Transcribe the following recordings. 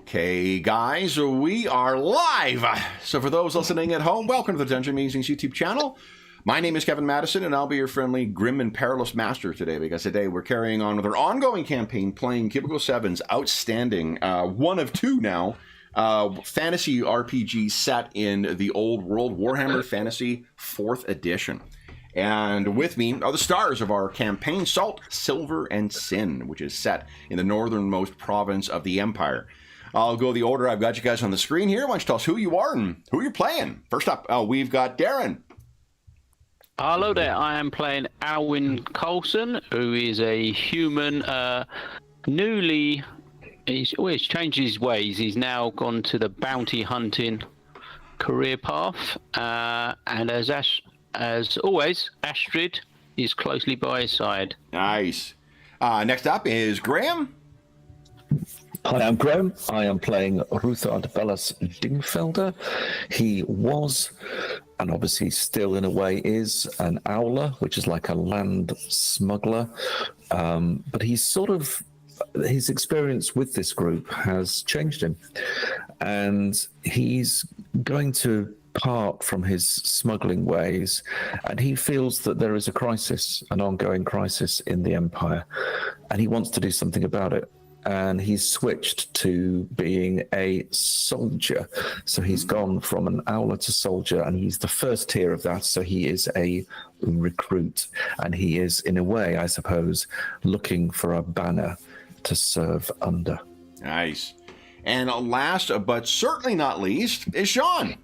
Okay, guys, we are live. So for those listening at home, welcome to the Dungeon Amazings YouTube channel. My name is Kevin Madison, and I'll be your friendly, grim, and perilous master today, because today we're carrying on with our ongoing campaign, playing Cubicle 7's outstanding, one of two now, fantasy RPG set in the old world, Warhammer Fantasy 4th Edition. And with me are the stars of our campaign, Salt, Silver, and Sin, which is set in the northernmost province of the Empire. I'll go the order I've got you guys on the screen here. Why don't you tell us who you are and who you're playing? First up, we've got Darren. Hello there, I am playing Alwyn Coulson, who is a human, he's changed his ways. He's now gone to the bounty hunting career path, and as always, Astrid is closely by his side. Nice. Next up is Graham. Hi, I'm Graham. I am playing Ruthard Bellas Dingfelder. He was, and obviously still in a way is, an owler, which is like a land smuggler. But he's his experience with this group has changed him. And he's going to part from his smuggling ways, and he feels that there is a crisis, an ongoing crisis in the Empire, and he wants to do something about it. And he's switched to being a soldier. So he's gone from an owler to soldier, and he's the first tier of that. So he is a recruit, and he is, in a way, I suppose, looking for a banner to serve under. Nice. And last, but certainly not least, is Sean.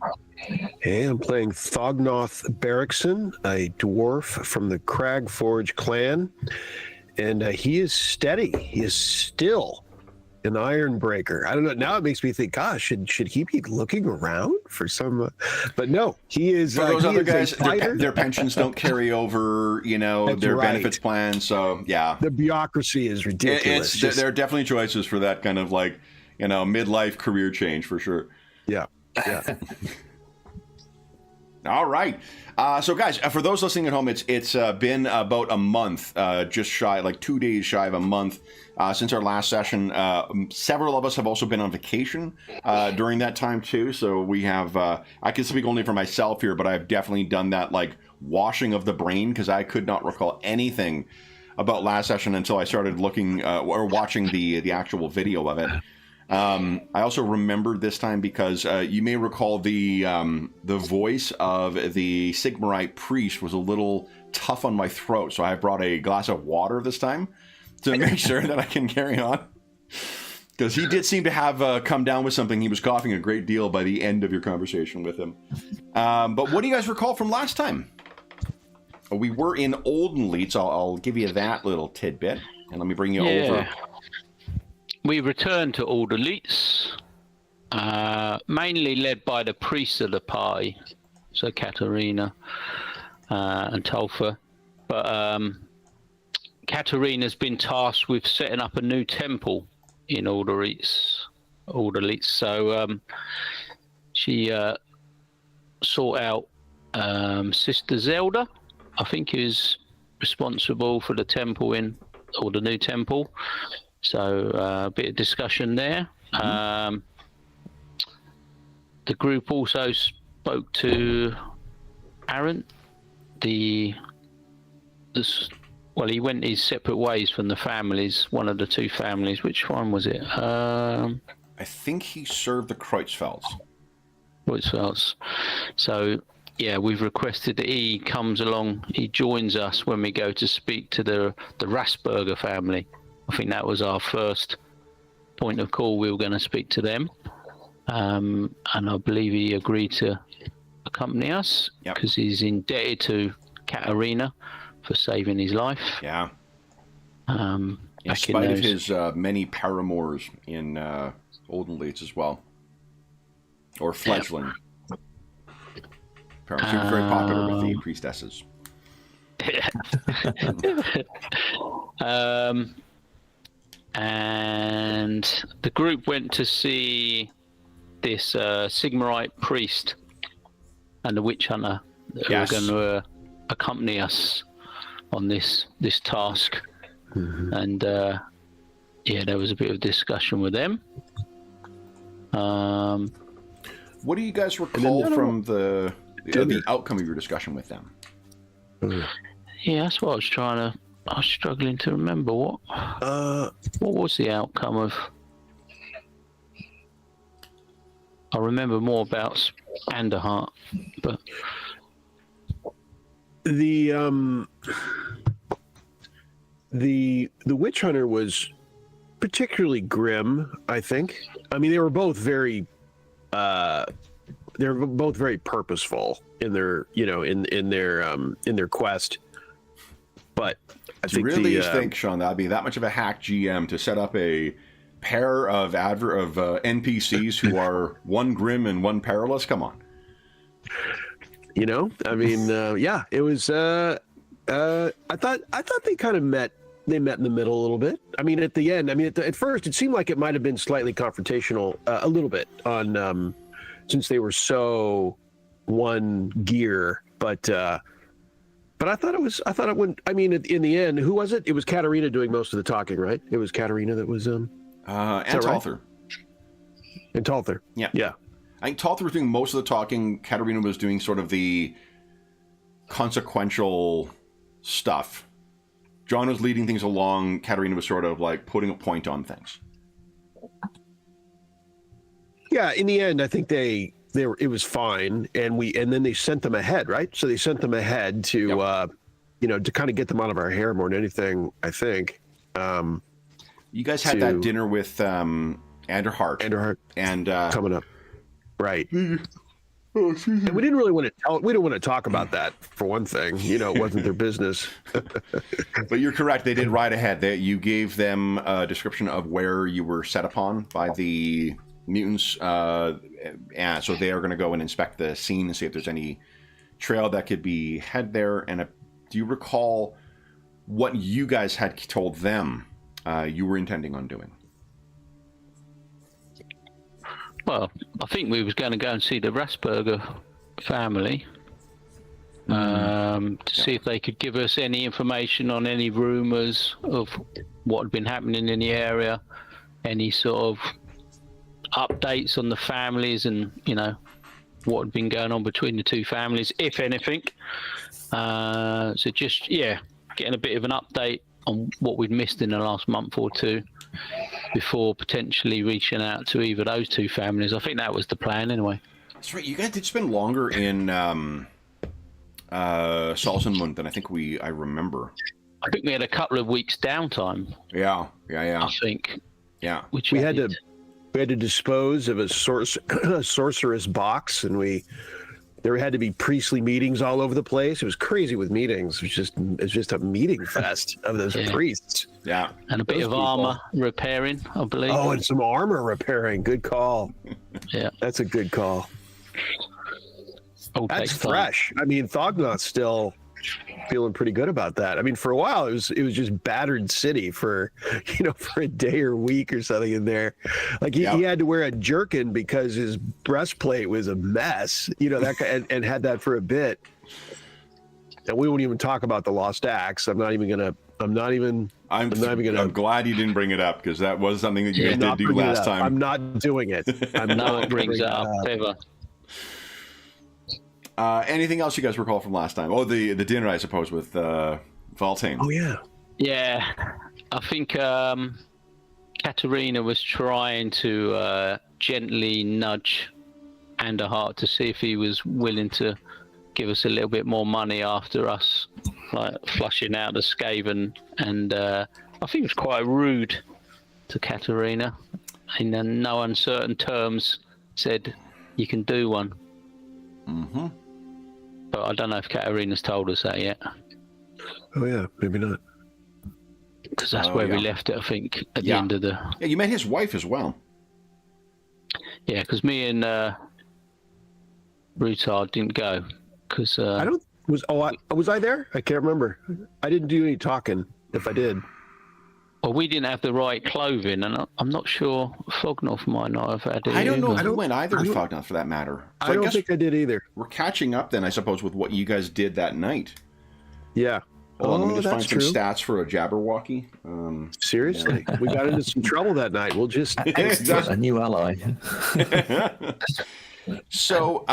Hey, I'm playing Thognoth Barrickson, a dwarf from the Cragforge clan. And he is steady. He is still an Ironbreaker. I don't know. Now it makes me think, gosh, should he be looking around for some? But no, he is. For those other guys, their pensions don't carry over, their benefits plan. So, yeah. The bureaucracy is ridiculous. There are definitely choices for that kind of midlife career change for sure. Yeah. All right. So, guys, for those listening at home, it's been about a month, just shy, 2 days shy of a month since our last session. Several of us have also been on vacation during that time, too. So we have, I can speak only for myself here, but I've definitely done that, washing of the brain, because I could not recall anything about last session until I started looking or watching the actual video of it. I also remembered this time because you may recall the voice of the Sigmarite priest was a little tough on my throat, so I brought a glass of water this time to make sure that I can carry on. Because he did seem to have come down with something. He was coughing a great deal by the end of your conversation with him. But what do you guys recall from last time? We were in Oldenleet, so I'll give you that little tidbit, and let me bring you over. We returned to Oldenleet, mainly led by the priests of the party, so Katarina and Tolfa. But Katarina's been tasked with setting up a new temple in Oldenleet. So she sought out Sister Zelda, I think, who's responsible for the temple or the new temple. So a bit of discussion there. The group also spoke to Aaron. He went his separate ways from the families, one of the two families. Which one was it? I think he served the Kreutzfelds. So, yeah, we've requested that he comes along, he joins us when we go to speak to the Rasberger family. I think that was our first point of call. We were going to speak to them. And I believe he agreed to accompany us because he's indebted to Katarina for saving his life. Yeah. In spite of his many paramours in Oldenleet as well. Or fledgling. Paramours are very popular with the priestesses. And the group went to see this Sigmarite priest and the witch hunter who were going to accompany us on this task. Mm-hmm. And there was a bit of discussion with them. What do you guys recall from the outcome of your discussion with them? Yeah, that's what I was struggling to remember. What was the outcome of? I remember more about Anderhart, but the witch hunter was particularly grim, I think. I mean, they were both very purposeful in their, in their quest. But Do you really think, Sean, that'd be that much of a hack GM to set up a pair of NPCs who are one grim and one perilous? Come on. I mean, yeah, it was. I thought they kind of met. They met in the middle a little bit. I mean, at the end, at first, it seemed like it might have been slightly confrontational, a little bit on, since they were so one gear. But I thought it went. I mean, in the end, who was it? It was Katarina doing most of the talking, right? It was Katarina that was. And Talther. Right? And Talther. Yeah. Yeah. I think Talther was doing most of the talking. Katarina was doing sort of the consequential stuff. John was leading things along. Katarina was sort of like putting a point on things. Yeah, in the end, I think it was fine, and then they sent them ahead, right? So they sent them ahead to to kind of get them out of our hair more than anything, I think. You guys had that dinner with Anderhart. And coming up. Right. And we didn't really want to we don't want to talk about that, for one thing. It wasn't their business. But you're correct. They did ride ahead. You gave them a description of where you were set upon by the mutants. And so they are going to go and inspect the scene and see if there's any trail that could be had there. And do you recall what you guys had told them you were intending on doing? Well, I think we was going to go and see the Rasberger family to see if they could give us any information on any rumours of what had been happening in the area, any sort of updates on the families and, what had been going on between the two families, if anything. So just, getting a bit of an update on what we'd missed in the last month or two before potentially reaching out to either those two families. I think that was the plan anyway. That's right. You guys did spend longer in Salzenmund than I think I remember. I think we had a couple of weeks downtime. Yeah. I think. Yeah. Which we had to dispose of a sorceress box, and there had to be priestly meetings all over the place. It was crazy with meetings. It's just a meeting fest of those priests. Yeah. And a bit of armor repairing, I believe. Oh, and some armor repairing. Good call. Yeah. That's a good call. That's fresh. Time. I mean, Thognoth's still feeling pretty good about that. I mean, for a while it was just battered city for a day or week or something in there. Like he had to wear a jerkin because his breastplate was a mess. And had that for a bit. And we won't even talk about the lost axe. I'm glad you didn't bring it up, because that was something that you guys did do last time. I'm not doing it. No one brings it up ever. Anything else you guys recall from last time? Oh, the dinner, I suppose, with Valtane. Oh, yeah. Yeah. I think Katarina was trying to gently nudge Anderhart to see if he was willing to give us a little bit more money after us, like flushing out the Skaven. And I think it was quite rude to Katarina. In no uncertain terms, said, "You can do one." Mm-hmm. But I don't know if Katarina's told us that yet. Oh, yeah, maybe not. Because that's where we left it, I think, at the end of the... Yeah, you met his wife as well. Yeah, because me and Rutard didn't go. Because was I there? I can't remember. I didn't do any talking, if I did. Well, we didn't have the right clothing, and I'm not sure Fognoff might not have had it. I don't know if you went either with Fognoff, for that matter. So I don't think I did either. We're catching up then, I suppose, with what you guys did that night. Yeah. Hold on, let me just find that's some true. stats for a Jabberwocky. Seriously, we got into some trouble that night. We'll just A new ally. So,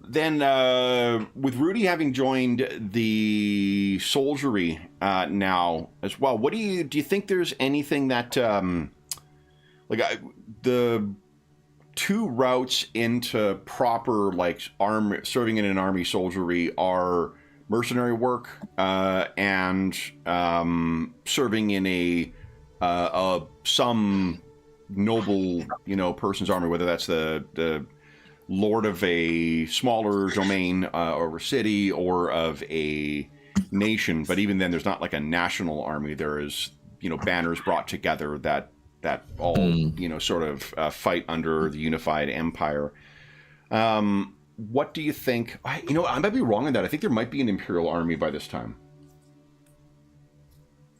then with Rudy having joined the soldiery now as well, what do you think there's anything that the two routes into proper serving in an army soldiery are mercenary work and serving in a some noble person's army, whether that's the lord of a smaller domain or a city or of a nation. But even then, there's not like a national army. There is banners brought together that all sort of fight under the unified empire. What do you think? I might be wrong on that. I think there might be an imperial army by this time.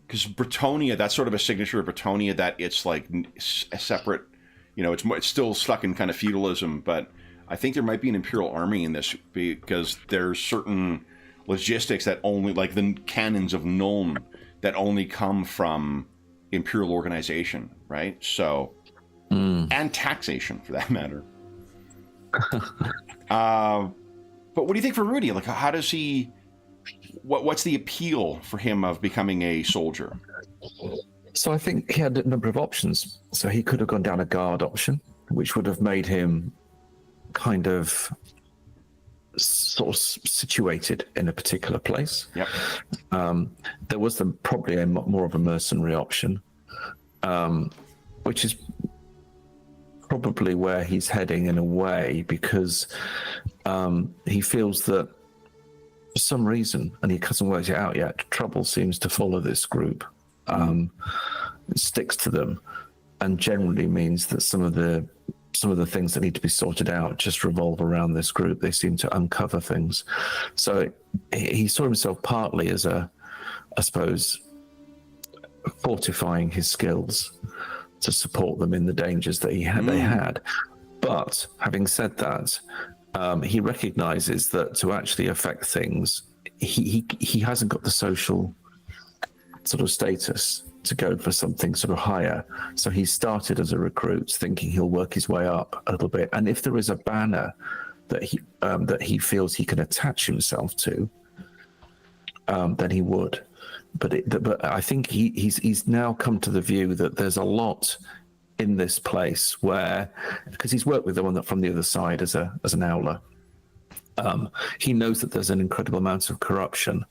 Because Bretonia, that's sort of a signature of Bretonia, that it's like a separate, it's still stuck in kind of feudalism, but I think there might be an imperial army in this because there's certain logistics that only, like the cannons of Nuln, that only come from imperial organization, right? So, and taxation for that matter. But what do you think for Rudy? Like, how does he? What's the appeal for him of becoming a soldier? So I think he had a number of options. So he could have gone down a guard option, which would have made him kind of sort of situated in a particular place. Yep. There was probably more of a mercenary option, which is probably where he's heading in a way, because he feels that for some reason, and he hasn't worked it out yet, trouble seems to follow this group. It sticks to them, and generally means that some of the things that need to be sorted out just revolve around this group. They seem to uncover things. So he saw himself partly as I suppose, fortifying his skills to support them in the dangers that they had. But having said that, he recognizes that to actually affect things, he hasn't got the social sort of status to go for something sort of higher. So he started as a recruit, thinking he'll work his way up a little bit. And if there is a banner that he feels he can attach himself to, then he would. But I think he's now come to the view that there's a lot in this place where, because he's worked with the one from the other side as an owler, he knows that there's an incredible amount of corruption,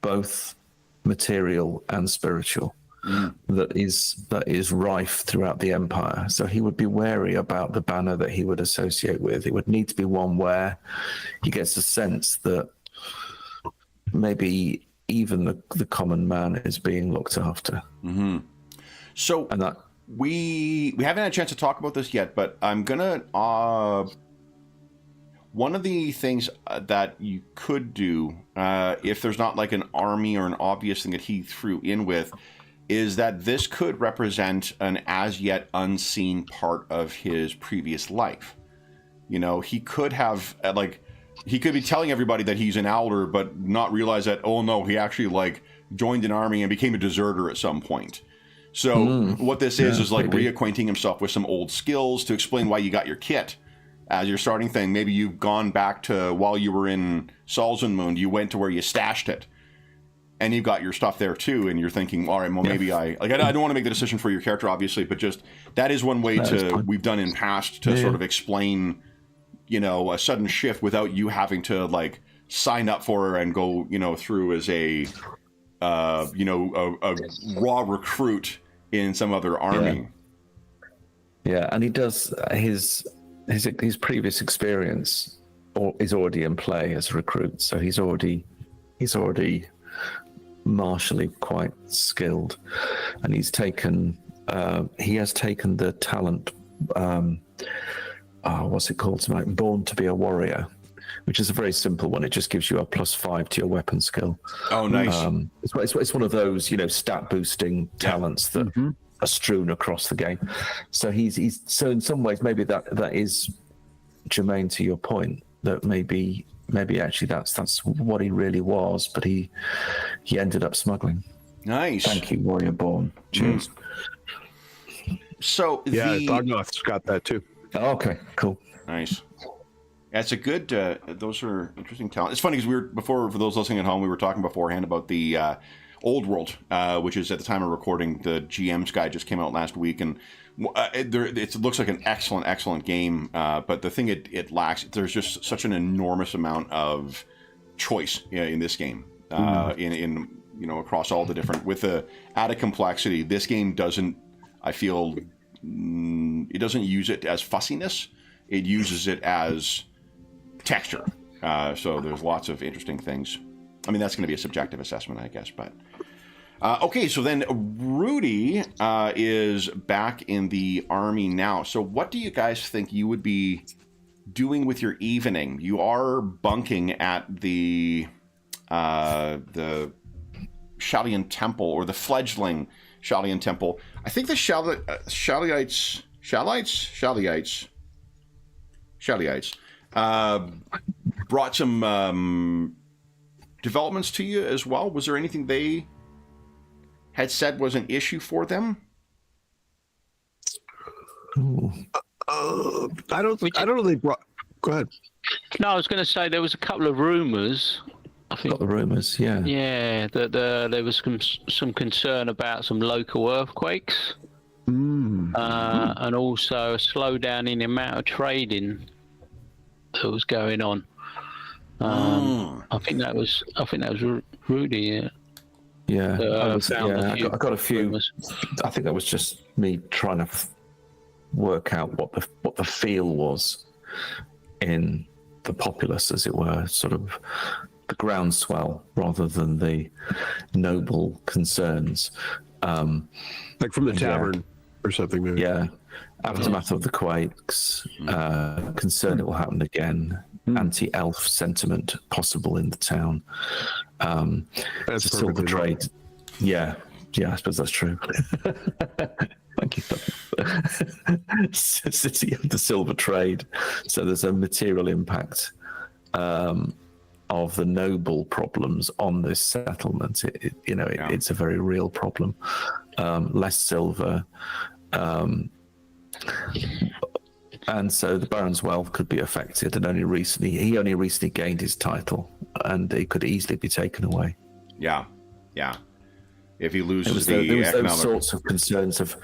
both material and spiritual, that is rife throughout the empire. So he would be wary about the banner that he would associate with. It would need to be one where he gets a sense that maybe even the common man is being looked after. Mm-hmm. So, and that we haven't had a chance to talk about this yet, but I'm gonna one of the things that you could do if there's not like an army or an obvious thing that he threw in with, is that this could represent an as yet unseen part of his previous life. He could have he could be telling everybody that he's an owler, but not realize that, oh no, he actually joined an army and became a deserter at some point. So what this is reacquainting himself with some old skills to explain why you got your kit as your starting thing. Maybe you've gone back to while you were in Salzenmund, you went to where you stashed it, and you've got your stuff there too, and you're thinking, all right, well, maybe I don't want to make the decision for your character, obviously, but just that is one way we've done in past to sort of explain, a sudden shift without you having to sign up for and go, through as a raw recruit in some other army. Yeah, and he does his previous experience is already in play as a recruit, so he's already martially quite skilled, and he has taken the talent. What's it called tonight? Born to be a warrior, which is a very simple one. It just gives you a +5 to your weapon skill. Oh, nice. It's one of those stat boosting talents that are strewn across the game. So he's so in some ways maybe that is germane to your point, that maybe maybe actually that's what he really was, but he ended up smuggling. Nice. Thank you, Warrior Born. Cheers. So Yeah, Thognoth's got that too. Okay, cool. Nice. That's a good. Those are interesting talent. It's funny because we were before, for those listening at home, we were talking beforehand about the Old World, which is at the time of recording, the GM's guide just came out last week, and it looks like an excellent game. But the thing it lacks, there's just such an enormous amount of choice in this game. In across all the different, with the added complexity, this game doesn't. I feel it doesn't use it as fussiness. It uses it as texture. So there's lots of interesting things. I mean, that's going to be a subjective assessment, I guess. But okay, so then Rudy is back in the army now. So what do you guys think you would be doing with your evening? You are bunking at the Shalian Temple, or the fledgling Shalian Temple. I think the Shaliites brought some developments to you as well. Was there anything they had said was an issue for them? I don't know. They brought. Go ahead. No, I was going to say there was a couple of rumours. I think. Got the rumours, yeah. Yeah, that there was some concern about some local earthquakes, and also a slowdown in the amount of trading that was going on. I think that was Rudy. Yeah. Yeah, I got a few. Rumors. I think that was just me trying to work out what the feel was in the populace, as it were, sort of the groundswell rather than the noble concerns. Like from the tavern or something, maybe. Yeah. Aftermath of the quakes, concern it will happen again, anti-elf sentiment possible in the town. That's the silver trade. Yeah, I suppose that's true. Thank you. City of the silver trade. So there's a material impact of the noble problems on this settlement. It's a very real problem. Less silver. And so the Baron's wealth could be affected, and he only recently gained his title, and it could easily be taken away. Yeah. If he loses there was economic... those sorts of concerns of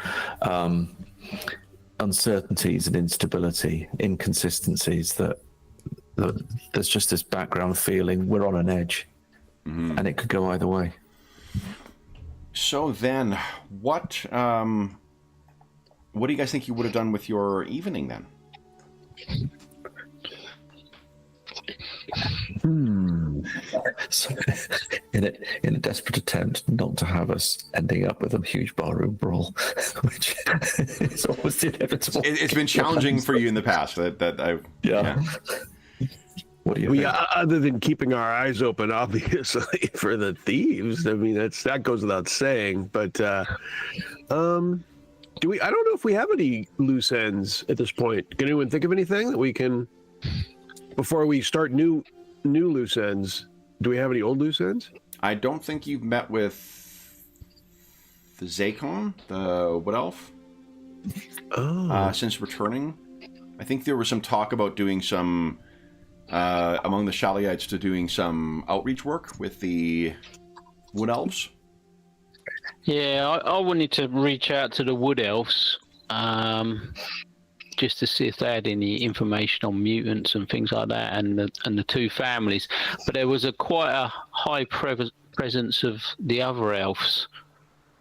uncertainties and instability, inconsistencies, that there's just this background feeling we're on an edge, and it could go either way. So then, what do you guys think you would have done with your evening then? So, in a desperate attempt not to have us ending up with a huge barroom brawl, which is almost inevitable. It's been challenging for you in the past. Yeah. What do you think? Other than keeping our eyes open, obviously, for the thieves. I mean, that goes without saying. But I don't know if we have any loose ends at this point. Can anyone think of anything that we can, before we start new loose ends? Do we have any old loose ends? I don't think you've met with the Zakon, the Wood Elf, since returning. I think there was some talk about doing some, among the Shaliites, to doing some outreach work with the Wood Elves. Yeah, I wanted to reach out to the Wood Elves, just to see if they had any information on mutants and things like that, and the two families. But there was quite a high presence of the other elves,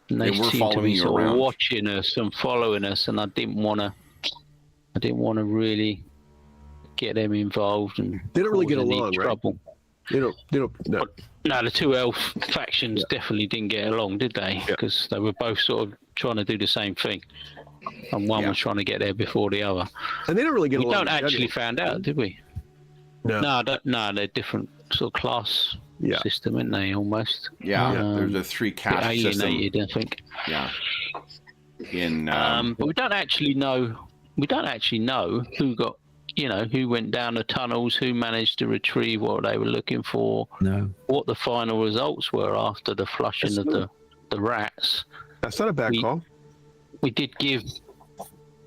and they seemed to be sort of watching us and following us, and I didn't want to really get them involved, and they don't really get along, trouble. Right? They don't. No. No, the two elf factions definitely didn't get along, did they? Because they were both sort of trying to do the same thing, and one was trying to get there before the other. And they don't really get along. We don't actually find out, did we? No, they're different sort of class system, aren't they? Almost. Yeah, there's a 3 caste system. Alienated, I think. Yeah. But we don't actually know. We don't actually know who got who went down the tunnels, who managed to retrieve what they were looking for, No. what the final results were after the flushing of the rats. That's not a bad call. We did give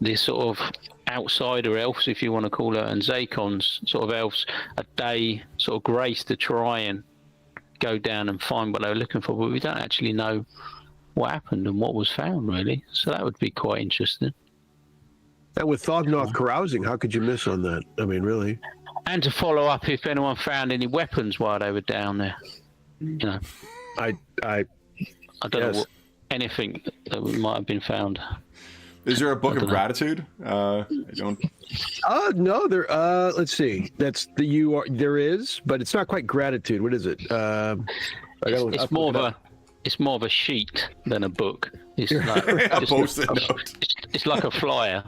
this sort of outsider elves, if you want to call it, and Zakon's sort of elves a day sort of grace to try and go down and find what they were looking for, but we don't actually know what happened and what was found, really. So that would be quite interesting. And with Thognoth carousing, how could you miss on that? I mean, really. And to follow up if anyone found any weapons while they were down there. I don't know what, anything that might have been found. Is there a book of gratitude? I don't. No, there. Let's see. There is, but it's not quite gratitude. What is it? It's more of a sheet than a book. It's like A post-it note. It's like a flyer.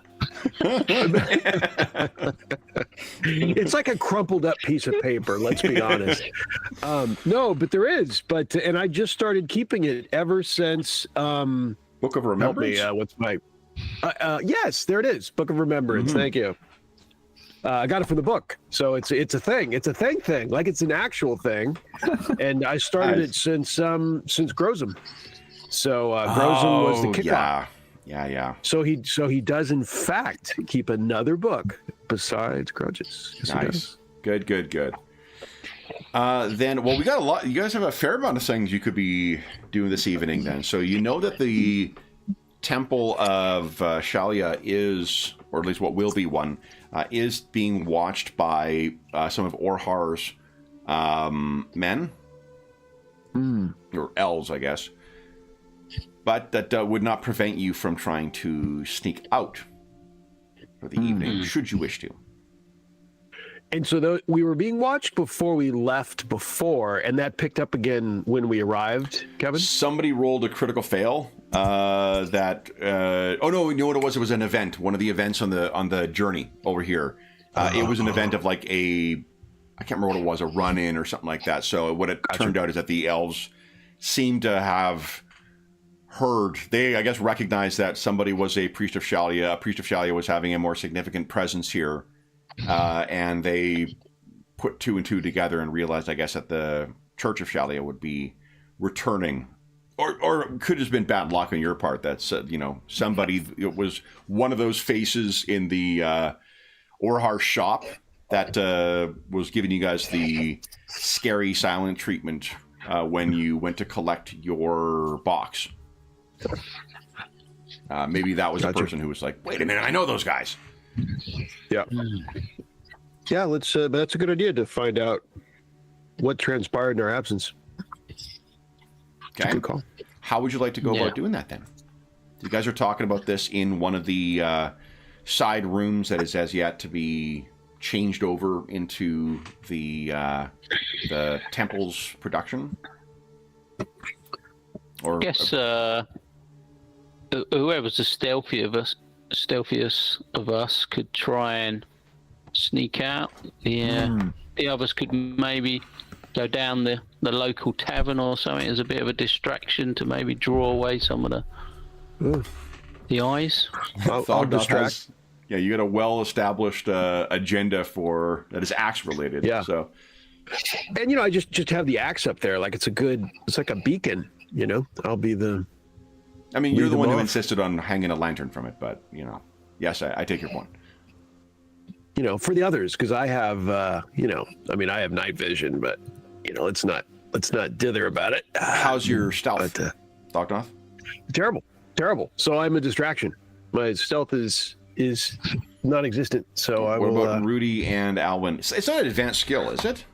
It's like a crumpled up piece of paper. Let's be honest. No, but there is. And I just started keeping it ever since. Book of Remembrance. Help me. What's my? Yes, there it is. Book of Remembrance. Mm-hmm. Thank you. I got it from the book, so it's a thing. It's a thing, like it's an actual thing. And I started it since Grozum. So Grozum was the kickoff. Yeah. So he does in fact keep another book besides Grudges. Yes, nice. Good. Then, well, we got a lot. You guys have a fair amount of things you could be doing this evening. Then, so that the Temple of Shalia is, or at least what will be one, is being watched by some of Orhar's men, or elves, I guess. But that would not prevent you from trying to sneak out for the evening, should you wish to. And so we were being watched before we left before, and that picked up again when we arrived, Kevin? Somebody rolled a critical fail. Oh no, you know what it was? It was an event. One of the events on the journey over here. It was an event of like I can't remember what it was, a run-in or something like that. So what it turned out is that the elves seemed to have heard. They, I guess, recognized that somebody was a priest of Shalia. A priest of Shalia was having a more significant presence here. And they put two and two together and realized, I guess, that the Church of Shalia would be returning, or could have been bad luck on your part. That's somebody. It was one of those faces in the Orhar shop that was giving you guys the scary silent treatment when you went to collect your box. Maybe that was the person who was like, "Wait a minute, I know those guys." Yeah. Yeah, let's. But that's a good idea to find out what transpired in our absence. Okay. Good call. How would you like to go about doing that then? You guys are talking about this in one of the side rooms that is as yet to be changed over into the temple's production. Or I guess whoever's the stealthiest of us could try and sneak out. The others could maybe go down the local tavern or something as a bit of a distraction to maybe draw away some of the eyes. I'll distract. Yeah, you got a well-established agenda that is axe related. Yeah. So, and I just have the axe up there, like it's like a beacon. I'll be the. I mean, you're the one who insisted on hanging a lantern from it, but yes, I take your point. For the others, because I have, I have night vision, but let's not dither about it. How's your stealth, Thognoth? Terrible. So I'm a distraction. My stealth is non-existent. So I will. What about Rudy and Alwyn? It's not an advanced skill, is it?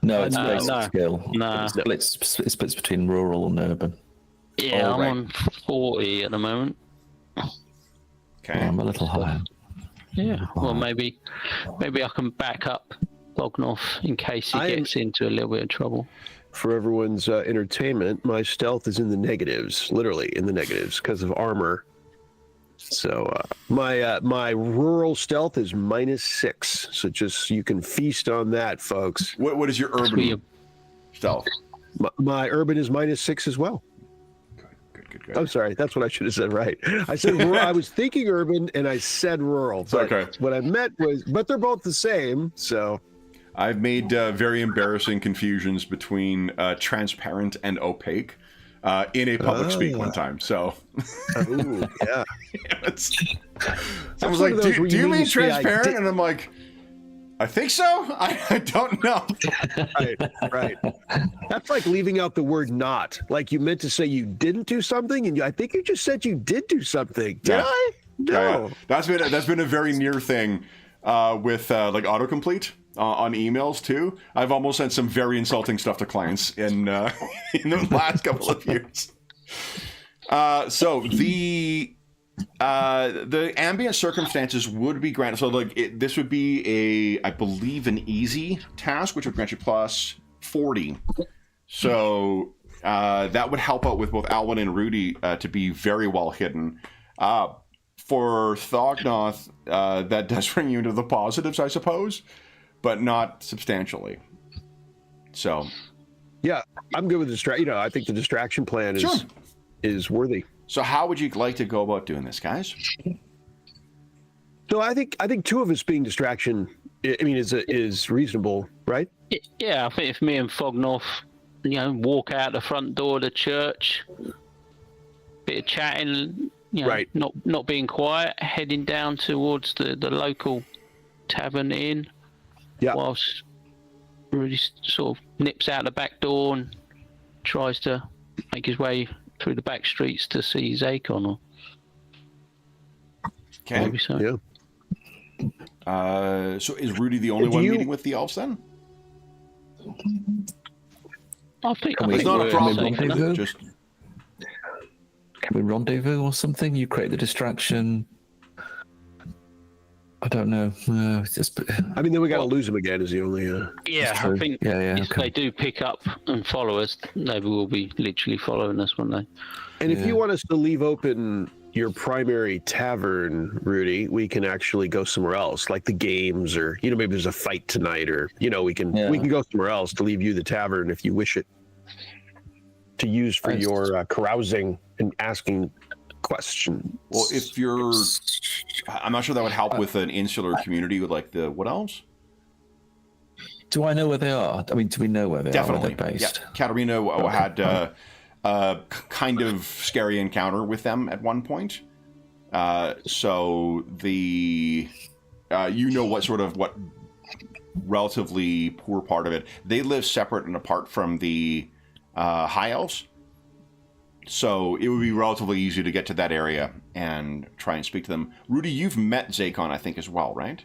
No, it's basic skill. No. It splits between rural and urban. Yeah, I'm on 40 at the moment. Okay. I'm a little higher. Yeah, well, maybe I can back up Thognoth in case he gets into a little bit of trouble. For everyone's entertainment, my stealth is in the negatives, literally in the negatives, because of armor. So my rural stealth is -6. So just you can feast on that, folks. What is your urban stealth? My urban is -6 as well. Good. good. I'm sorry. That's what I should have said. Right. I said rural. I was thinking urban, and I said rural. But okay. What I meant was, but they're both the same. So I've made very embarrassing confusions between transparent and opaque in a public speak one time. So, ooh, yeah. I was like, do you mean transparent? And I'm like, I think so. I don't know. Right. That's like leaving out the word not. Like you meant to say you didn't do something, and I think you just said you did do something. Did I? No. Yeah. That's been a very near thing with like autocomplete on emails too. I've almost sent some very insulting stuff to clients in the last couple of years. So the ambient circumstances would be granted. So like this would be I believe an easy task, which would grant you plus 40. So that would help out with both Alwyn and Rudy to be very well hidden. For Thognoth, that does bring you into the positives, I suppose, but not substantially. So yeah, I'm good with distraction. I think the distraction plan is worthy. So how would you like to go about doing this, guys? No, I think two of us being distraction, I mean, is reasonable, right? Yeah, I think if me and Fognoff, walk out the front door of the church, bit of chatting, right. not being quiet, heading down towards the local tavern inn, whilst Rudy sort of nips out the back door and tries to make his way through the back streets to see Zakon. Okay. Maybe so. Yeah. So is Rudy the only one meeting with the elves then? I think it's not a problem. Can we rendezvous or something? You create the distraction. I don't know. I mean, then we got to lose him again. Is the only. Yeah, I think if they do pick up and follow us, they will be literally following us, won't they? And if you want us to leave open your primary tavern, Rudy, we can actually go somewhere else, like the games, or maybe there's a fight tonight, or we can go somewhere else to leave you the tavern if you wish it to use for your carousing and asking questions. Well, if you're, I'm not sure that would help with an insular community with like the Wood Elves. Do I know where they are? I mean, do we know where they are? Where they're based? Yeah. Katerina had a kind of scary encounter with them at one point. So what relatively poor part of it. They live separate and apart from the High Elves. So it would be relatively easy to get to that area and try and speak to them. Rudy, you've met Zakon, I think, as well, right?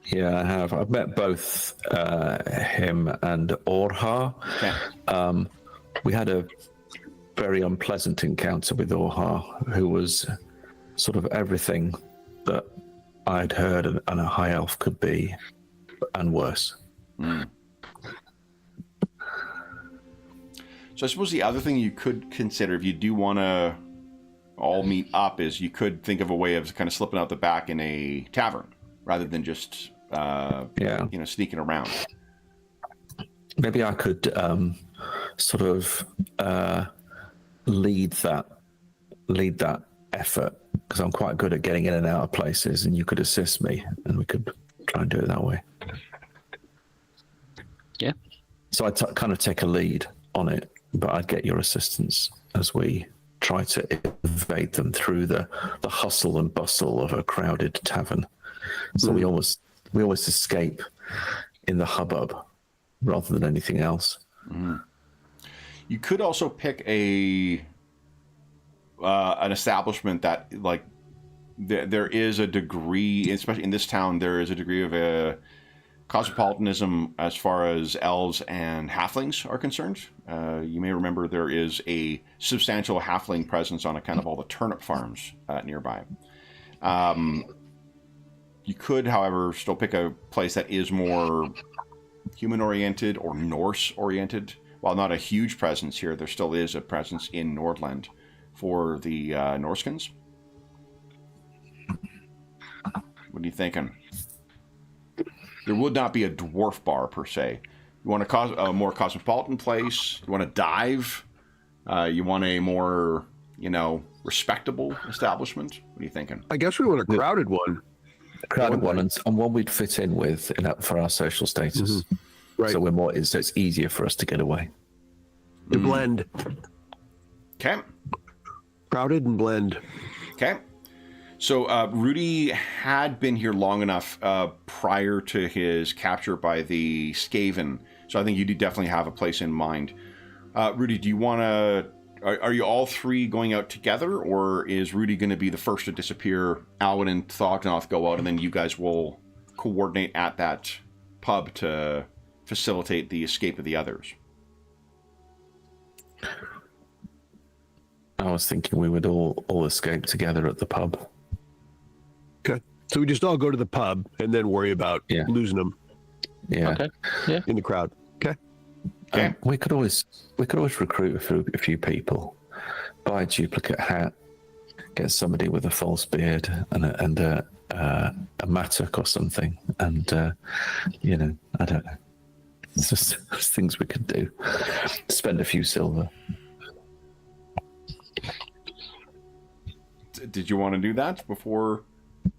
Yeah, I have. I've met both him and Orha. Okay. We had a very unpleasant encounter with Orha, who was sort of everything that I'd heard and a high elf could be, and worse. Mm. So I suppose the other thing you could consider, if you do want to all meet up, is you could think of a way of kind of slipping out the back in a tavern rather than just sneaking around. Maybe I could sort of lead that effort, because I'm quite good at getting in and out of places, and you could assist me, and we could try and do it that way. Yeah. So I kind of take a lead on it, but I'd get your assistance as we try to evade them through the hustle and bustle of a crowded tavern. So we always escape in the hubbub rather than anything else. Mm. You could also pick an establishment that, like, there is a degree, especially in this town, there is a degree of a cosmopolitanism as far as elves and halflings are concerned. You may remember there is a substantial halfling presence on account of all the turnip farms nearby. You could, however, still pick a place that is more human-oriented or Norse-oriented. While not a huge presence here, there still is a presence in Nordland for the Norskins. What are you thinking? There would not be a dwarf bar, per se. You want a more cosmopolitan place? You want to dive? You want a more, respectable establishment? What are you thinking? I guess we want a crowded one. A crowded one, and one we'd fit in with for our social status. Right. So so it's easier for us to get away. To blend. Okay. Crowded and blend. Okay. So Rudy had been here long enough prior to his capture by the Skaven. So I think you do definitely have a place in mind. Rudy, do you want to... Are you all three going out together, or is Rudy going to be the first to disappear? Alwyn and Thognoth go out, and then you guys will coordinate at that pub to facilitate the escape of the others? I was thinking we would all escape together at the pub. Okay. So we just all go to the pub and then worry about losing them. Yeah. Okay. Yeah. In the crowd. Okay. Okay. We could always recruit a few people, buy a duplicate hat, get somebody with a false beard and a mattock or something, and I don't know. It's just things we could do. Spend a few silver. Did you want to do that before? I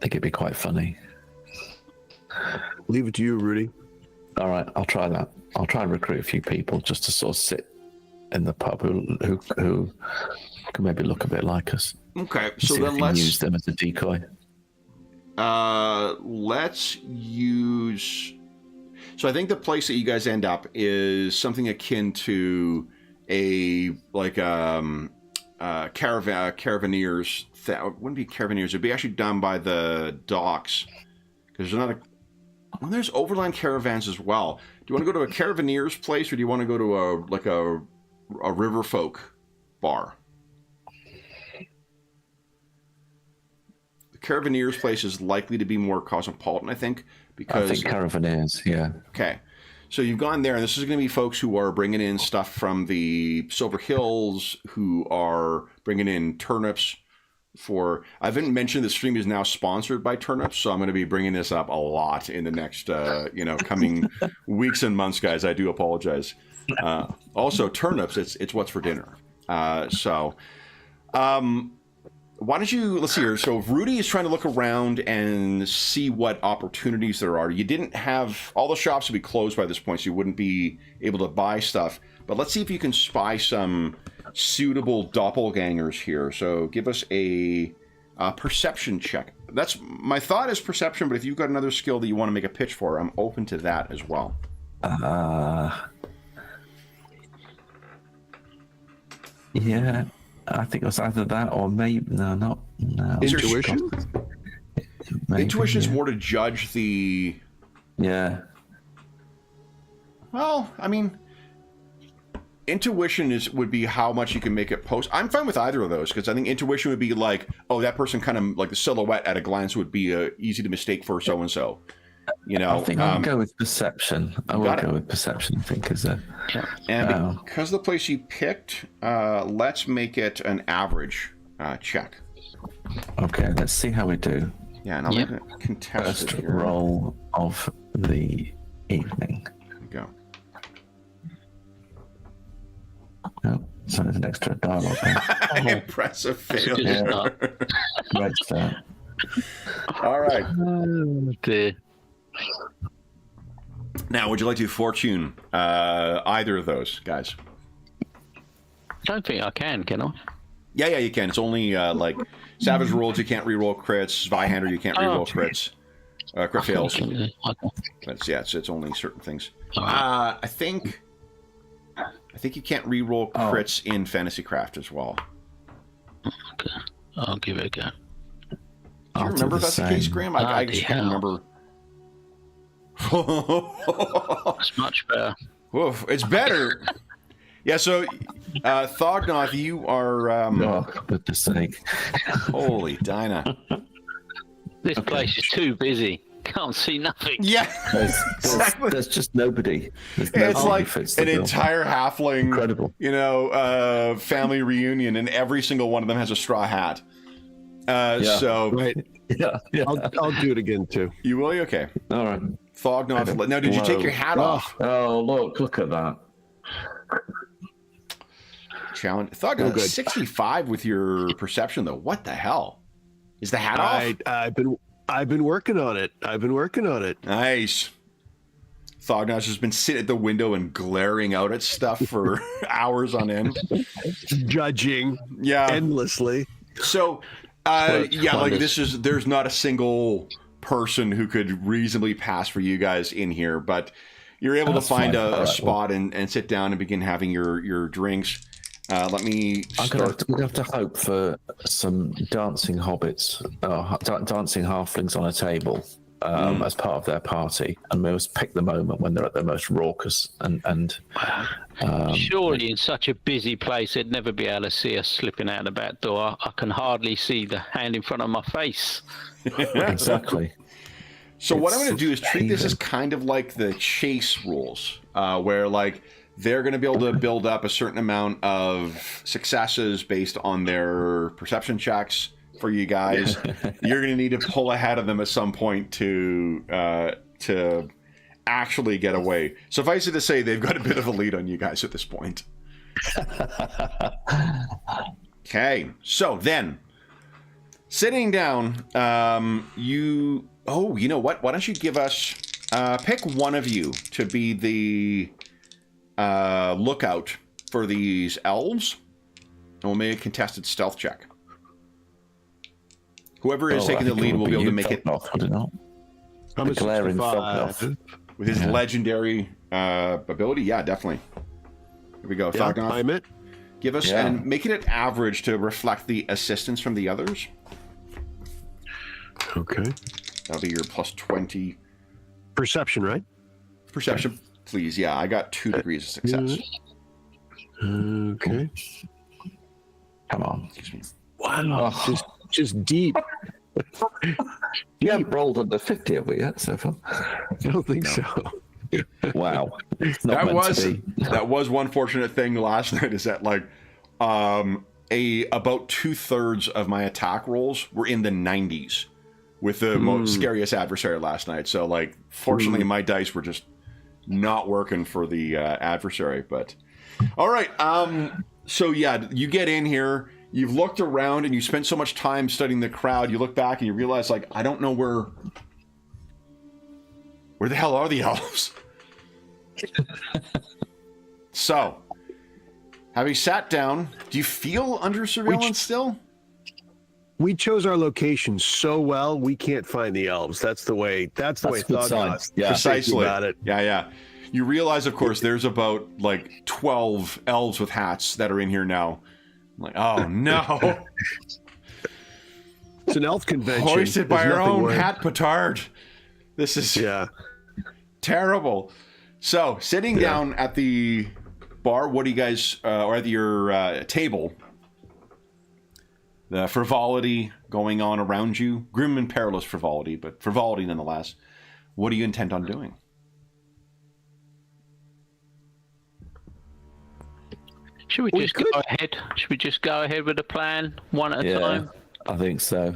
think it'd be quite funny. Leave it to you, Rudy. All right, I'll try that. I'll try and recruit a few people just to sort of sit in the pub who can maybe look a bit like us. Okay, so See if then we can let's use them as a decoy. let's use. So I think the place that you guys end up is something akin to a caravaneers. It wouldn't be caravaneers. It'd be actually done by the docks, because there's another. Well, there's overland caravans as well. Do you want to go to a caravaneers place, or do you want to go to a river folk bar? The caravaneers place is likely to be more cosmopolitan, I think, because I think caravaneers, yeah. Okay. So you've gone there, and this is going to be folks who are bringing in stuff from the Silver Hills, who are bringing in turnips for... I haven't mentioned the stream is now sponsored by turnips, so I'm going to be bringing this up a lot in the next, coming weeks and months, guys. I do apologize. Also, turnips, it's what's for dinner. Why don't you, let's see here. So Rudy is trying to look around and see what opportunities there are. You didn't have, all the shops would be closed by this point, so you wouldn't be able to buy stuff. But let's see if you can spy some suitable doppelgangers here. So give us a perception check. That's, my thought is perception, but if you've got another skill that you want to make a pitch for, I'm open to that as well. Yeah. I think it was either that or maybe no. Intuition? Maybe, Intuition is yeah. more to judge the... Yeah. Well, I mean, intuition would be how much you can make it post. I'm fine with either of those, because I think intuition would be like, oh, that person kind of like the silhouette at a glance would be easy to mistake for so and so. I think I'll go with perception. I will go with perception, I think, is a... And because of the place you picked, let's make it an average check. Okay, let's see how we do. Yeah, and I'm going to contest First it here. roll of the evening. There we go. Oh, so there's an extra dialogue there. Impressive That's a good failure. start. Great start. All right. Oh, dear. Now, would you like to fortune either of those, guys? I don't think I can I? Yeah, you can. It's only like Savage rolls, you can't reroll crits. Zweihander, you can't reroll crits. Crit fails. Okay. But yeah, it's only certain things. All right. I think you can't reroll crits in Fantasy Craft as well. Okay. I'll give it a go. Do you remember if that's the case, Graham? I just can't remember. It's much better. Woof, it's better. Yeah, so Thognoth, you are... Oh, for goodness sake. Holy Dinah. This place is too busy. Can't see nothing. Yeah, There's just nobody. Nobody it's like fits the an bill. entire halfling, Incredible. family reunion, and every single one of them has a straw hat. So Right. Yeah. I'll do it again, too. you will? Okay. All right. Thognoth. Now, did you take your hat off? Oh, look at that. challenge. Thug, Oh, good. 65 with your perception though. What the hell? Is the hat off? I've been working on it. Nice. Thognaz has been sitting at the window and glaring out at stuff for hours on end. Judging endlessly. So, like there's not a single person who could reasonably pass for you guys in here, but you're able to find a spot and sit down and begin having your drinks. Let me start. We're going to have to hope for some dancing hobbits, dancing halflings on a table as part of their party, and we must pick the moment when they're at their most raucous and surely in such a busy place they'd never be able to see us slipping out the back door. I can hardly see the hand in front of my face. Exactly. So what I'm going to do is treat this as kind of like the chase rules, where like they're going to be able to build up a certain amount of successes based on their perception checks for you guys. You're going to need to pull ahead of them at some point to actually get away. Suffice it to say, they've got a bit of a lead on you guys at this point. Okay, so then sitting down, you know what? Why don't you give us pick one of you to be the lookout for these elves, and we'll make a contested stealth check. Whoever is taking the lead will be able to make it. I'm a glaring 65. With his legendary ability. Yeah, definitely. Here we go. Yeah, time it. Give us and make it an average to reflect the assistance from the others. Okay. That'll be your plus 20. Perception, right? Perception, please. Yeah, I got 2 degrees of success. Okay. Come on. Excuse me. Wow. Just deep. You haven't rolled under 50 have we yet so far? I don't think so. Wow. That was one fortunate thing last night is that like about 2/3 of my attack rolls were in the 90s with the most scariest adversary last night. So like fortunately my dice were just not working for the adversary, but all right. So yeah, you get in here, you've looked around and you spent so much time studying the crowd, you look back and you realize like, I don't know where the hell are the elves? So, having sat down, do you feel under surveillance still? We chose our location so well, we can't find the elves. That's the way Thug Precisely. About it. Yeah. You realize, of course, there's about like 12 elves with hats that are in here now. I'm like, oh no. It's an elf convention. Hoisted by our own hat petard. This is terrible. So, sitting down at the bar, what do you guys, or at your table, the frivolity going on around you, grim and perilous frivolity, but frivolity nonetheless, what do you intend on doing? Should we just go ahead? Should we just go ahead with the plan, one at a time? I think so.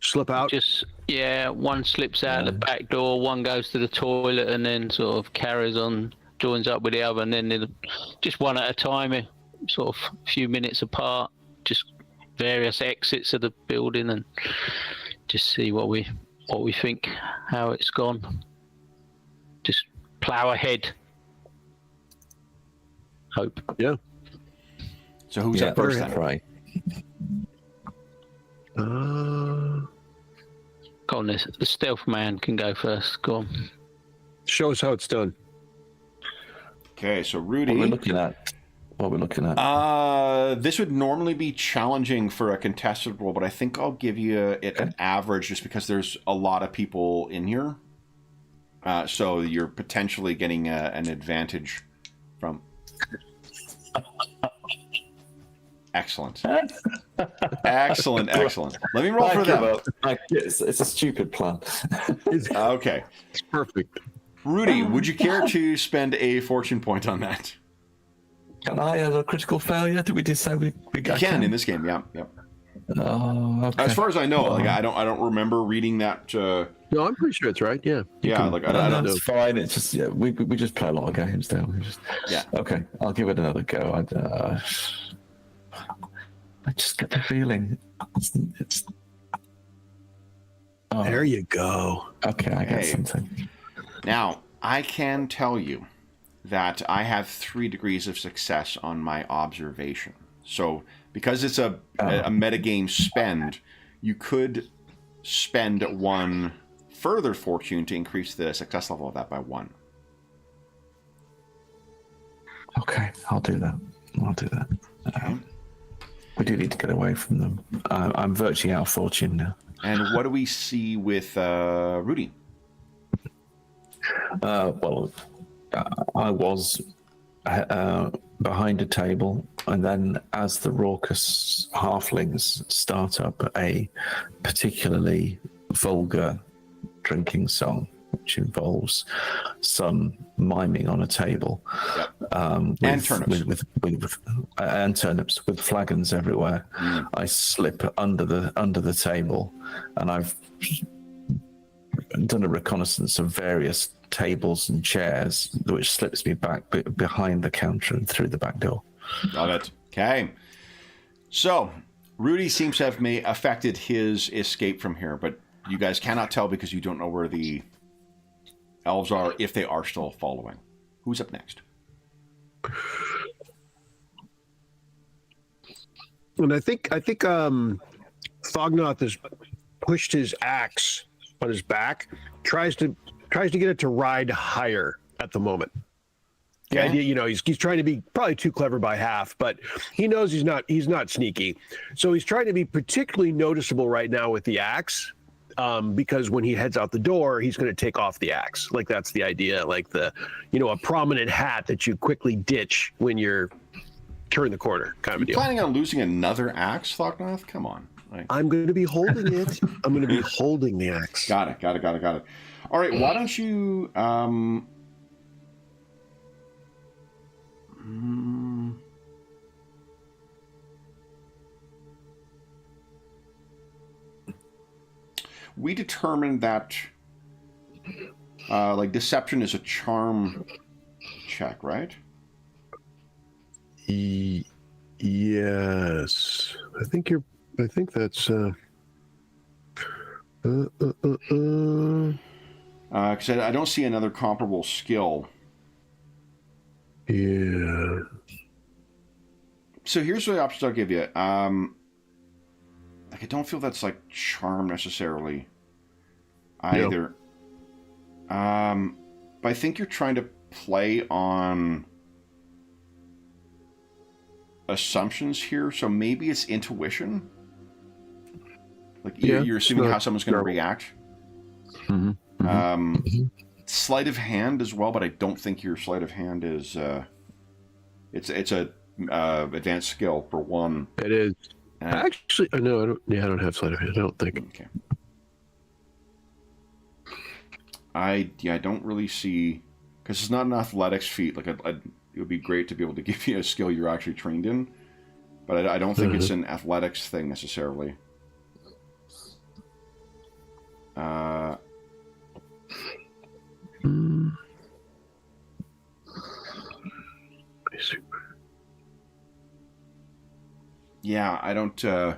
Slip out. One slips out the back door, one goes to the toilet, and then sort of carries on, joins up with the other, and then just one at a time, sort of a few minutes apart, just various exits of the building, and just see what we think, how it's gone. Just plow ahead. Hope. Yeah. So who's up first then? Right. Go on, the stealth man can go first. Go on. Show us how it's done. Okay, so Rudy. What are we looking at? This would normally be challenging for a contested roll, but I think I'll give you an average just because there's a lot of people in here. So you're potentially getting an advantage from... Excellent. Excellent. Let me roll for them. It's a stupid plan. Okay. It's perfect. Rudy, would you care to spend a fortune point on that? Can I have a critical failure? Did we decide we can in this game? Yeah. Oh, okay. As far as I know, like I don't remember reading that. No, I'm pretty sure it's right. Yeah. I don't know. It's fine. It's just we just play a lot of games, don't we? Okay, I'll give it another go. I just get the feeling. It's oh, There you go. okay, I get Hey. something. Now, I can tell you that I have 3 degrees of success on my observation. So, because it's a metagame spend, you could spend 1 further fortune to increase the success level of that by 1. Okay, I'll do that. Okay. We do need to get away from them. I'm virtually out of fortune now. And what do we see with Rudy? Well, I was behind a table, and then as the raucous halflings start up a particularly vulgar drinking song, which involves some miming on a table, And turnips. And turnips with flagons everywhere. I slip under the table, and I've done a reconnaissance of various tables and chairs, which slips me back behind the counter and through the back door. Love it. Okay. So, Rudy seems to have affected his escape from here, but you guys cannot tell because you don't know where the elves are, if they are still following. Who's up next? And I think Thognoth has pushed his axe on his back, tries to get it to ride higher at the moment. The Okay. idea, you know, he's trying to be probably too clever by half, but he knows he's not sneaky. So he's trying to be particularly noticeable right now with the axe, because when he heads out the door, he's going to take off the axe. Like, that's the idea, like a prominent hat that you quickly ditch when you're turn the corner kind of a deal. Planning on losing another axe, Thognoth? Come on. I'm going to be holding it. I'm going to be holding the axe. Got it. All right, why don't you... We determined that deception is a charm check, right? Yes. I think that's Because I don't see another comparable skill. yeah. So here's the options I'll give you. I don't feel that's like charm necessarily either. But I think you're trying to play on assumptions here. So maybe it's intuition. Like you're assuming how someone's going to react. Sleight of hand as well, but I don't think your sleight of hand is. It's a advanced skill for 1. It is. Actually, no, I don't. Yeah, I don't have sleight of hand. I don't think. Okay. I don't really see, because it's not an athletics feat. Like it would be great to be able to give you a skill you're actually trained in, but I don't think it's an athletics thing necessarily. Yeah, I don't. I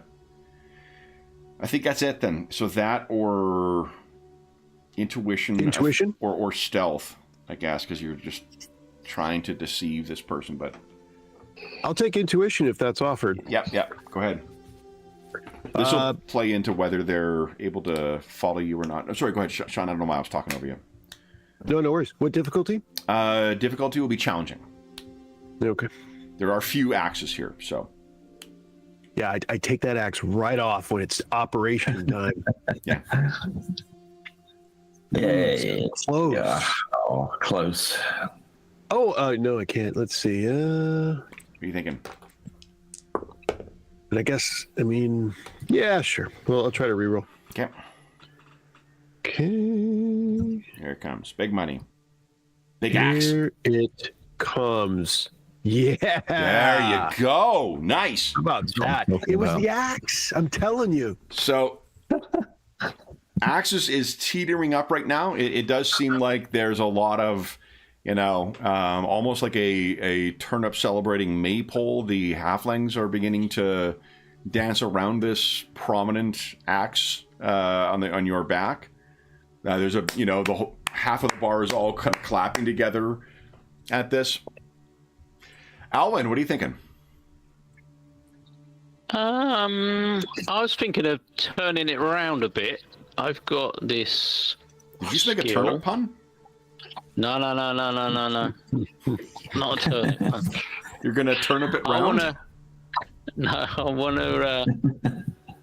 think that's it then. So that or intuition, or stealth, I guess, because you're just trying to deceive this person. But I'll take intuition if that's offered. Yep. Go ahead. This will play into whether they're able to follow you or not. Oh, sorry, go ahead, Sean. I don't know why I was talking over you. No worries. What difficulty? Difficulty will be challenging. Okay. There are few axes here, so. Yeah, I take that axe right off when it's operation time. Yeah. Yay. Close. Yeah. Oh, close. Oh, no, I can't. Let's see. What are you thinking? And I guess, yeah, sure. Well, I'll try to reroll. Okay. Okay. Here it comes. Big money. Big axe. Here it comes. Yeah. There you go. Nice. How about that? It was the axe. I'm telling you. So, Axis is teetering up right now. It does seem like there's a lot of, almost like a turnip celebrating maypole. The halflings are beginning to dance around this prominent axe on your back. There's the whole, half of the bar is all kind of clapping together at this. Alwyn, what are you thinking? I was thinking of turning it around a bit. I've got this. Did you just make a skill. turnip pun? No. Not a turnip pun. You're gonna turnip it round? I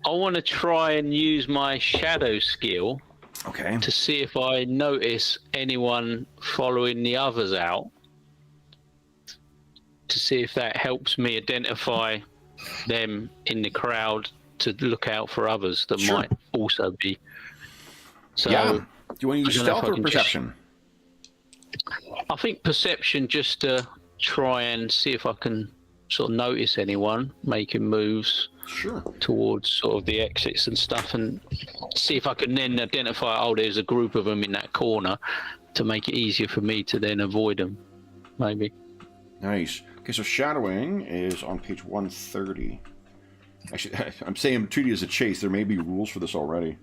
wanna try and use my shadow skill. Okay. To see if I notice anyone following the others out. To see if that helps me identify them in the crowd to look out for others that might also be. So, yeah. Do you want to use stealth or perception? I think perception, just to try and see if I can sort of notice anyone making moves towards sort of the exits and stuff, and see if I can then identify, oh, there's a group of them in that corner, to make it easier for me to then avoid them, maybe. Nice. Okay, so shadowing is on page 130. Actually, I'm saying I'm treating it as a chase. There may be rules for this already.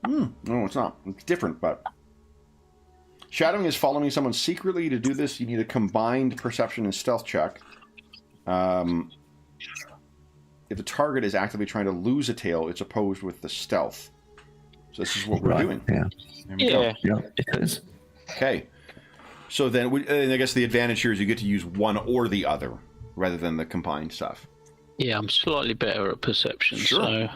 No, it's not. It's different, but... Shadowing is following someone secretly. To do this, you need a combined perception and stealth check. If the target is actively trying to lose a tail, it's opposed with the stealth. So this is what we're doing. Yeah. There we go. Yeah, it is. Okay. So then, I guess the advantage here is you get to use one or the other, rather than the combined stuff. Yeah, I'm slightly better at perception. Sure. So,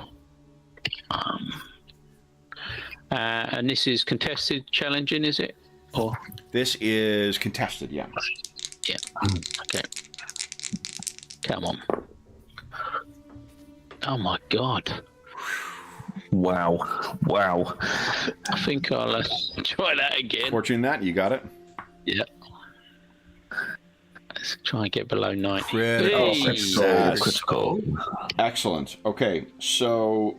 and this is contested challenging, is it? Or this is contested, yeah. Yeah. Okay. Come on. Oh my God. Wow. I think I'll try that again. Fortune that, you got it. Yeah. Let's try and get below 90. Critical. Excellent. Okay, so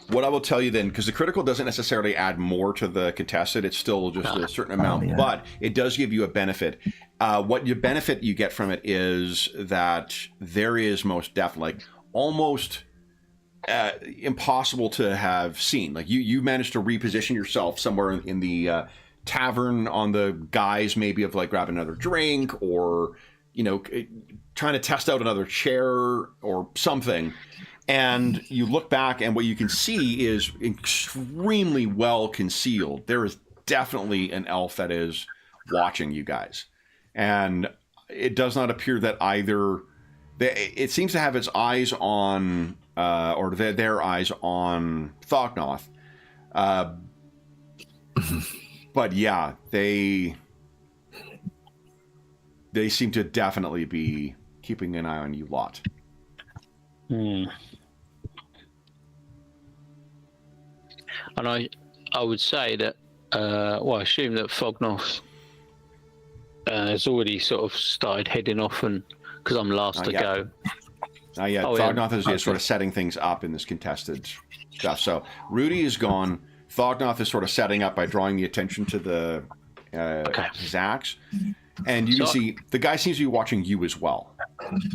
what I will tell you then, because the critical doesn't necessarily add more to the contested, it's still just a certain amount, but it does give you a benefit. What your benefit you get from it is that there is most definitely almost impossible to have seen. Like you managed to reposition yourself somewhere in the tavern on the guise maybe of like grabbing another drink, or trying to test out another chair or something. And you look back, and what you can see is extremely well concealed. There is definitely an elf that is watching you guys. And it does not appear that either... It seems to have its eyes on, or their eyes on Thognoth. But yeah, they seem to definitely be keeping an eye on you lot. And I would say that, I assume that Thognoth has already sort of started heading off, and because I'm last to go. Thognoth is sort of setting things up in this contested stuff. So Rudy is gone. Thognoth is sort of setting up by drawing the attention to the his axe. And you can see the guy seems to be watching you as well.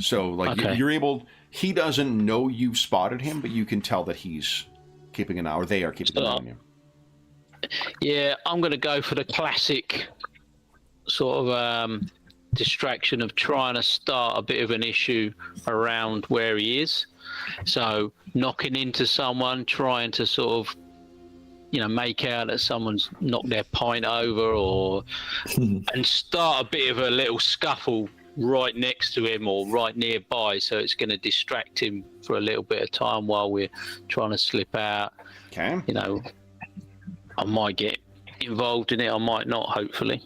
So like you're able... He doesn't know you've spotted him, but you can tell that he's keeping an eye, or they are keeping an eye on you. Yeah, I'm going to go for the classic sort of distraction of trying to start a bit of an issue around where he is. So knocking into someone, trying to sort of, make out that someone's knocked their pint over, or and start a bit of a little scuffle right next to him or right nearby, so it's going to distract him for a little bit of time while we're trying to slip out. Okay. I might get involved in it, I might not, hopefully.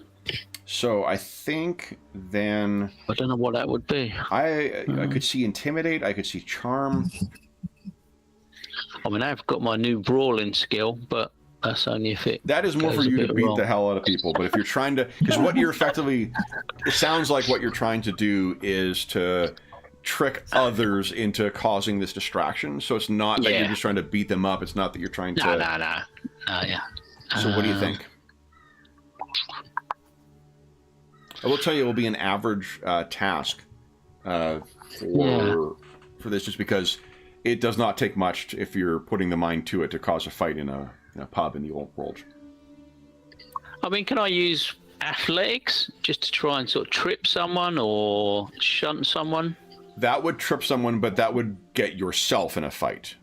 So I think then... I don't know what that would be. I could see Intimidate, I could see Charm. I mean, I've got my new brawling skill, but that's only if it... That is more for you to beat the hell out of people, but if you're trying to... Because what you're effectively... It sounds like what you're trying to do is to trick others into causing this distraction, so it's not that you're just trying to beat them up, it's not that you're trying to... No, yeah. So what do you think? I will tell you, it will be an average task for this, just because it does not take much if you're putting the mind to it to cause a fight in a pub in the old world. I mean, can I use athletics just to try and sort of trip someone or shunt someone? That would trip someone, but that would get yourself in a fight.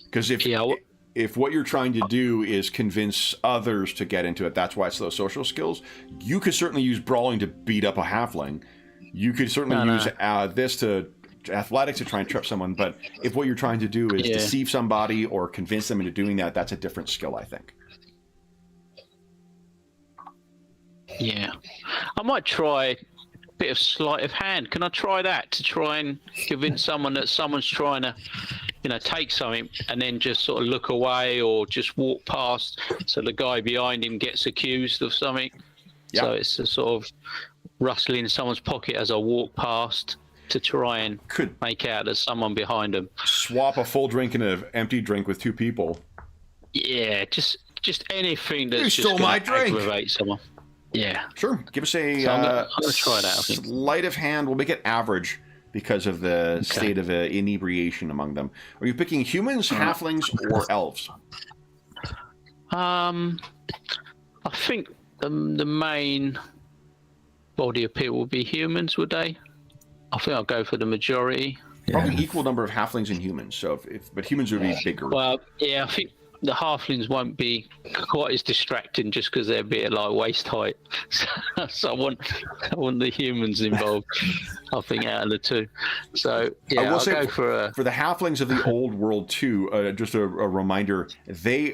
Because if what you're trying to do is convince others to get into it, that's why it's those social skills. You could certainly use brawling to beat up a halfling. You could certainly use this to athletics to try and trip someone. But if what you're trying to do is deceive somebody or convince them into doing that, that's a different skill, I think. Yeah. I might try a bit of sleight of hand. Can I try that to try and convince someone that someone's trying to, take something and then just sort of look away or just walk past so the guy behind him gets accused of something? Yep. So it's a sort of rustling in someone's pocket as I walk past to try and make out there's someone behind them. Swap a full drink and an empty drink with two people. Yeah, just anything that's just going to aggravate someone. Yeah. Sure. Give us a I'm gonna try that, I think. Sleight of hand. We'll make it average because of the state of inebriation among them. Are you picking humans, halflings, or elves? I think the main body of people would be humans, would they? I think I'll go for the majority. Probably equal number of halflings and humans. So, but humans would be bigger. Well, yeah, I think the halflings won't be quite as distracting just because they're a bit like waist height. So I want the humans involved. I think out of the two. So yeah, I'll go for the halflings of the old world too. Just a reminder: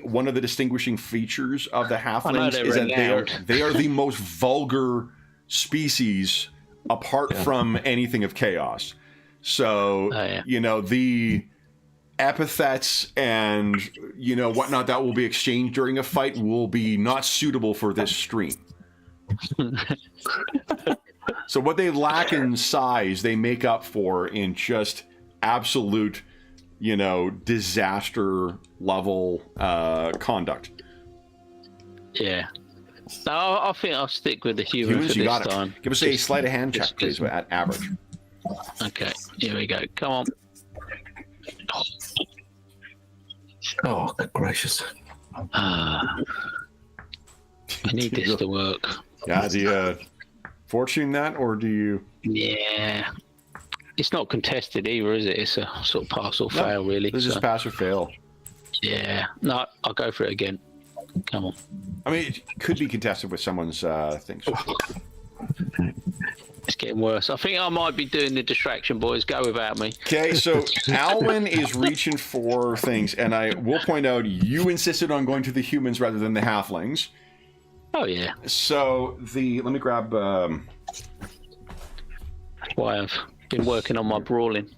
one of the distinguishing features of the halflings is that they are the most vulgar species apart from anything of chaos. So the epithets and whatnot that will be exchanged during a fight will be not suitable for this stream. So what they lack in size, they make up for in just absolute, disaster level conduct. Yeah. No, I think I'll stick with the humans for this time. Give us a sleight of hand check, please, at average. Okay, here we go. Come on. Oh, good gracious. I need this to work. Yeah, do you fortune that, or do you... Yeah. It's not contested either, is it? It's a sort of pass or fail, really. This is pass or fail. Yeah. No, I'll go for it again. Come on. I mean, it could be contested with someone's things. It's getting worse. I think I might be doing the distraction, boys. Go without me. Okay, so Alwyn is reaching for things, and I will point out you insisted on going to the humans rather than the halflings. Oh, yeah. So let me grab... That's why I've been working on my brawling.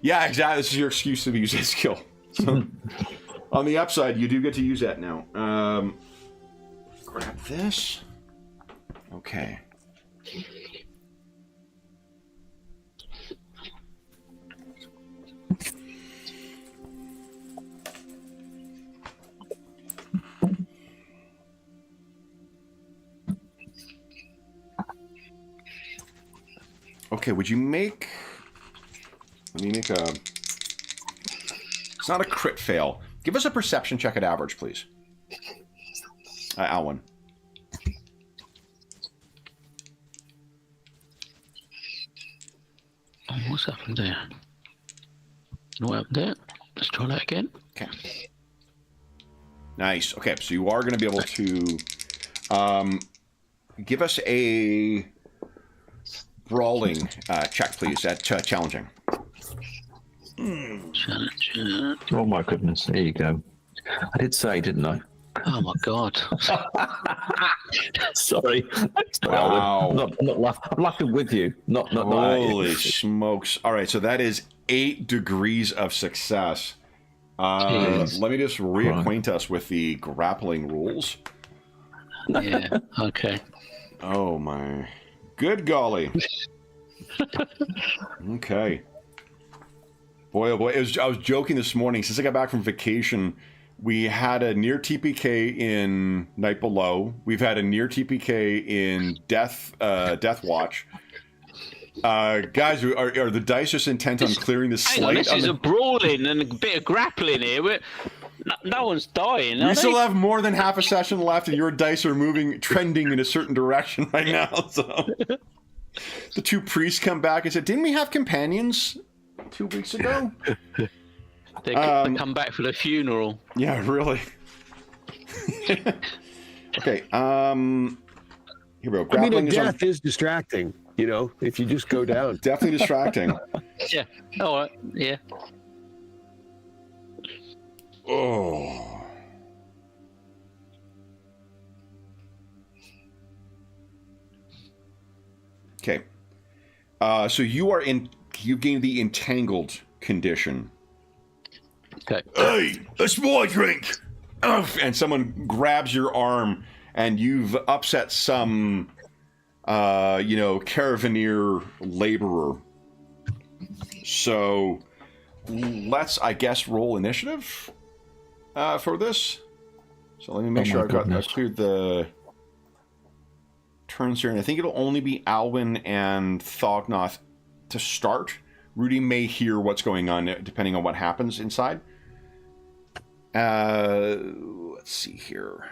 Yeah, exactly. This is your excuse to use that skill. So, on the upside, you do get to use that now. Grab this. Okay. Okay, would you make... Let me make a... It's not a crit fail. Give us a perception check at average, please. Alwyn. Oh, what's happened there? What happened there? Let's try that again. Okay. Nice. Okay, so you are going to be able to give us a brawling check, please, at challenging. Challenge. Oh my goodness! There you go. I did say, didn't I? Oh my god! Sorry. Wow. I'm laughing with you. Not Holy smokes! All right, so that is 8 degrees of success. Let me just reacquaint us with the grappling rules. Yeah. Okay. Oh my. Good golly. Okay. Boy, oh boy. I was joking this morning. Since I got back from vacation, We had a near TPK in Night Below. We've had a near TPK in Death Watch. Guys, are the dice just intent on clearing the slate? Hang on, this is a brawling and a bit of grappling here. No one's dying. We still have more than half a session left, and your dice are trending in a certain direction right now. So the two priests come back and said, "Didn't we have companions 2 weeks ago?" They come back for the funeral. Yeah, really. Okay. Here we go. I mean, death is distracting. You know, if you just go down. Definitely distracting. Yeah. All right. Yeah. Oh. Okay. So you gain the entangled condition. Okay. Hey, that's my drink. And someone grabs your arm, and you've upset some, caravaneer laborer. So let's, I guess, roll initiative for this. So let me make sure I've cleared the turns here, and I think it'll only be Alwyn and Thognoth to start. Rudy may hear what's going on depending on what happens inside. Let's see here.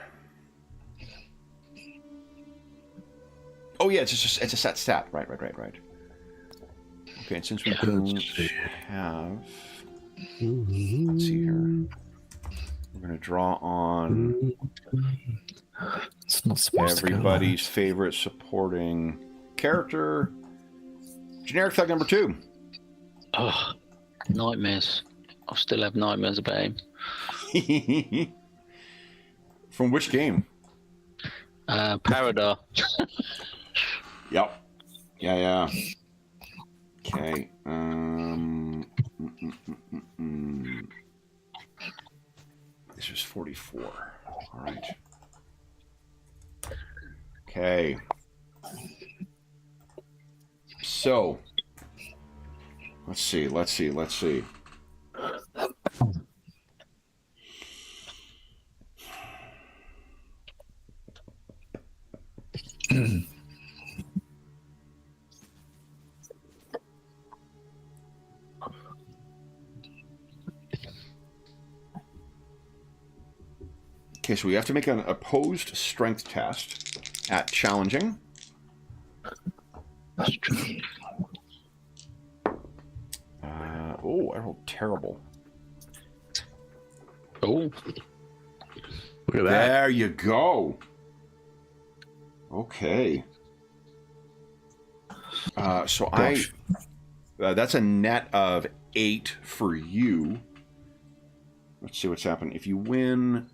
Oh yeah, it's a set stat. Right. Okay, and since we don't have, let's see here. We're gonna draw on it's not supposed everybody's favorite supporting character. Generic thug number 2. Oh, nightmares. I still have nightmares about him. From which game? Paradar. Yep. Yeah. Okay. This is 44. All right. Okay. So, let's see. Okay, so we have to make an opposed strength test at challenging. I rolled terrible. Oh. Look at that. There you go. Okay. So that's a net of 8 for you. Let's see what's happening. If you win,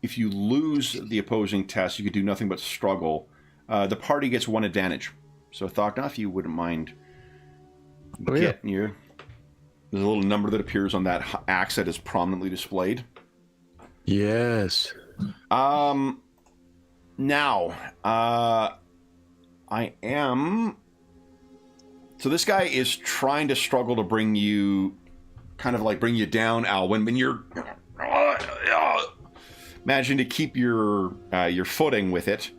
if you lose the opposing test, you could do nothing but struggle. The party gets 1 advantage. So Thognoth, if you wouldn't mind getting your... There's a little number that appears on that axe that is prominently displayed. Yes. Now, I am... So this guy is trying to struggle to bring you down, Alwyn, when you're managing to keep your footing with it.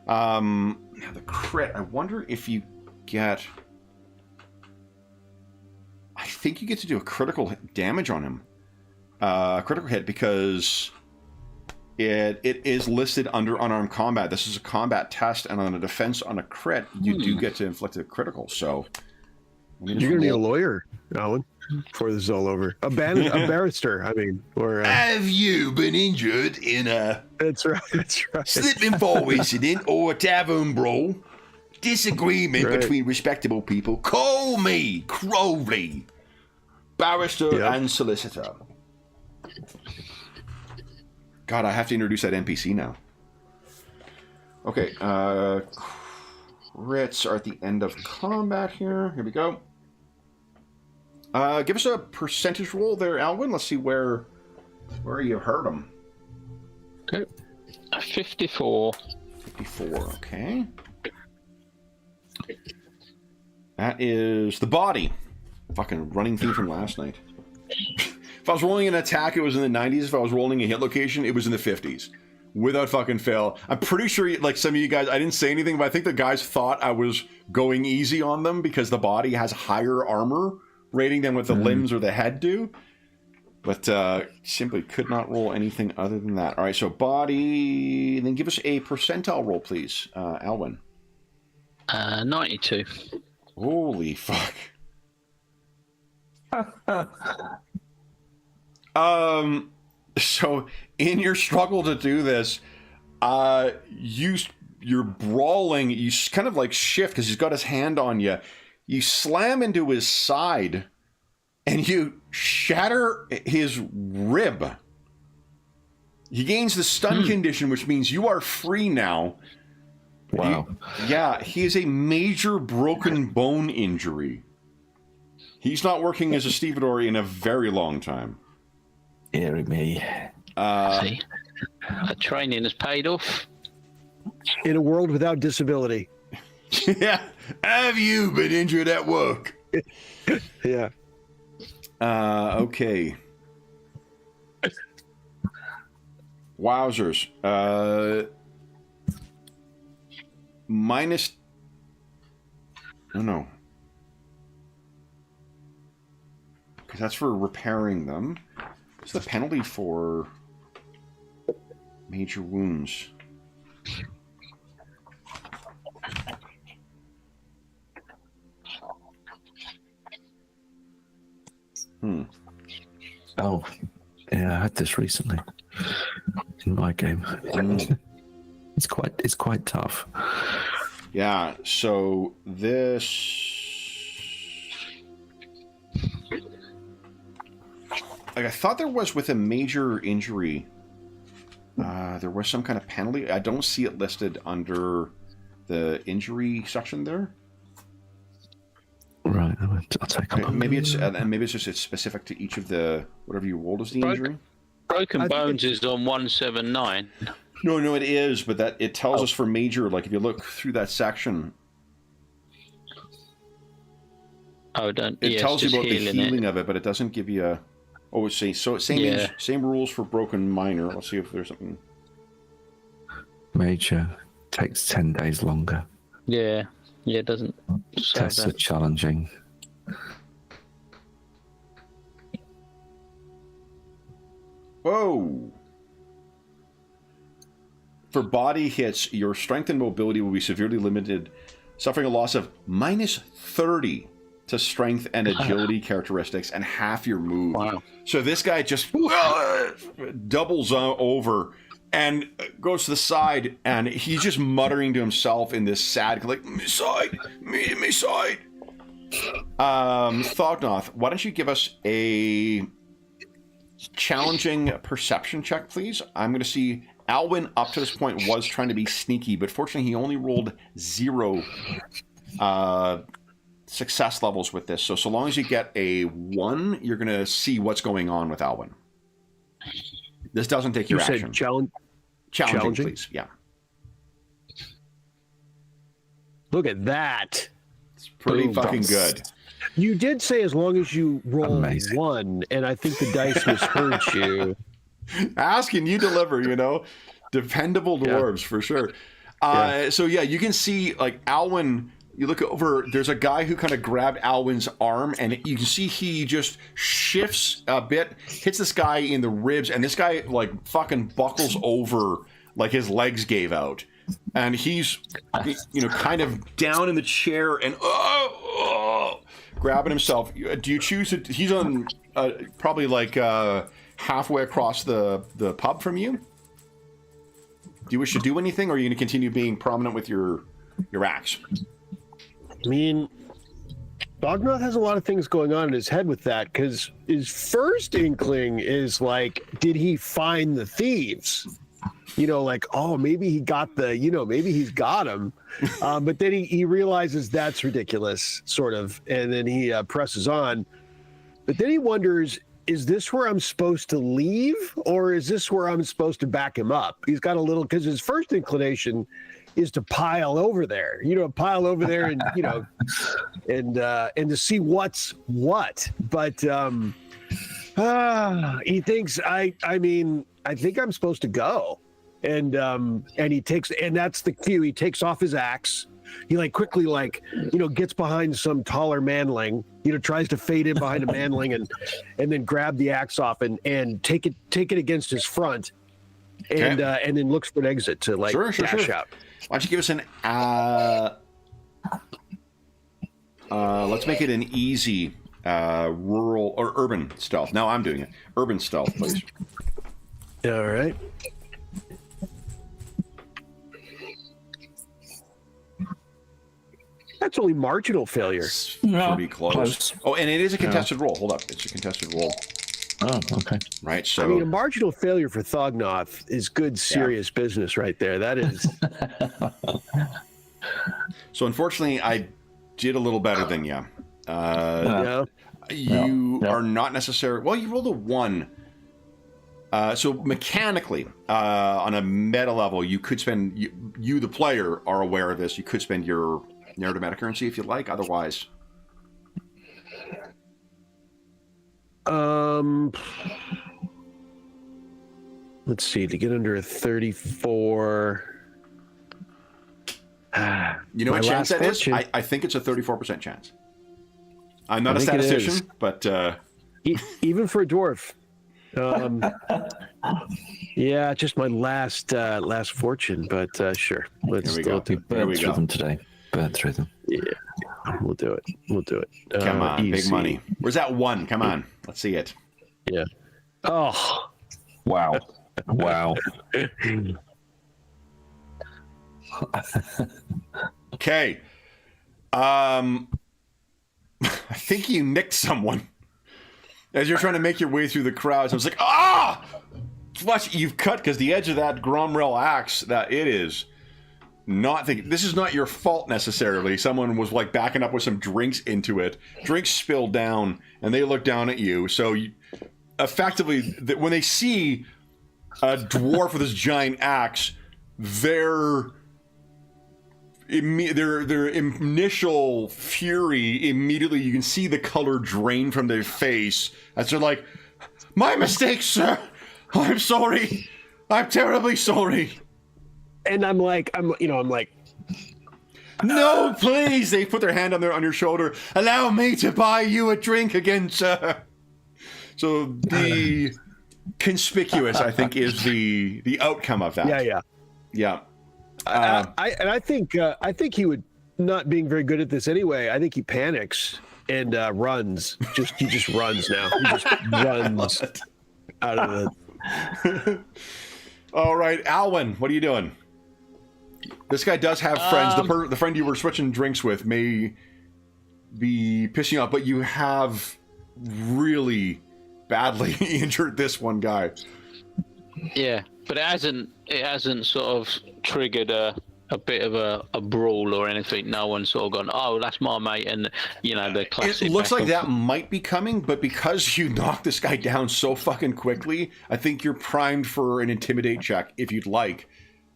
The crit, I wonder if you get... I think you get to do a critical damage on him. Critical hit, because it is listed under unarmed combat. This is a combat test, and on a defense on a crit, you do get to inflict a critical. So you're gonna need a lawyer, Alan, before this is all over. A barrister, I mean, or have you been injured in a that's right slip and fall incident or a tavern brawl? Disagreement between respectable people. Call me Crowley, barrister and solicitor. God, I have to introduce that NPC now. Okay, crits are at the end of combat here. Here we go. Give us a percentage roll there, Alwyn. Let's see where you hurt him. Okay. 54. 54, okay. That is the body. Fucking running theme from last night. If I was rolling an attack, it was in the 90s. If I was rolling a hit location, it was in the 50s. Without fucking fail. I'm pretty sure, like some of you guys, I didn't say anything, but I think the guys thought I was going easy on them because the body has higher armor rating than what the limbs or the head do. But simply could not roll anything other than that. All right, so body. Then give us a percentile roll, please, Alwyn. 92. Holy fuck. So in your struggle to do this, you're brawling. You kind of like shift because he's got his hand on you. You slam into his side, and you shatter his rib. He gains the stun condition, which means you are free now. Wow. He has a major broken bone injury. He's not working as a stevedore in a very long time. Eerie me. See? Training has paid off. In a world without disability. Yeah. Have you been injured at work? Yeah. Okay. Wowzers. Minus... Oh, no. Because that's for repairing them. What's the penalty for major wounds? Oh, yeah, I had this recently in my game. It's quite tough. Yeah, so this... Like, I thought there was with a major injury, there was some kind of penalty. I don't see it listed under the injury section there. Right, I'll take a look. Maybe it's just specific to each of the whatever you rolled as the injury. Broken Bones is on 179. No, it is, but that it tells us for major. Like if you look through that section, it tells you about the healing of it, but it doesn't give you a. Oh, see, so same rules for broken minor. Let's see if there's something. Major takes 10 days longer. Yeah, it doesn't. Tests are challenging. Whoa! For body hits, your strength and mobility will be severely limited, suffering a loss of minus 30 to strength and agility characteristics and half your move. Wow. So this guy just doubles over and goes to the side, and he's just muttering to himself in this sad, like, me side. Thognoth, why don't you give us a challenging perception check, please? I'm going to see Alwyn up to this point was trying to be sneaky, but fortunately he only rolled 0 success levels with this. So long as you get a 1, you're going to see what's going on with Alwyn. This doesn't take your action. Challenging, please. Yeah. Look at that. It's pretty fucking good. You did say as long as you roll 1, and I think the dice misheard you. Asking you deliver, dependable dwarves for sure. So you can see like Alwyn. You look over. There's a guy who kind of grabbed Alwyn's arm, and you can see he just shifts a bit, hits this guy in the ribs, and this guy like fucking buckles over, like his legs gave out, and he's kind of down in the chair and grabbing himself. Do you choose to? He's on probably like halfway across the pub from you. Do you wish to do anything, or are you going to continue being prominent with your axe? I mean, Thognoth has a lot of things going on in his head with that, because his first inkling is like, did he find the thieves? Maybe he got maybe he's got him. But then he realizes that's ridiculous, sort of, and then he presses on. But then he wonders, is this where I'm supposed to leave, or is this where I'm supposed to back him up? He's got a little, because his first inclination is to pile over there, and, and to see what's what. But He thinks I think I'm supposed to go. And he takes, and that's the cue. He takes off his axe. He quickly gets behind some taller manling, tries to fade in behind a manling and then grab the axe off and take it against his front and then looks for an exit to dash out. Why don't you give us an let's make it an easy rural or urban stealth. Now I'm doing it. Urban stealth, please. All right. That's only marginal failure. Pretty close. Oh, and it is a contested roll. Hold up. It's a contested roll. Oh, okay. Right, so... I mean, a marginal failure for Thognoth is good, serious business right there. That is... So, unfortunately, I did a little better than you. You are not necessarily... Well, you rolled a 1. So, mechanically, on a meta level, you could spend... You, the player, are aware of this. You could spend your narrative meta currency if you'd like. Otherwise... Let's see, to get under a 34. You know what chance that is? I think it's a 34% chance. I'm not a statistician, but even for a dwarf. Yeah, just my last fortune, but sure. Let's go. Burn through them today. Burn through them. Yeah, we'll do it. Come on, easy. big money. Where's that 1? Come on, let's see it. Yeah. Oh, wow. Wow. Okay. I think you nicked someone as you're trying to make your way through the crowds. I was like, Watch, you've cut because the edge of that Gromrel axe, that it is not thinking. This is not your fault necessarily. Someone was backing up with some drinks into it. Drinks spilled down, and they look down at you. So effectively, when they see a dwarf with this giant axe, their initial fury, immediately you can see the color drain from their face as they're like, "My mistake, sir. I'm sorry. I'm terribly sorry." And I'm like, "No, please." They put their hand on your shoulder. "Allow me to buy you a drink again, sir." So the conspicuous, I think, is the outcome of that. Yeah. I think he would, not being very good at this anyway. I think he panics and runs. He just runs now. He just runs out of the. All right, Alwyn, what are you doing? This guy does have friends. The friend you were switching drinks with may be pissing you off, but you have really badly injured this one guy. Yeah, but it hasn't sort of triggered a bit of a brawl or anything. No one's sort of gone, "Oh, that's my mate," and the classic. It looks like that might be coming, but because you knocked this guy down so fucking quickly, I think you're primed for an intimidate check if you'd like,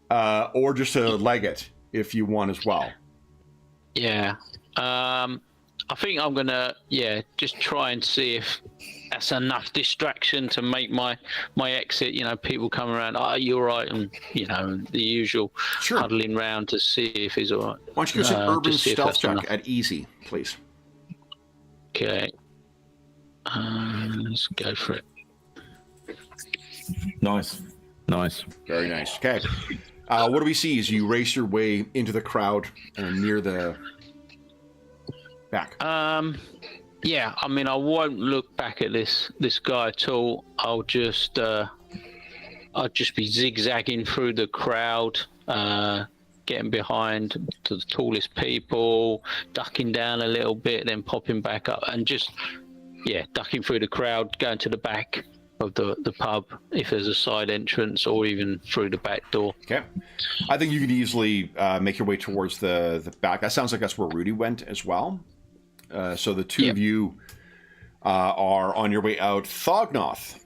or just a leg it if you want as well. Yeah, I think I'm gonna just try and see if that's enough distraction to make my exit. People come around, "Oh, you're right," and the usual huddling round to see if he's all right. Why don't you give us an urban stealth check at easy, please? Okay, let's go for it. Nice. Very nice. Okay, what do we see as you race your way into the crowd and near the back? Yeah, I mean, I won't look back at this guy at all. I'll just be zigzagging through the crowd, getting behind to the tallest people, ducking down a little bit, then popping back up, and just ducking through the crowd, going to the back of the pub if there's a side entrance, or even through the back door. Okay, I think you could easily make your way towards the back. That sounds like that's where Rudy went as well. So the two of you are on your way out. Thognoth,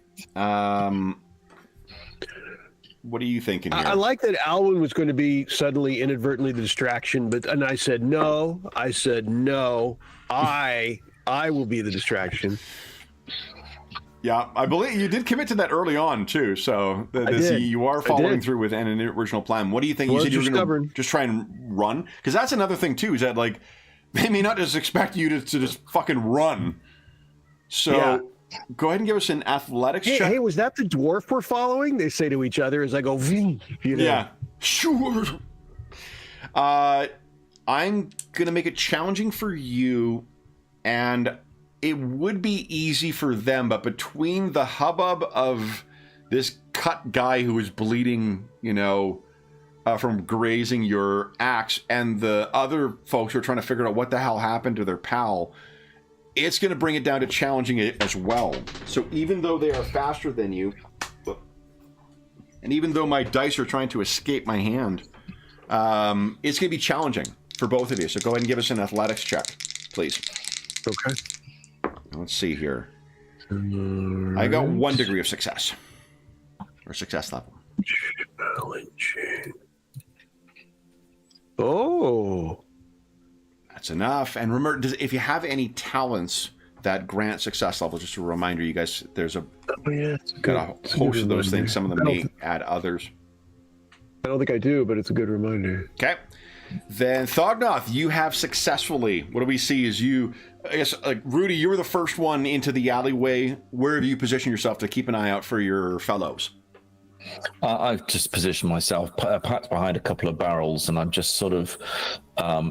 what are you thinking here? I like that Alwyn was going to be suddenly inadvertently the distraction, and I said no. I will be the distraction. Yeah, I believe you did commit to that early on too. So did. you are I following did. through with an original plan. What do you think? You Well, said you were you're going stubborn. to just try and run, because that's another thing too. Is that like they may not just expect you to just fucking run. So Yeah. go ahead and give us an athletics Hey, check. hey, was that the dwarf we're following? They say to each other as I go, you know. Yeah, sure. I'm gonna make it challenging for you, and it would be easy for them, but between the hubbub of this cut guy who is bleeding, from grazing your axe, and the other folks who are trying to figure out what the hell happened to their pal, it's going to bring it down to challenging it as well. So even though they are faster than you, and even though my dice are trying to escape my hand, it's going to be challenging for both of you. So go ahead and give us an athletics check, please. Okay. Let's see here. I got 1 degree of success. Or success level. Challenging. Oh. That's enough. And remember, if you have any talents that grant success level, just a reminder, you guys, there's got a host of those things. Some of them may add others. I don't think I do, but it's a good reminder. Okay. Then Thognoth, you have successfully, what do we see is you, I guess, like Rudy, you were the first one into the alleyway. Where have you positioned yourself to keep an eye out for your fellows? I've just positioned myself perhaps behind a couple of barrels, and I'm just sort of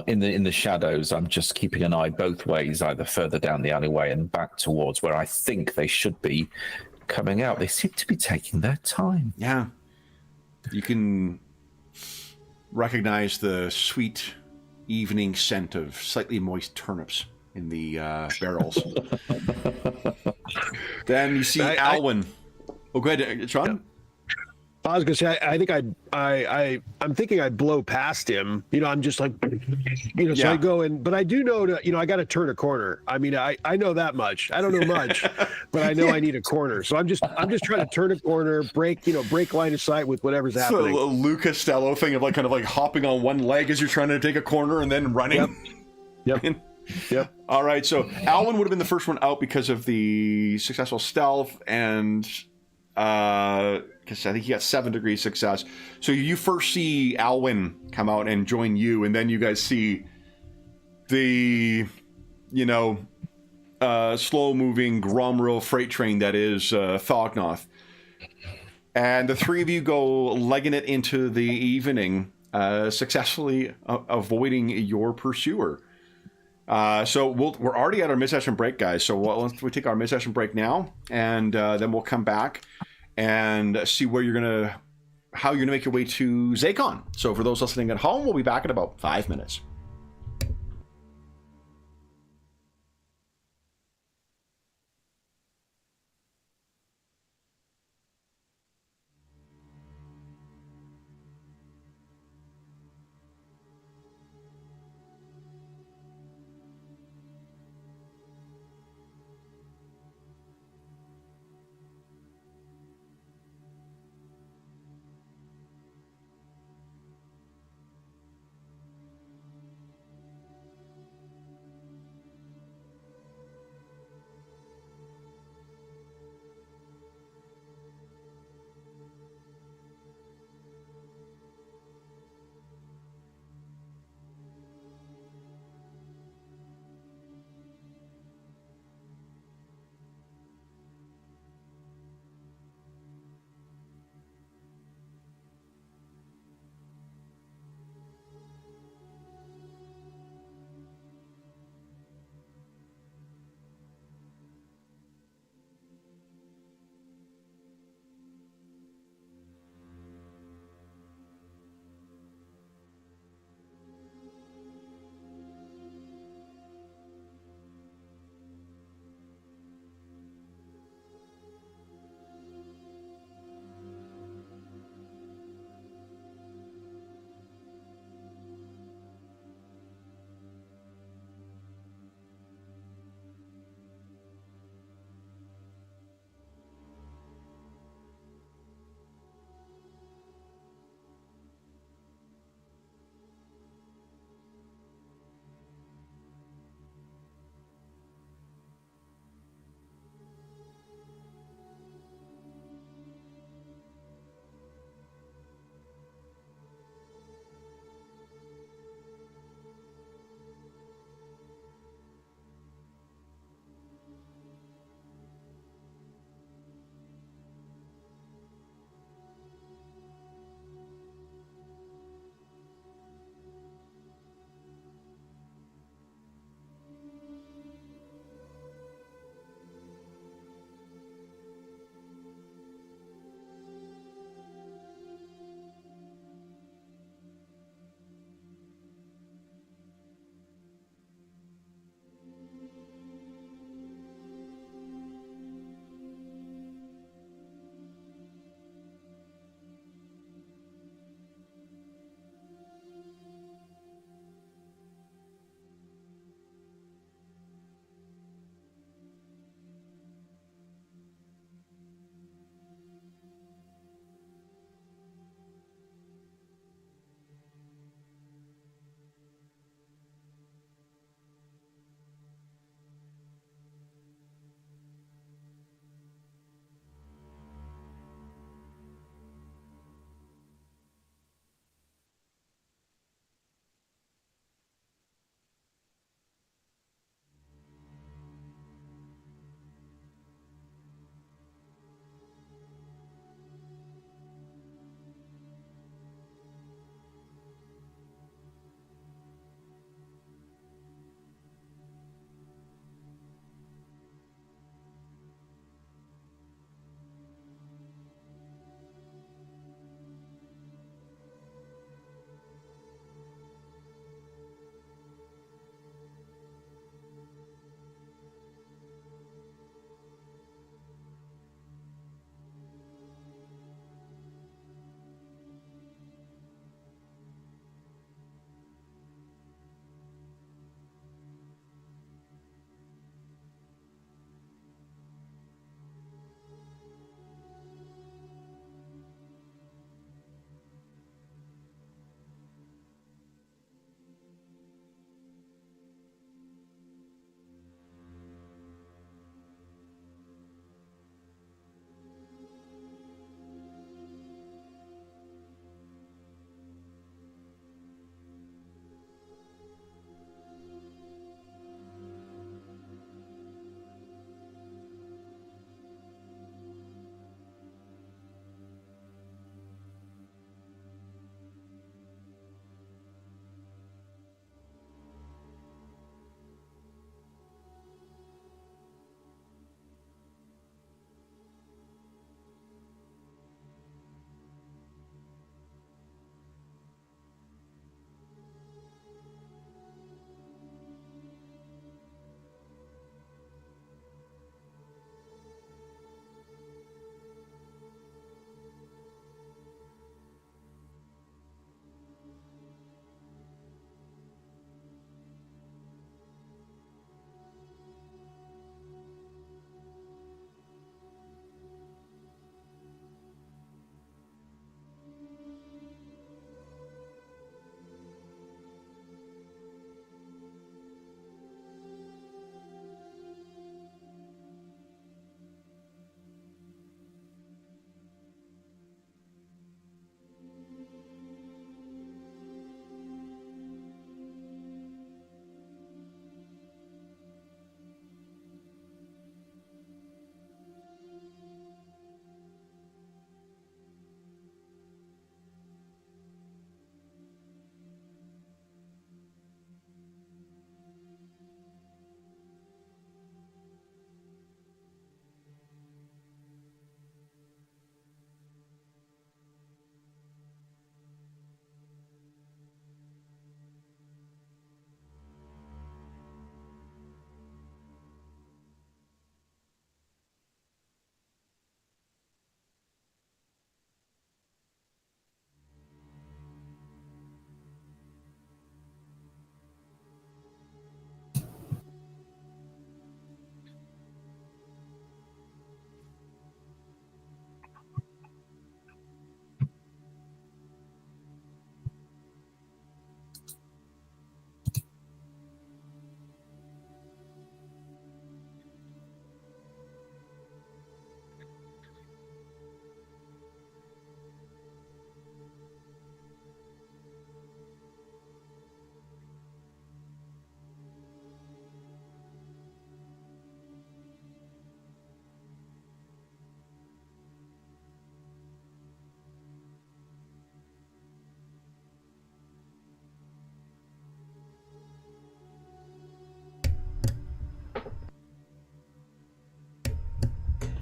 in the shadows. I'm just keeping an eye both ways, either further down the alleyway and back towards where I think they should be coming out. They seem to be taking their time. Yeah. You can recognize the sweet evening scent of slightly moist turnips in the barrels. Then you see Alwyn. Oh, go ahead, Sean. I was gonna say, I think I'm thinking I'd blow past him. I'm just like, so I go in, but I do know that, I got to turn a corner. I mean, I know that much. I don't know much, but I know I need a corner. So I'm just trying to turn a corner, break line of sight with whatever's happening. So a Lou Costello thing of kind of hopping on one leg as you're trying to take a corner and then running. Yep. Yep. All right. So Alwyn would have been the first one out because of the successful stealth, and because I think he got 7 degrees success. So you first see Alwyn come out and join you, and then you guys see the, slow-moving Gromril freight train that is Thognoth. And the three of you go legging it into the evening, successfully avoiding your pursuer. So we're already at our mid-session break, guys. So we take our mid-session break now, and then we'll come back and see how you're gonna make your way to Zaycon. So for those listening at home, we'll be back in about 5 minutes.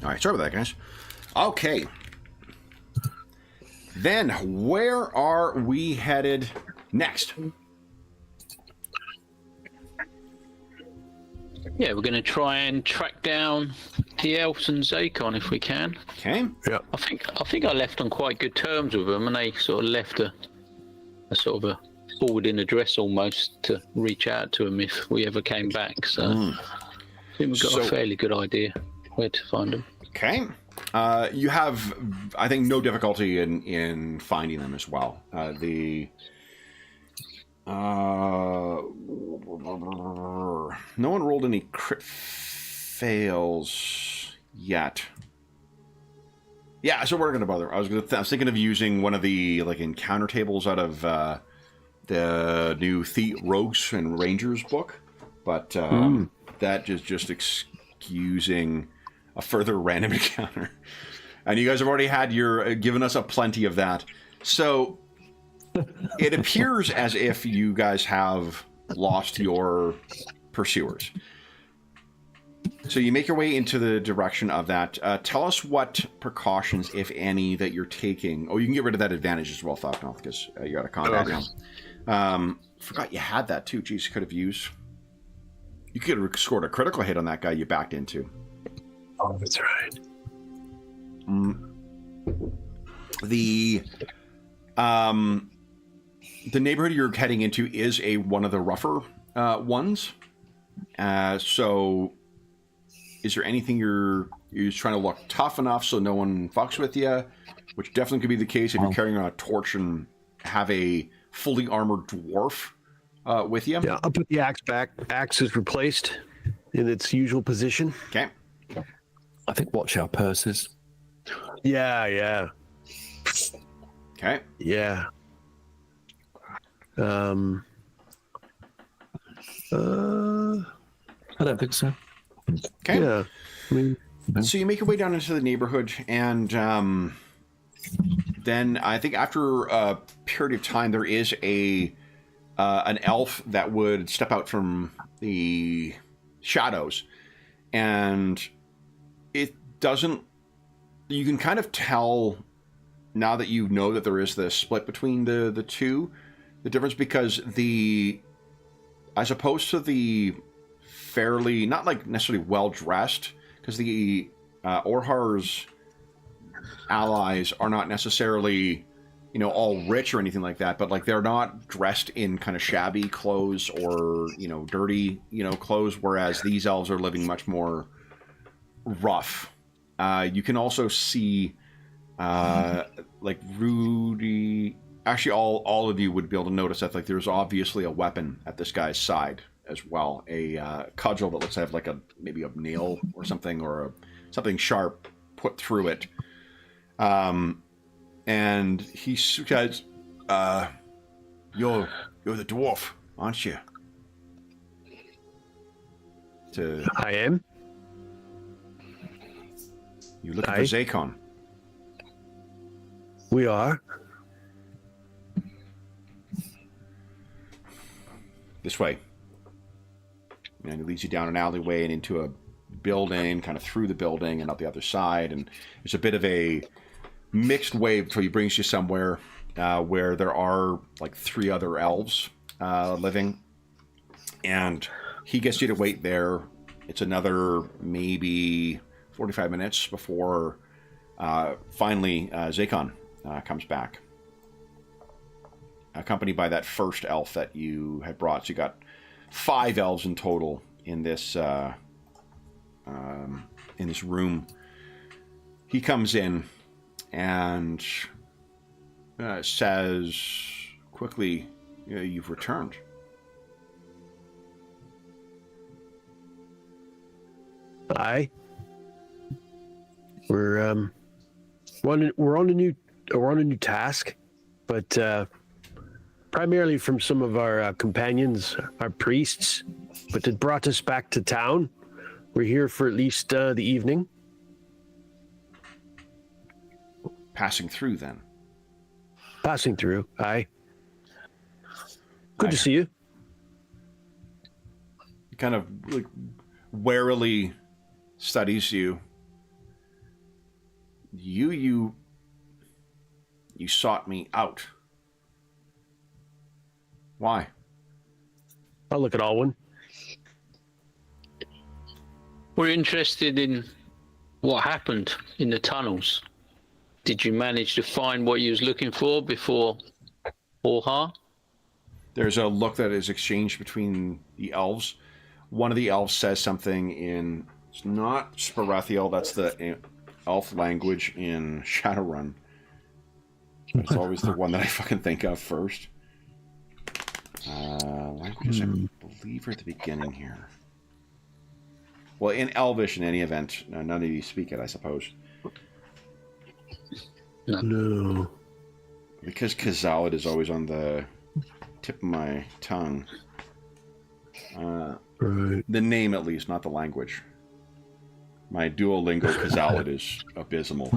All right, sorry about that, guys. Okay. Then, where are we headed next? Yeah, we're going to try and track down the elves and Zakon if we can. Okay. Yeah. I think I left on quite good terms with them, and they sort of left a sort of a forwarding address almost to reach out to them if we ever came back. So I think we've got a fairly good idea where to find them. Okay. You have, I think, no difficulty in finding them as well. No one rolled any crit fails yet. Yeah, so we're gonna bother. I was thinking of using one of the encounter tables out of the new Rogues and Rangers book, but that is just excusing a further random encounter. And you guys have already had given us a plenty of that. So it appears as if you guys have lost your pursuers. So you make your way into the direction of that. Tell us what precautions, if any, that you're taking. Oh, you can get rid of that advantage as well, Falconoth, because you got a combat now. Forgot you had that too. Jeez, could have used. You could have scored a critical hit on that guy you backed into. Oh, that's right. The neighborhood you're heading into is one of the rougher ones. So is there anything you're just trying to look tough enough so no one fucks with you? Which definitely could be the case if you're carrying on a torch and have a fully armored dwarf with you. Yeah, I'll put the axe back. Axe is replaced in its usual position. Okay. I think watch our purses. Yeah. Okay. Yeah. I don't think so. Okay. Yeah. I mean, So you make your way down into the neighborhood, and then I think after a period of time, there is an elf that would step out from the shadows, and it doesn't. You can kind of tell now that you know that there is this split between the two, the difference, because as opposed to the fairly, not like necessarily well dressed, because the Orhar's allies are not necessarily, all rich or anything like that, but they're not dressed in kind of shabby clothes or dirty clothes, whereas these elves are living much more rough. You can also see Rudy. Actually, all of you would be able to notice that there's obviously a weapon at this guy's side as well, a cudgel that looks to have maybe a nail or something, or something sharp put through it. And he says, "You're the dwarf, aren't you?" I am. You looking for Zakon? We are. This way. And it leads you down an alleyway and into a building, kind of through the building and up the other side. And there's a bit of a mixed way before he brings you somewhere where there are 3 other elves living. And he gets you to wait there. It's another maybe 45 minutes before finally Zakon comes back, accompanied by that first elf that you had brought. So you got 5 elves in total in this room. He comes in and says quickly, "You've returned." Aye. We're on a new task, but primarily from some of our companions, our priests, but it brought us back to town. We're here for at least the evening. Passing through, then. Passing through. Aye. Good to see you. He kind of warily studies you. You sought me out. Why? I'll look at Alwyn. We're interested in what happened in the tunnels. Did you manage to find what you was looking for before Orha? There's a look that is exchanged between the elves. One of the elves says something in... It's not Sparathiel, that's the elf language in Shadowrun. It's always the one that I fucking think of first. Languages, I believe, are at the beginning here. Well, in Elvish, in any event, none of you speak it, I suppose. No. Because Kazalid is always on the tip of my tongue. Right. The name, at least, not the language. My Duolingo Kazalid is abysmal.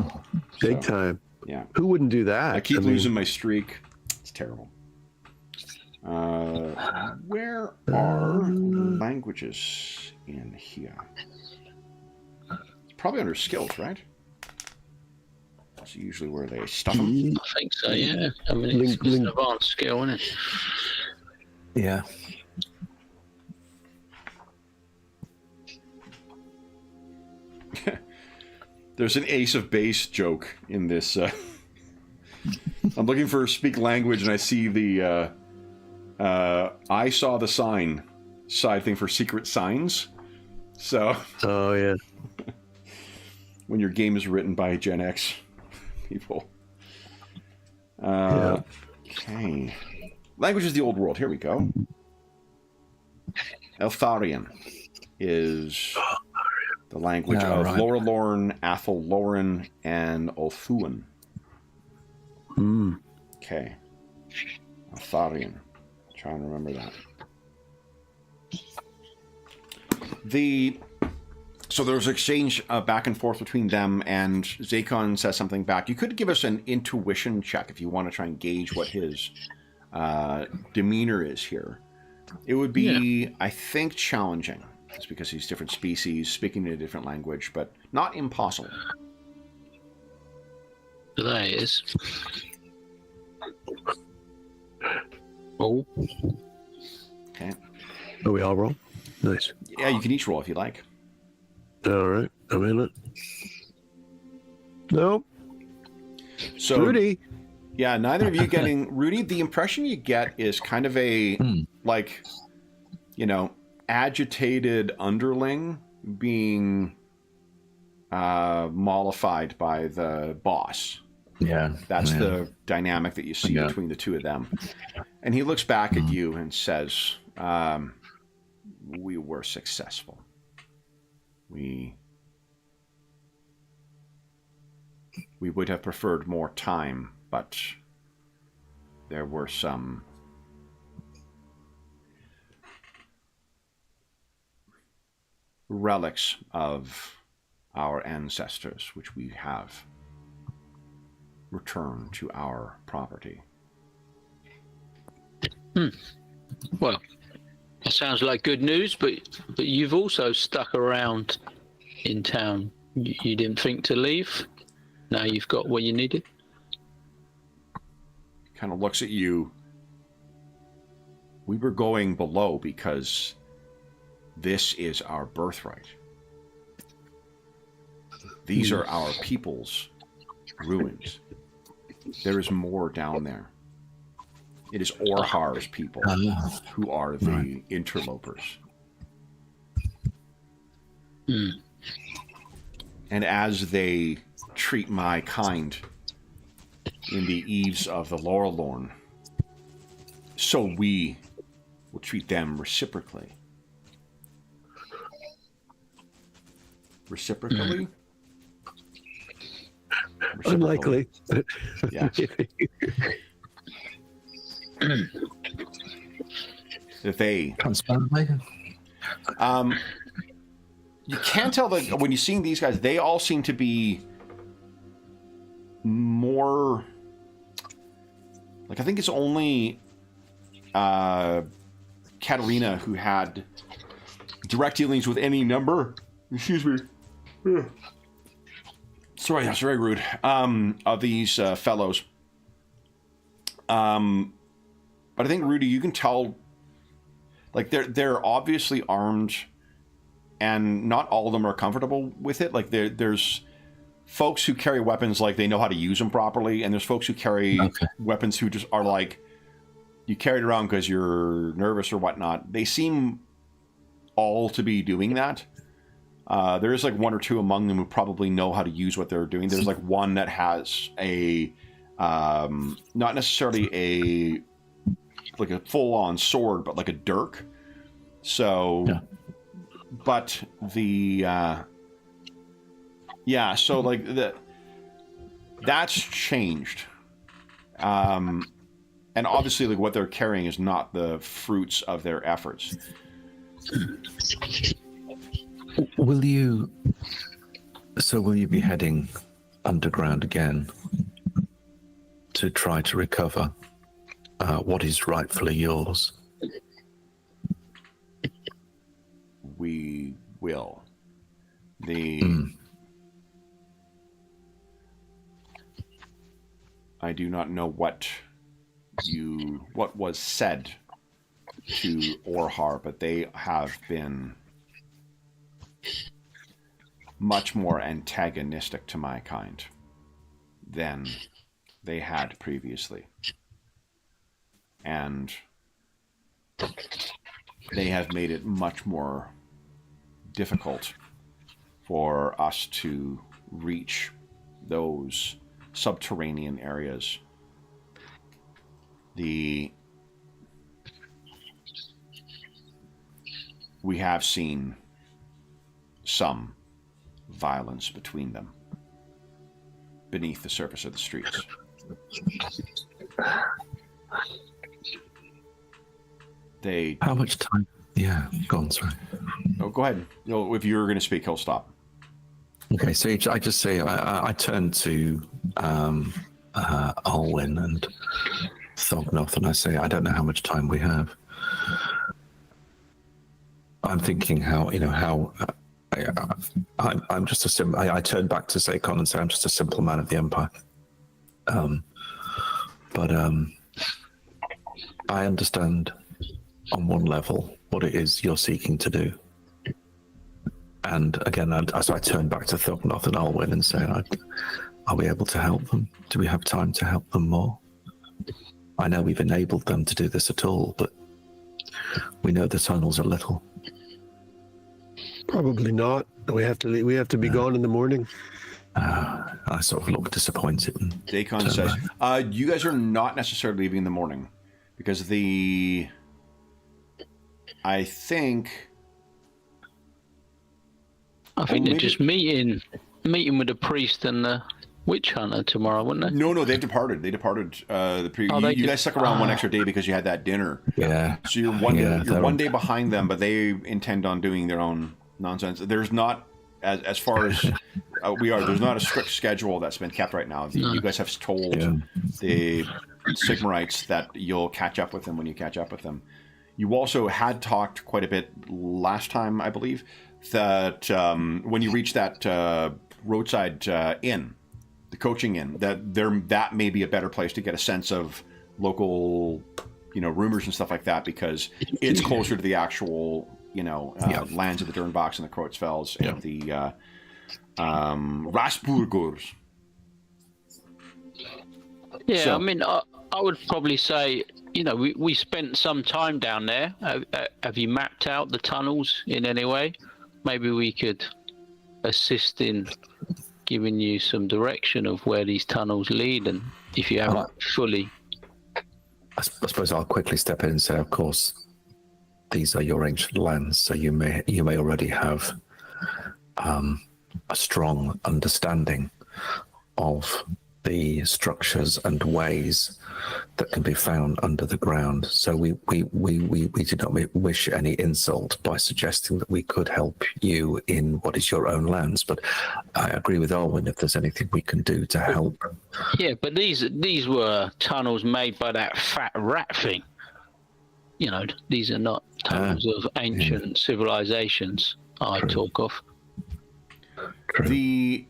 Big time. Yeah. Who wouldn't do that? I keep losing my streak. It's terrible. Where are languages in here? It's probably under skills, right? That's usually where they stuff them. I think so, yeah. I mean, it's an advanced skill, isn't it? Yeah. There's an Ace of Base joke in this. I'm looking for speak language, and I see the I saw the sign side thing for secret signs. So. Oh yeah. When your game is written by Gen X people. Yeah. Okay. Language is the old world. Here we go. Eltharian is the language of right. Lorelorn, Athel-Loren, and Ulthuan. Okay. Eltharian. Trying to remember that. So there's exchange back and forth between them, and Zakon says something back. You could give us an intuition check if you want to try and gauge what his demeanor is here. It would be, I think, challenging. It's because he's different species, speaking in a different language, but not impossible. That is. Oh. Okay. Oh, we all roll? Nice. Yeah, you can each roll if you like. All right. I'm in it. Nope. So, Rudy. Yeah, neither of you getting... Rudy, the impression you get is kind of a, like, you know, agitated underling being mollified by the boss. Yeah. That's the dynamic that you see between the two of them. And he looks back at you and says, we were successful. We would have preferred more time, but there were some relics of our ancestors which we have returned to our property. Well, that sounds like good news, but you've also stuck around in town. You didn't think to leave? Now you've got what you needed? Kind of looks at you. We were going below because this is our birthright. These are our people's ruins. There is more down there. It is Orhar's people who are the interlopers. And as they treat my kind in the eaves of the Laurelorn, so we will treat them reciprocally. Reciprocally? Unlikely. Yes. If they... Transparently? You can't tell that when you're seeing these guys, they all seem to be more... Like, I think it's only Katarina who had direct dealings with any number. Excuse me. Sorry, that's very rude. Of these fellows. But I think, Rudy, you can tell, like, they're obviously armed, and not all of them are comfortable with it. Like, there's folks who carry weapons like they know how to use them properly, and there's folks who carry weapons who just are like, you carry it around because you're nervous or whatnot. They seem all to be doing that. There is like one or two among them who probably know how to use what they're doing. There's like one that has a, not necessarily a full-on sword, but like a dirk. So, but the, so like that's changed. And obviously, like, what they're carrying is not the fruits of their efforts. Will you be heading underground again to try to recover what is rightfully yours? We will. I do not know what was said to Orhar, but they have been much more antagonistic to my kind than they had previously. And they have made it much more difficult for us to reach those subterranean areas. We have seen some violence between them beneath the surface of the streets. How much time? Yeah, go on, sorry. Oh, go ahead. If you're going to speak, he'll stop. Okay, so I just say, I turn to Alwyn and Thognoth, and I say, I don't know how much time we have. I'm thinking I'm just I turn back to Zakon and say, I'm just a simple man of the Empire. But I understand on one level what it is you're seeking to do. And again, as I turn back to Thognoth and Alwyn and say, are we able to help them? Do we have time to help them more? I know we've enabled them to do this at all, but we know the tunnels a little. Probably not. We have to be gone in the morning. I sort of look disappointed. Dakon says, you guys are not necessarily leaving in the morning, because I think they're just meeting with the priest and the witch hunter tomorrow, wouldn't they? No, they've departed. They departed. You guys stuck around one extra day because you had that dinner. Yeah. So you're one day behind them, but they intend on doing their own nonsense. There's not, as far as we are, there's not a strict schedule that's been kept right now. You guys have told the Sigmarites that you'll catch up with them when you catch up with them. You also had talked quite a bit last time, I believe, that when you reach that roadside inn, the coaching inn, that may be a better place to get a sense of local, rumors and stuff like that, because it's closer to the actual, lands of the Dernbachs and the Kreutzfelds and the Rasburgers. Yeah, so, I mean, I would probably say, we spent some time down there. Have you mapped out the tunnels in any way? Maybe we could assist in giving you some direction of where these tunnels lead, and if you haven't fully... I suppose I'll quickly step in and say, of course, these are your ancient lands, so you may already have a strong understanding of the structures and ways that can be found under the ground. So we do not wish any insult by suggesting that we could help you in what is your own lands. But I agree with Alwyn, if there's anything we can do to help. Yeah, but these were tunnels made by that fat rat thing. These are not tunnels of ancient civilizations I talk of. True.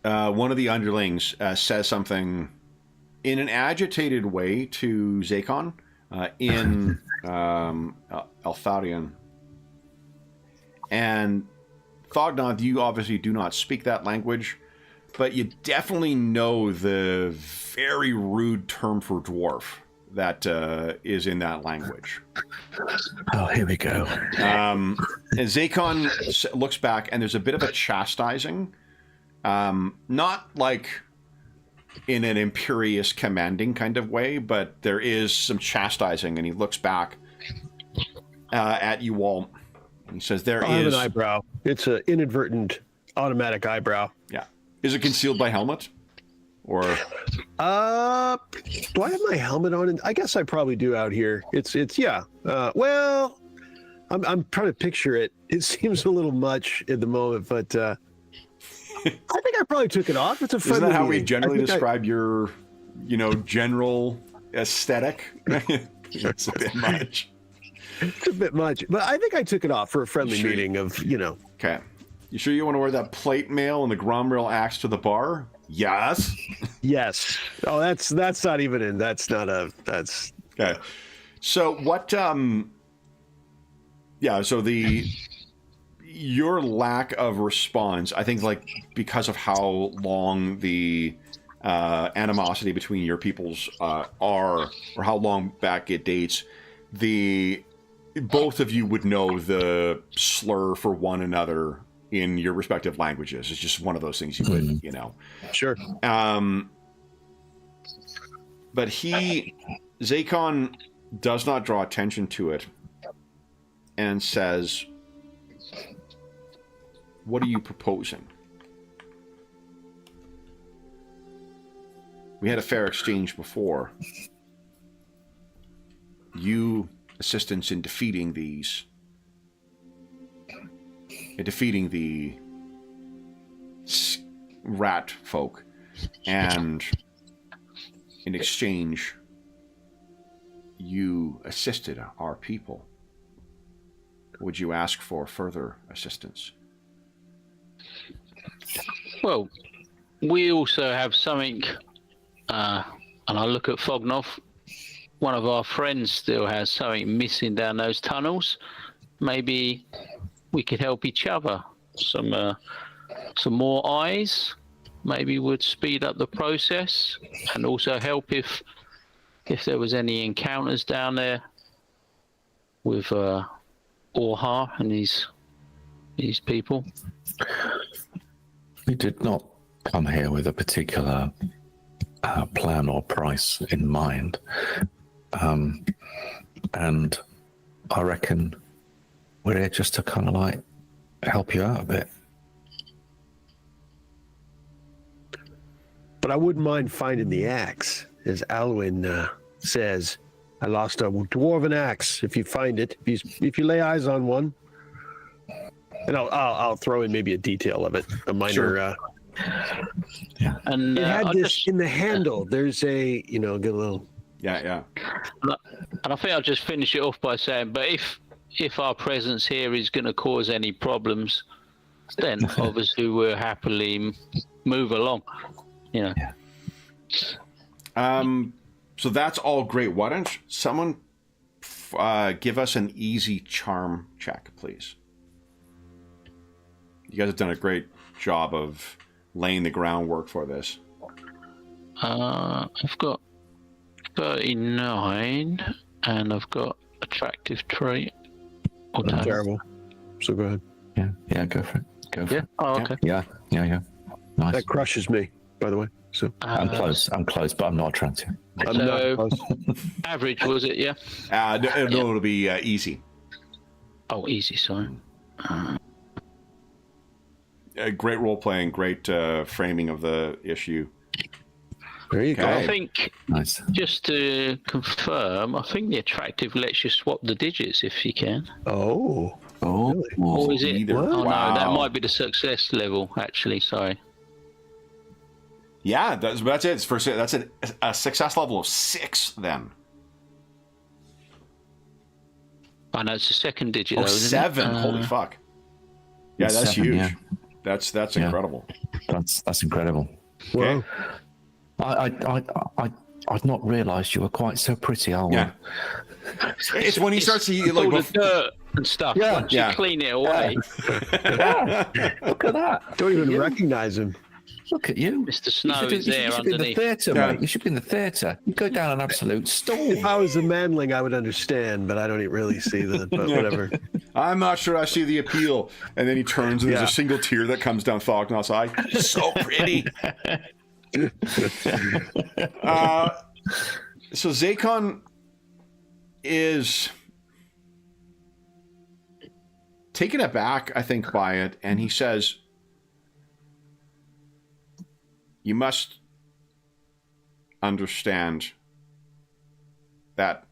one of the underlings says something in an agitated way to Zakon in Altharian. And Thognoth, you obviously do not speak that language, but you definitely know the very rude term for dwarf that is in that language. Oh, here we go. And Zakon looks back, and there's a bit of a chastising. Not like in an imperious, commanding kind of way, but there is some chastising, and he looks back at you all. And he says, "There I have is an eyebrow. It's an inadvertent automatic eyebrow. Yeah. Is it concealed by helmet? Or Do I have my helmet on? I guess I probably do out here. It's yeah. Well, I'm trying to picture it. It seems a little much at the moment, but I think I probably took it off. It's a isn't friendly that how we meeting. generally describe your, general aesthetic? It's a bit much. It's a bit much, but I think I took it off for a friendly Sure. meeting of. Okay. You sure you want to wear that plate mail and the Gromril axe to the bar? Yes. Yes. Oh, that's not even in. That's not a. That's Okay. So what? Yeah. So your lack of response, I think, like because of how long the animosity between your peoples are, or how long back it dates, both of you would know the slur for one another in your respective languages. It's just one of those things you would, sure. But Zakon does not draw attention to it and says, "What are you proposing? We had a fair exchange before. You assistance in defeating the rat folk, and in exchange, you assisted our people. Would you ask for further assistance?" Well, we also have something, and I look at Fognoff. One of our friends still has something missing down those tunnels. Maybe we could help each other. Some more eyes maybe would speed up the process, and also help if there was any encounters down there with Orha and these people. We did not come here with a particular plan or price in mind. And I reckon we're here just to kind of like help you out a bit. But I wouldn't mind finding the axe, as Alwyn says. I lost a dwarven axe. If you find it, if you lay eyes on one, and I'll throw in maybe a detail of it, a minor. Sure. Yeah. And It had this in the handle. There's a get a little. Yeah. And I think I'll just finish it off by saying, but if our presence here is going to cause any problems, then obviously we'll happily move along. Yeah. So that's all great. Why don't someone give us an easy charm check, please? You guys have done a great job of laying the groundwork for this. I've got 39, and I've got attractive trait. Not terrible. So go ahead. Yeah, go for it. Go for it. Oh, okay. Yeah. Nice. That crushes me, by the way. So I'm close, but I'm not attractive. I'm not close. Average, was it? Yeah. No, it'll be easy. Oh, easy. Sorry. Great role playing, great framing of the issue. There you go. Okay. I think, Nice. just to confirm, I think the attractive lets you swap the digits if you can. Oh, Oh, Or is it? Either. Oh Wow. no, that might be the success level. Actually, sorry. Yeah, that's it. It's that's a success level of 6 then. I know it's the second digit. Oh, though, isn't 7. it? Holy fuck. Yeah, that's 7, huge. yeah. That's Yeah. incredible. That's incredible. Whoa. I'd not realised you were quite so pretty, Alwyn. Yeah. It's when he starts to all like the dirt and stuff. Yeah. Once you clean it away, Look at that. Don't even recognize him. Look at you. Mr. Snow you is should, there you should be in the underneath. theatre, Yeah. mate. You should be in the theatre. You go down an absolute If storm. I was a manling, I would understand, but I don't really see that. But whatever. I'm not sure I see the appeal. And then he turns and there's Yeah. a single tear that comes down Thognoth's eye. So pretty. So Zakon is taken aback, I think, by it, and he says, "You must understand that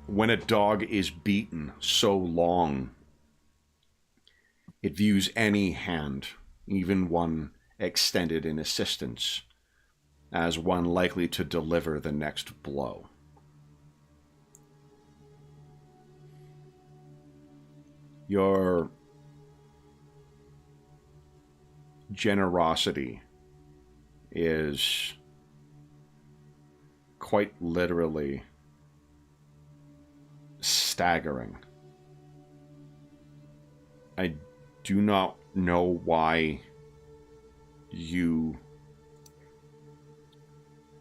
when a dog is beaten so long, it views any hand, even one extended in assistance, as one likely to deliver the next blow. Your generosity is quite literally staggering. I do not know why you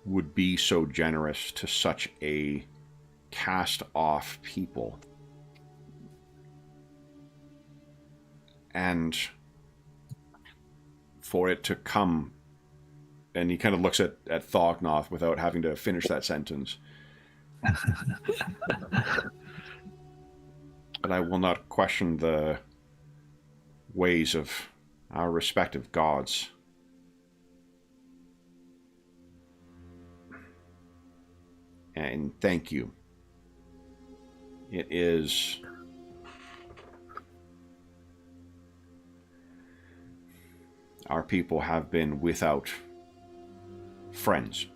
would be so generous to such a cast-off people. And for it to come, and he kind of looks at Thognoth without having to finish that sentence. But I will not question the ways of our respective gods. And thank you. It is our people have been without friends.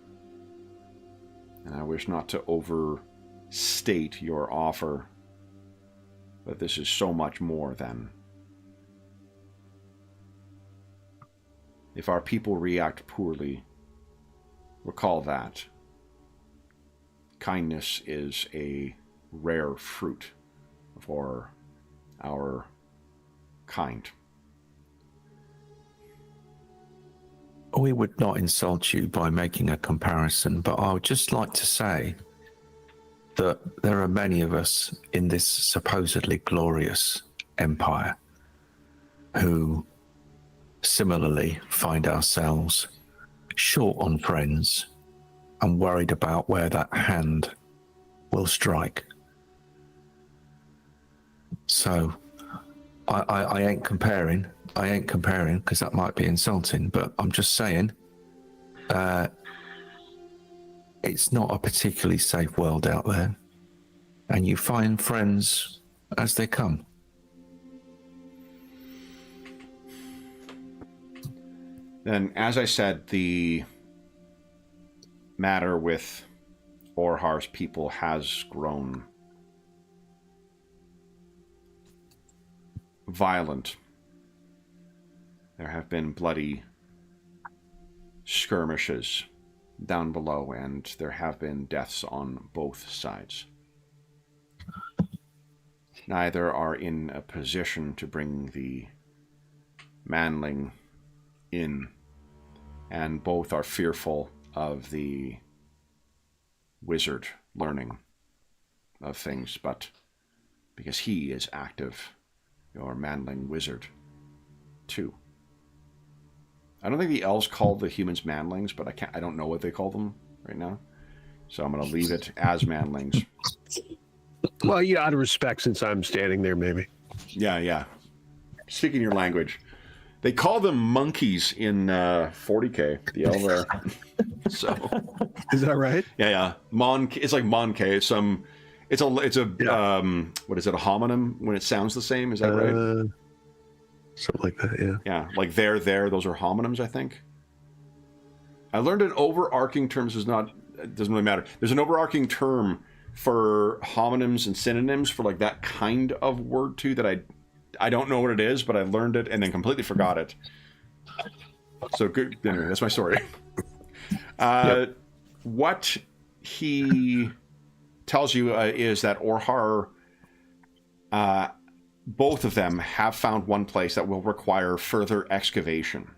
And I wish not to overstate your offer, but this is so much more than. If our people react poorly, recall that kindness is a rare fruit for our kind. We would not insult you by making a comparison, but I would just like to say that there are many of us in this supposedly glorious empire who similarly find ourselves short on friends and worried about where that hand will strike. So I ain't comparing. I ain't comparing because that might be insulting, but I'm just saying it's not a particularly safe world out there, and you find friends as they come. Then, as I said, the matter with Orhar's people has grown violent. There have been bloody skirmishes down below, and there have been deaths on both sides. Neither are in a position to bring the manling in, and both are fearful of the wizard learning of things, but because he is active, your manling wizard too. I don't think the elves call the humans manlings, but I don't know what they call them right now, so I'm going to leave it as manlings. Well, yeah, out of respect, since I'm standing there, maybe. Yeah. Speaking your language. They call them monkeys in 40K, the elf. So, Is that right? yeah. It's like Monk. It's a what is it? A homonym when it sounds the same? Is that right? Something like that, yeah. Yeah, like there. Those are homonyms, I think. I learned an overarching term. It doesn't really matter. There's an overarching term for homonyms and synonyms for like that kind of word too that I don't know what it is, but I learned it and then completely forgot it. So good. Anyway, that's my story. What he tells you is that Orhar, both of them have found one place that will require further excavation,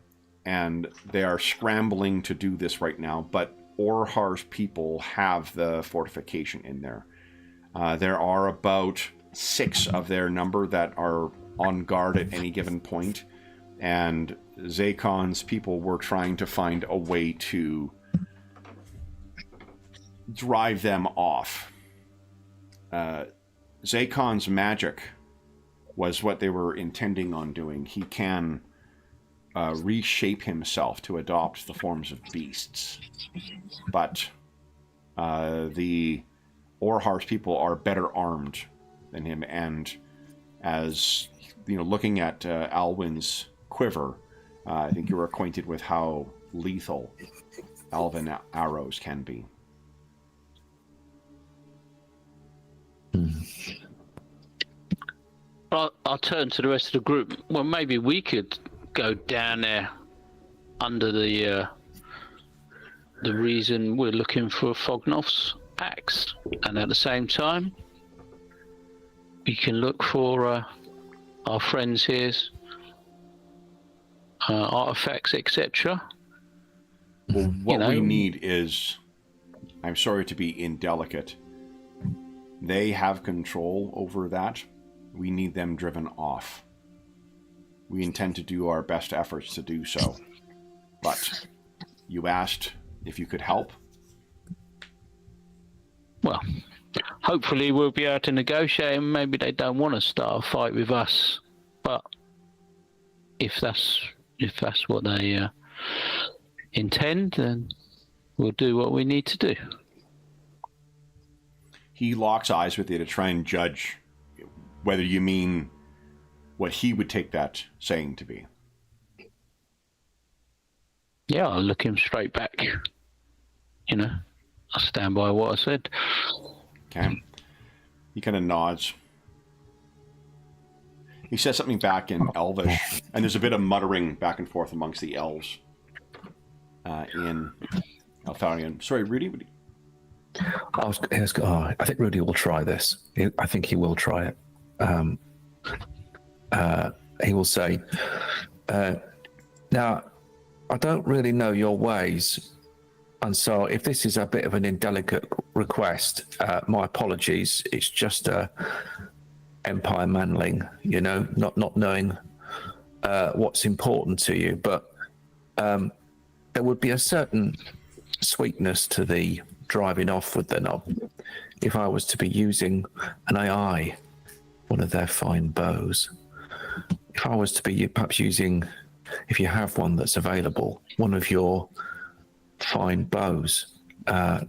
and they are scrambling to do this right now, but Orhar's people have the fortification in there. There are about 6 of their number that are on guard at any given point, and Zakon's people were trying to find a way to drive them off. Zakon's magic was what they were intending on doing. He can reshape himself to adopt the forms of beasts, but the Orhar's people are better armed than him, and as you know, looking at Alwyn's quiver, I think you're acquainted with how lethal Alvin arrows can be. I'll turn to the rest of the group. Well, maybe we could go down there under the reason we're looking for Fognoff's axe, and at the same time, we can look for our friends here's artifacts, etc. Well, what we need is, I'm sorry to be indelicate, they have control over that. We need them driven off. We intend to do our best efforts to do so. But you asked if you could help. Well, hopefully we'll be able to negotiate, and maybe they don't want to start a fight with us. But if that's what they intend, then we'll do what we need to do. He locks eyes with you to try and judge whether you mean what he would take that saying to be. Yeah, I'll look him straight back. You know, I stand by what I said. Okay. He kind of nods. He says something back in Elvish, and there's a bit of muttering back and forth amongst the elves in Eltharian. Sorry, Rudy? I think Rudy will try this. I think he will try it. He will say, now, I don't really know your ways, and so if this is a bit of an indelicate request, my apologies. It's just empire manling, you know, not knowing what's important to you, but there would be a certain sweetness to the driving off with the knob if I was to be using an AI, one of their fine bows. If I was to be perhaps using, if you have one that's available, one of your fine bows. I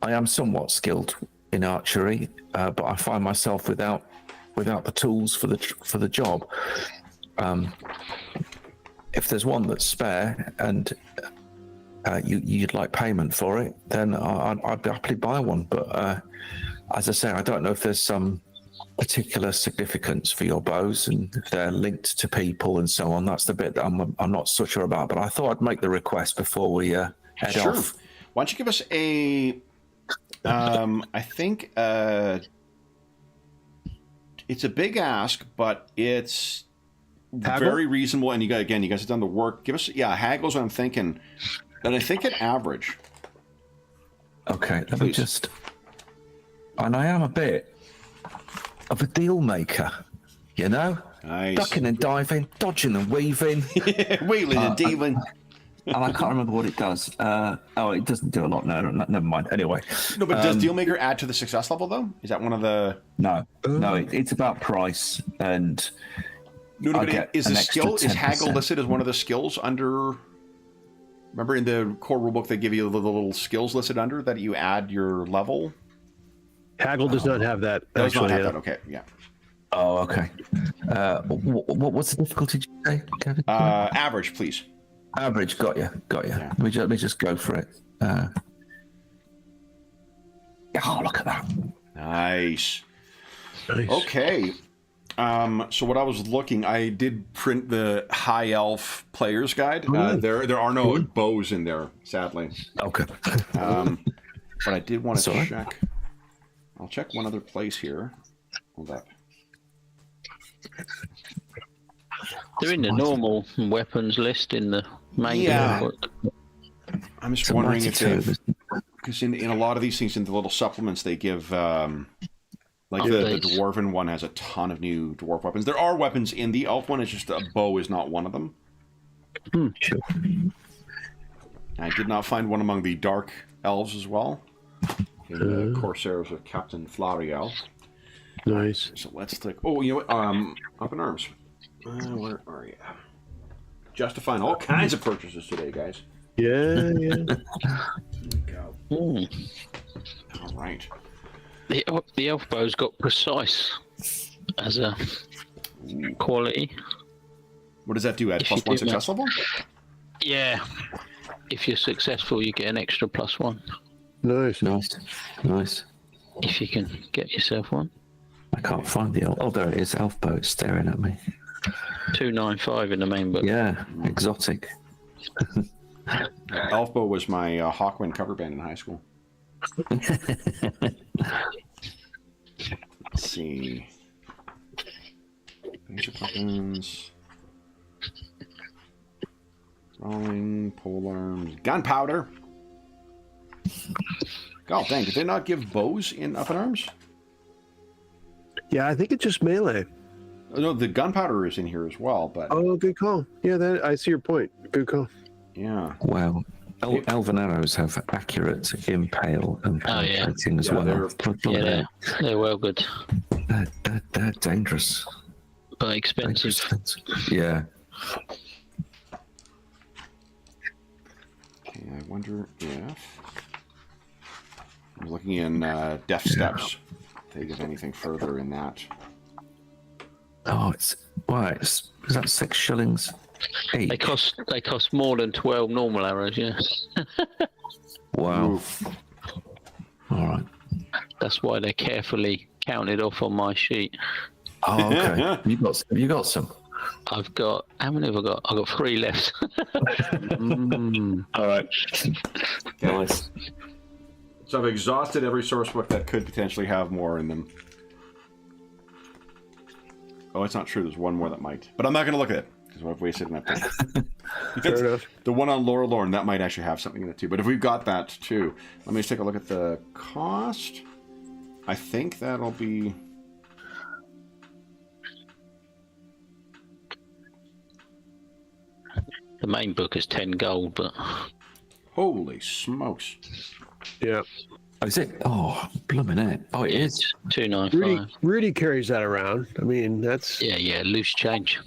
am somewhat skilled in archery, but I find myself without the tools for the job. If there's one that's spare and you'd like payment for it, then I'd happily buy one. But as I say, I don't know if there's some particular significance for your bows and if they're linked to people and so on. That's the bit that I'm not so sure about. But I thought I'd make the request before we head off. Why don't you give us a? I think it's a big ask, but it's very reasonable. And you guys have done the work. Give us, haggle's what I'm thinking. And I think at average. Okay, let me just. And I am a bit of a deal maker, you know? Nice. Ducking and diving, dodging and weaving. Wheeling and dealing. And I can't remember what it does. It doesn't do a lot. No, never mind. Anyway. No, but does Dealmaker add to the success level, though? Is that one of the... No, it's about price and... No, but is the skill, is haggle listed as one of the skills under... Remember in the core rulebook they give you the little skills listed under that you add your level? Haggle does not have that. Does not have that, okay, yeah. Oh, okay. What's the difficulty, did you say, Kevin? Average, please. Average, got you. Yeah. Let me just go for it. Oh, look at that. Nice. Nice. Okay. So what I was looking, I did print the High Elf Player's Guide. There are no bows in there, sadly. Okay. But I did want to Sorry? check. I'll check one other place here. Hold up. They're in the normal weapons list in the main Yeah. book. I'm just It's a wondering mighty if they've... tome. Because in a lot of these things, in the little supplements, they give... like the Updates. Dwarven one has a ton of new dwarf weapons. There are weapons in the Elf one, it's just a bow is not one of them. Sure. I did not find one among the Dark Elves as well. In the Corsairs of Captain Flariel. Nice. So let's click. Oh, you know what? Up in arms. Where are you? Justifying all kinds of purchases today, guys. Yeah. There we go. All right. The elf bow's got precise as a quality. What does that do? Add If plus you one do success level? Yeah. If you're successful, you get an extra +1. Nice. Nice. If you can get yourself one. I can't find the elf. Oh, there it is. Elf boat staring at me. 295 in the main book. Yeah, exotic. Elfbow was my Hawkwind cover band in high school. Let's see. Basic weapons. Rolling, polearms, gunpowder. God dang, did they not give bows in Up in Arms? Yeah, I think it's just melee. Oh, no, the gunpowder is in here as well, but Oh, good call. Yeah, that I see your point. Good call. yeah. Wow. Elven arrows have accurate impale and penetrating as Yeah, well. they're- Yeah, they're well good, They're dangerous. but expensive. Yeah. Okay, I wonder if I'm looking in Death Steps. If they give anything further in that. Oh, it's right. Is that 6 shillings? They cost more than 12 normal arrows. Yeah, Wow. Oof. All right. that's why they're carefully counted off on my sheet. Oh, okay. you got some. I've got how many have I got? I've got 3 left. All right. Nice. So I've exhausted every source book that could potentially have more in them. Oh, it's not true. There's one more that might. But I'm not going to look at it because I've wasted enough time. Fair enough. The one on Laura Lorne, that might actually have something in it too. But if we've got that too, let me just take a look at the cost. I think that'll be... The main book is 10 gold, but Holy smokes. Yeah. Oh, is it? Oh, blooming it. Oh, it is. it's 295. Rudy carries that around. I mean, that's Yeah, loose change.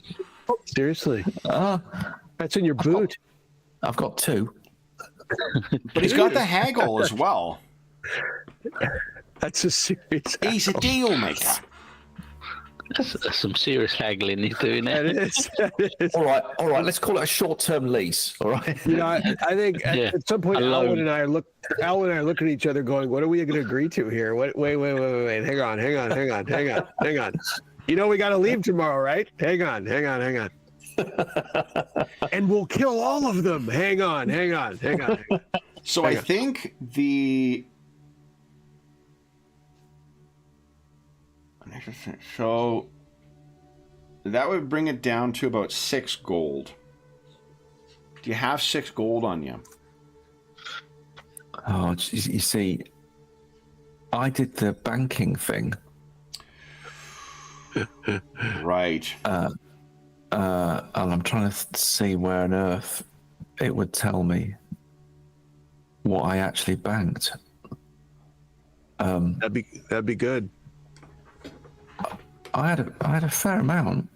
seriously. Ah, That's in your boot. I've got 2. But he's got the haggle as well. That's a serious. He's a deal maker. That's some serious haggling he's doing there. That is. That is. All right. Let's call it a short-term lease. All right. You know, I think Yeah. at some point, Alone. Alan and I look at each other, going, "What are we going to agree to here? Wait! Hang on. You know, we got to leave tomorrow, right? Hang on. And we'll kill all of them. Hang on. So I think the... So that would bring it down to about 6 gold. Do you have 6 gold on you? Oh, you see, I did the banking thing. Right. And I'm trying to see where on earth it would tell me what I actually banked. That'd be good. I had a fair amount.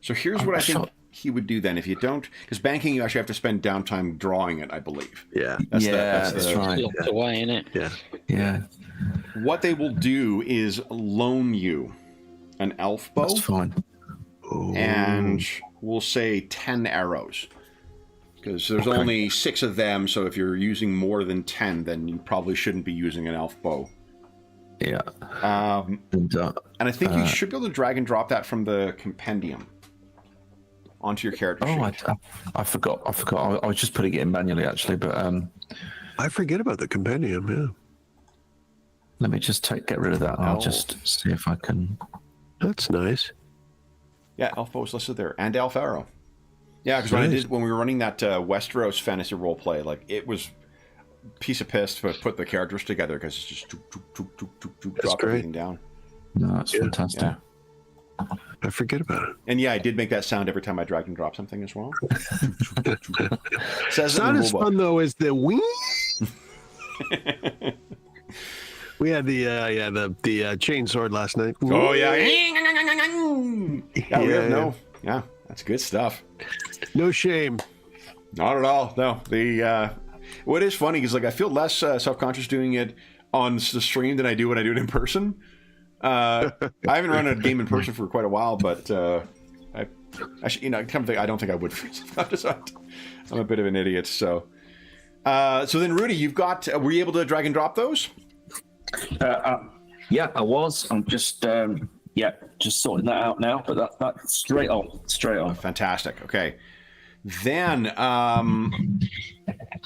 So here's what I think he would do then. If you don't, because banking, you actually have to spend downtime drawing it, I believe. Yeah. That's right. Locked away in it. Yeah, What they will do is loan you an elf bow that's fine. and we'll say 10 arrows. Because there's only 6 of them, so if you're using more than 10, then you probably shouldn't be using an elf bow. Yeah. And I think you should be able to drag and drop that from the compendium onto your character sheet. I forgot. I was just putting it in manually, actually, but I forget about the compendium. Yeah, let me just get rid of that. And I'll just see if I can. that's nice. Yeah, Elfo is listed there, and Alfaro. Yeah, because when we were running that Westeros fantasy roleplay, like it was a piece of piss to put the characters together because it's just drop everything down. No, that's fantastic. Yeah. I forget about it. And yeah, I did make that sound every time I dragged and dropped something as well. It's not as fun though as the wing. We had the chainsword last night. Oh yeah. Yeah, that's good stuff. No shame. Not at all. No. The what is funny is like I feel less self-conscious doing it on the stream than I do when I do it in person. I haven't run a game in person for quite a while, but I come think I don't think I would. I'm a bit of an idiot. So then Rudy, you've got. Were you able to drag and drop those? Yeah, I was. I'm just just sorting that out now. But that's straight on. Fantastic. Okay, then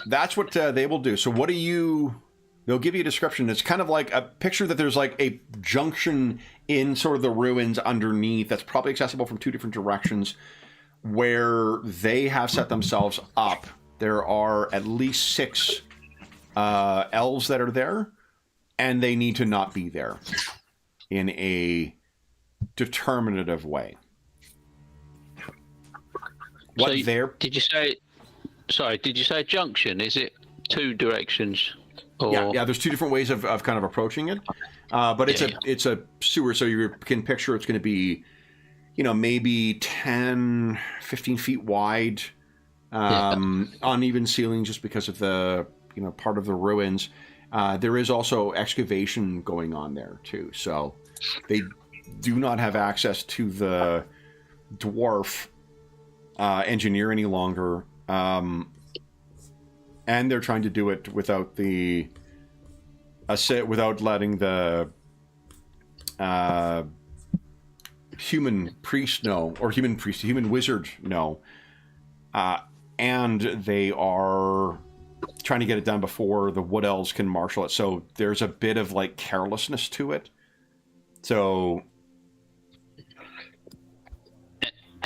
that's what they will do. So what do you? They'll give you a description. It's kind of like a picture that there's like a junction in sort of the ruins underneath that's probably accessible from two different directions where they have set themselves up. There are at least 6 elves that are there, and they need to not be there in a determinative way. Did you say junction? Is it 2 directions? Or... Yeah, there's 2 different ways of kind of approaching it, but it's a sewer, so you can picture it's going to be, maybe 10, 15 feet wide, uneven ceiling just because of the part of the ruins. There is also excavation going on there too, so they do not have access to the dwarf engineer any longer. And they're trying to do it without without letting the human priest know, or human wizard know. And they are trying to get it done before the wood elves can marshal it. So there's a bit of like carelessness to it. So.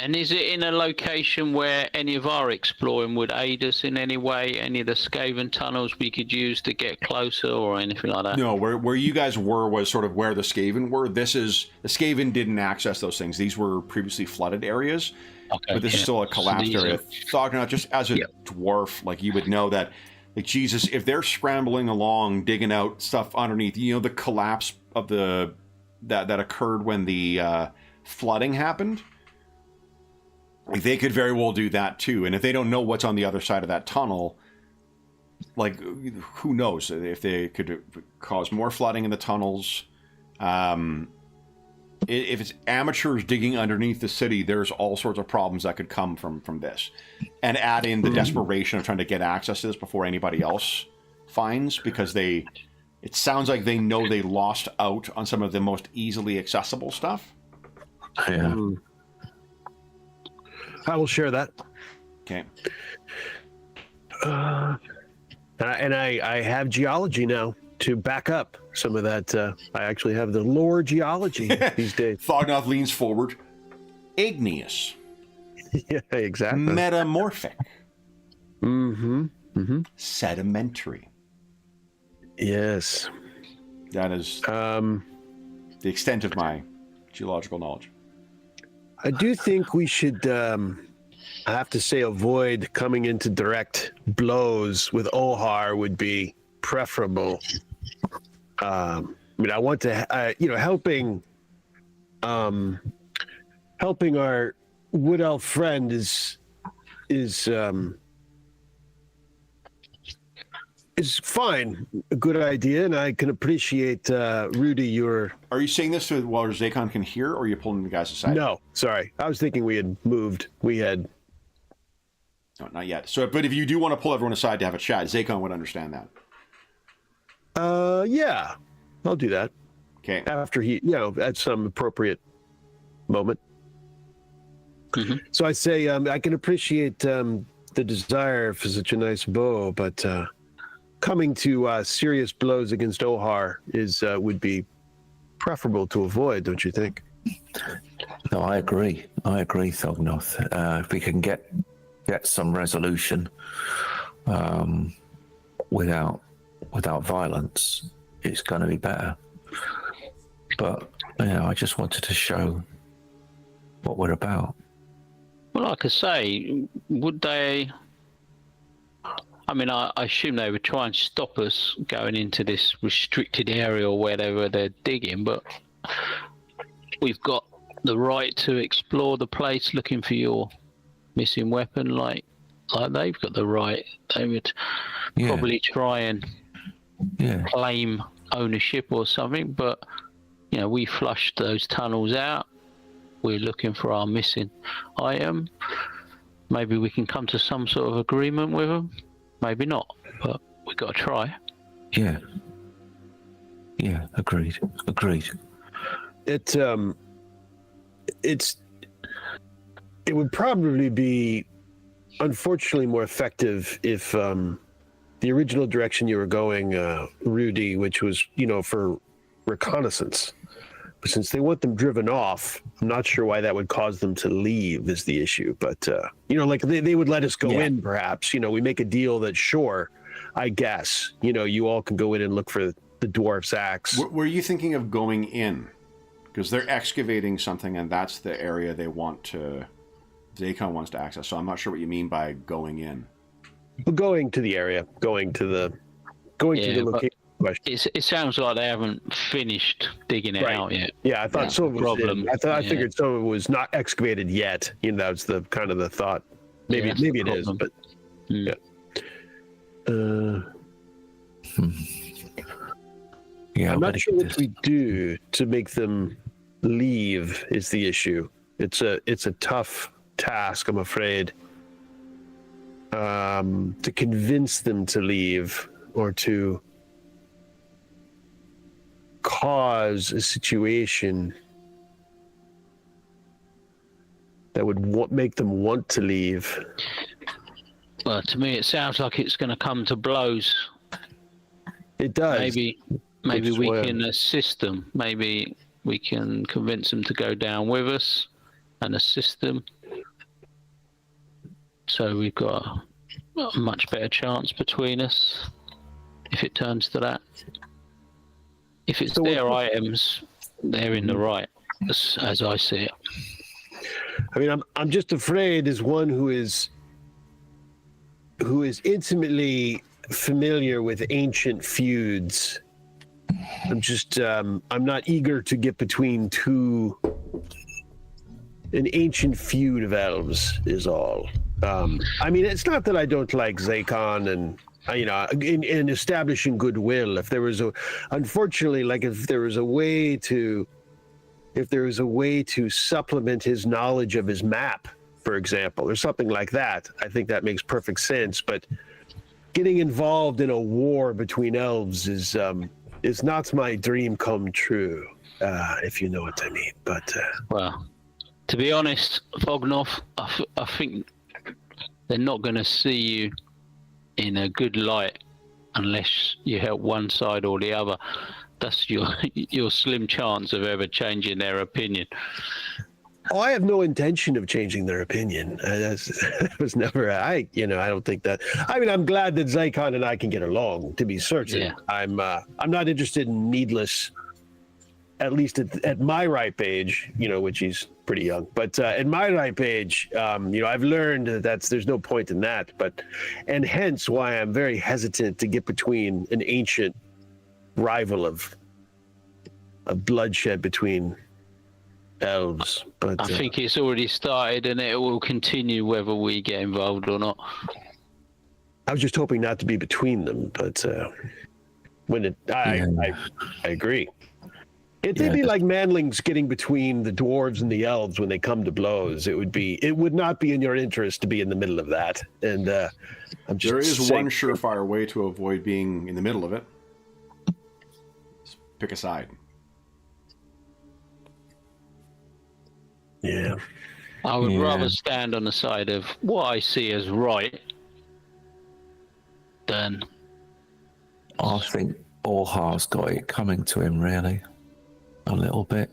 And is it in a location where any of our exploring would aid us in any way? Any of the Skaven tunnels we could use to get closer or anything like that? No, where you guys were was sort of where the Skaven were. The Skaven didn't access those things. These were previously flooded areas. Okay, but this is still a collapsed area. Thognath, just as a dwarf, like you would know that, like Jesus, if they're scrambling along, digging out stuff underneath, the collapse of that occurred when the flooding happened. Like they could very well do that too, and if they don't know what's on the other side of that tunnel, like who knows if they could cause more flooding in the tunnels. If it's amateurs digging underneath the city, there's all sorts of problems that could come from this, and add in the desperation of trying to get access to this before anybody else finds, because it sounds like they know they lost out on some of the most easily accessible stuff. Yeah. I will share that. Okay. And I have geology now to back up some of that. I actually have the lore geology these days. Thognath leans forward. Igneous. Yeah, exactly. Metamorphic. Mm-hmm. Mm-hmm. Sedimentary. Yes. That is the extent of my geological knowledge. I do think we should, I have to say, avoid coming into direct blows with Ohar would be preferable. I want to, helping our wood elf friend is fine, a good idea, and I can appreciate Rudy. Are you saying this while Zakon can hear, or are you pulling the guys aside? No, sorry, I was thinking we had moved. No, not yet. So, but if you do want to pull everyone aside to have a chat, Zakon would understand that. Yeah, I'll do that. Okay. after he, at some appropriate moment. So I say, I can appreciate the desire for such a nice bow, but coming to serious blows against Ohar would be preferable to avoid, don't you think? No, I agree, Thognoth. If we can get some resolution without violence, it's going to be better. But I just wanted to show what we're about. Well, like I say, would they? I mean, I assume they would try and stop us going into this restricted area or wherever they're digging, but we've got the right to explore the place looking for your missing weapon, like they've got the right. They would probably try and claim ownership or something, but we flushed those tunnels out. We're looking for our missing item. Maybe we can come to some sort of agreement with them. Maybe not, but we've got to try. Yeah, agreed. It would probably be, unfortunately, more effective if the original direction you were going, Rudy, which was, for reconnaissance. But since they want them driven off, I'm not sure why that would cause them to leave is the issue. But, like they would let us go in, perhaps. We make a deal that, sure, I guess, you all can go in and look for the dwarf's axe. Were you thinking of going in? Because they're excavating something, and that's the area they want to... Zakon wants to access, so I'm not sure what you mean by going in. Going to the area, going to the location. It sounds like they haven't finished digging it out yet. Yeah, I thought some of it was. I figured some of it was not excavated yet. That's the kind of the thought. Maybe it is, but yeah. I'm not sure what we do to make them leave is the issue. It's a tough task, I'm afraid. To convince them to leave or to cause a situation that would make them want to leave. Well, to me, it sounds like it's going to come to blows. It does. Maybe we can assist them. Maybe we can convince them to go down with us and assist them. So we've got a much better chance between us if it turns to that. If it's their items, they're in the right, as I see it. I mean, I'm just afraid, as one who is intimately familiar with ancient feuds, I'm not eager to get between an ancient feud of elves is all. I mean, it's not that I don't like Zakon and in establishing goodwill. If there was unfortunately, like if there was a way to supplement his knowledge of his map, for example, or something like that, I think that makes perfect sense. But getting involved in a war between elves is not my dream come true, if you know what I mean. But well, to be honest, Thognoth, I think they're not going to see you in a good light unless you help one side or the other. That's your slim chance of ever changing their opinion. Oh, I have no intention of changing their opinion. That was never. I don't think that. I mean, I'm glad that Zakon and I can get along. To be certain, yeah. I'm not interested in needless. At least at my ripe age, which he's pretty young, but at my ripe age, I've learned that there's no point in that. And hence why I'm very hesitant to get between an ancient rival of bloodshed between elves. But I think it's already started, and it will continue whether we get involved or not. I was just hoping not to be between them, but I agree. It'd be like manlings getting between the dwarves and the elves when they come to blows. It would not be in your interest to be in the middle of that. And there is one surefire way to avoid being in the middle of it. Just pick a side. Yeah. I would Yeah. rather stand on the side of what I see as right than. I think Orhar's got it coming to him, really, a little bit.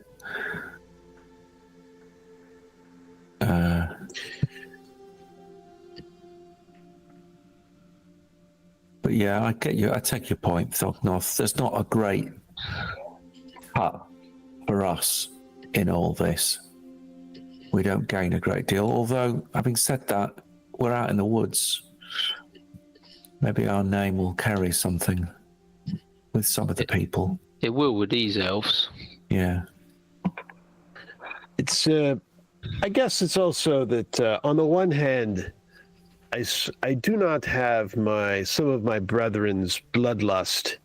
But yeah, I get you. I take your point, Thognoth. There's not a great cut for us in all this. We don't gain a great deal. Although, having said that, we're out in the woods. Maybe our name will carry something with some of the people. It will with these elves. Yeah. It's, I guess it's also that on the one hand, I do not have some of my brethren's bloodlust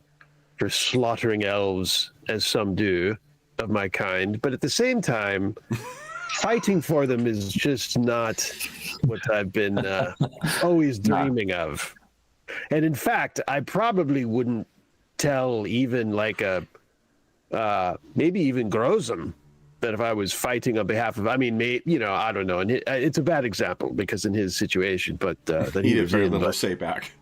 for slaughtering elves, as some do, of my kind. But at the same time, fighting for them is just not what I've been always dreaming of. And in fact, I probably wouldn't tell even like maybe even Grozum that if I was fighting on behalf of, I don't know. And it's a bad example because in his situation, but that He did was very in, little but say back.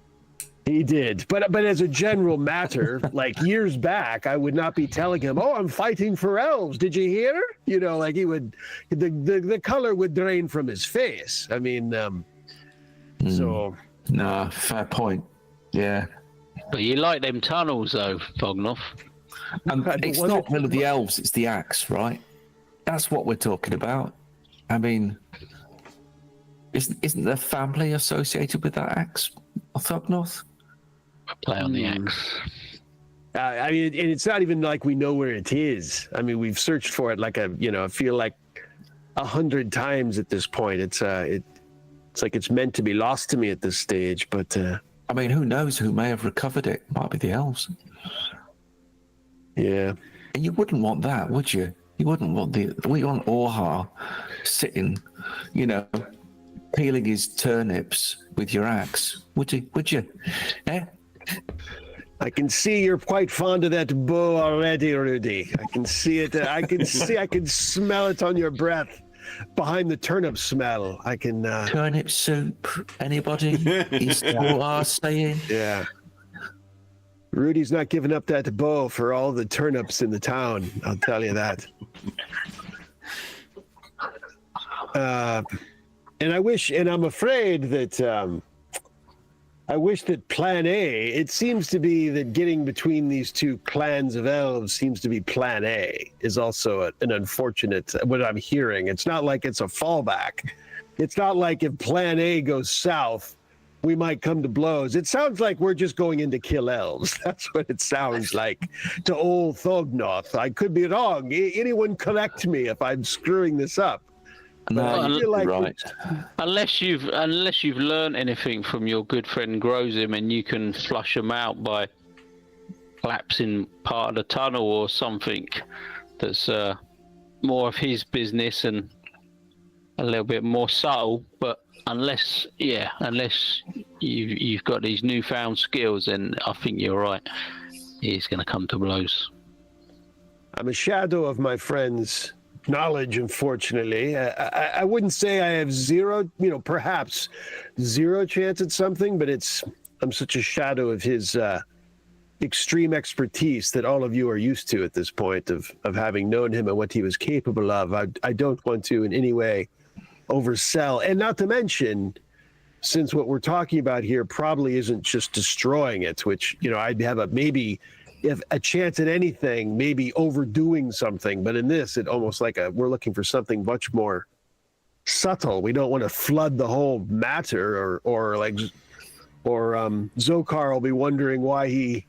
he did. But as a general matter, like years back, I would not be telling him, "Oh, I'm fighting for elves. Did you hear?" You know, like he would, the color would drain from his face. I mean, so. Nah, fair point. Yeah. But you like them tunnels, though, Fognoff. And it's not really the elves, it's the axe, right? That's what we're talking about. I mean, isn't there family associated with that axe, Thognoth? Play on the axe. I mean, and it's not even like we know where it is. I mean, we've searched for it I feel like 100 times at this point. It's like it's meant to be lost to me at this stage. But I mean, who knows who may have recovered it? Might be the elves. Yeah. And you wouldn't want that, would you? You wouldn't want we want Orhar sitting, peeling his turnips with your axe. Would you? Eh? I can see you're quite fond of that bow already, Rudy. I can see it. I can smell it on your breath behind the turnip smell. I can. Turnip soup. Anybody? Is Orhar saying? Yeah. Rudy's not giving up that bow for all the turnips in the town. I'll tell you that. And I'm afraid that I wish that Plan A, it seems to be that getting between these two clans of elves seems to be Plan A, is also an unfortunate, what I'm hearing. It's not like it's a fallback. It's not like if Plan A goes south, we might come to blows. It sounds like we're just going in to kill elves. That's what it sounds like to old Thognoth. I could be wrong. Anyone correct me if I'm screwing this up. No, I feel like right. Unless you've learned anything from your good friend Grozim, and you can flush them out by collapsing part of the tunnel or something that's more of his business and a little bit more subtle. But unless you've got these newfound skills, then I think you're right. He's going to come to blows. I'm a shadow of my friend's knowledge, unfortunately. I wouldn't say I have zero, perhaps zero chance at something, but I'm such a shadow of his extreme expertise that all of you are used to at this point of having known him and what he was capable of. I don't want to in any way oversell, and not to mention, since what we're talking about here probably isn't just destroying it, which I'd have maybe if a chance at anything, maybe overdoing something, but in this it almost like we're looking for something much more subtle. We don't want to flood the whole matter, or Zokar will be wondering why he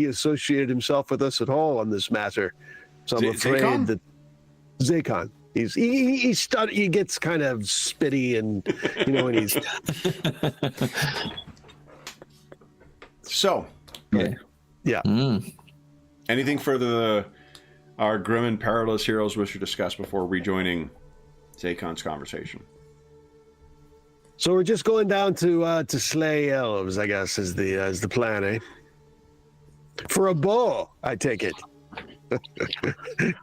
associated himself with us at all on this matter. So I'm afraid Zakon? that Zakon. He gets kind of spitty and when he's So, yeah. anything further our grim and perilous heroes wish to discuss before rejoining Zakon's conversation? So we're just going down to slay elves, I guess, is the plan, eh? For a bow, I take it. It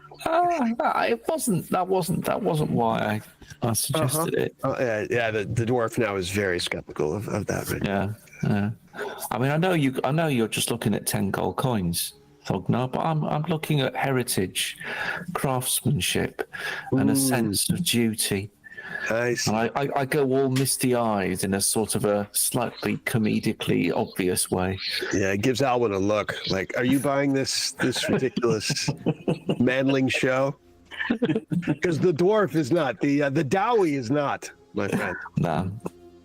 wasn't. That wasn't why I suggested it. Yeah. The dwarf now is very skeptical of that. Right? Yeah. I mean, I know you're just looking at 10 gold coins, Thognar, but I'm looking at heritage, craftsmanship, and a sense of duty. Nice. And I go all misty-eyed in a sort of a slightly comedically obvious way. Yeah, it gives Alwyn a look. Like, are you buying this ridiculous manling show? Because the dwarf is not. The Dowie is not, my friend. No.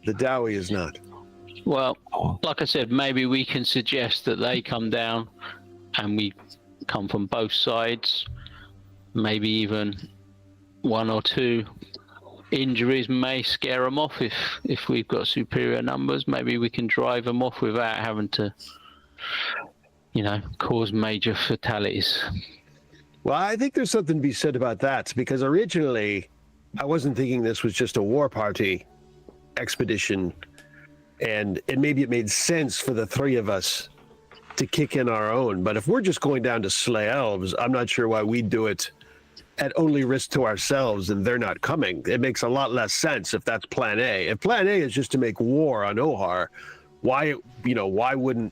The Dowie is not. Well, like I said, maybe we can suggest that they come down and we come from both sides. Maybe even one or two injuries may scare them off if we've got superior numbers. Maybe we can drive them off without having to, cause major fatalities. Well, I think there's something to be said about that, because originally I wasn't thinking this was just a war party expedition, and maybe it made sense for the three of us to kick in our own. But if we're just going down to slay elves, I'm not sure why we'd do it at only risk to ourselves and they're not coming. It makes a lot less sense if that's plan A. If plan A is just to make war on Ohar, why wouldn't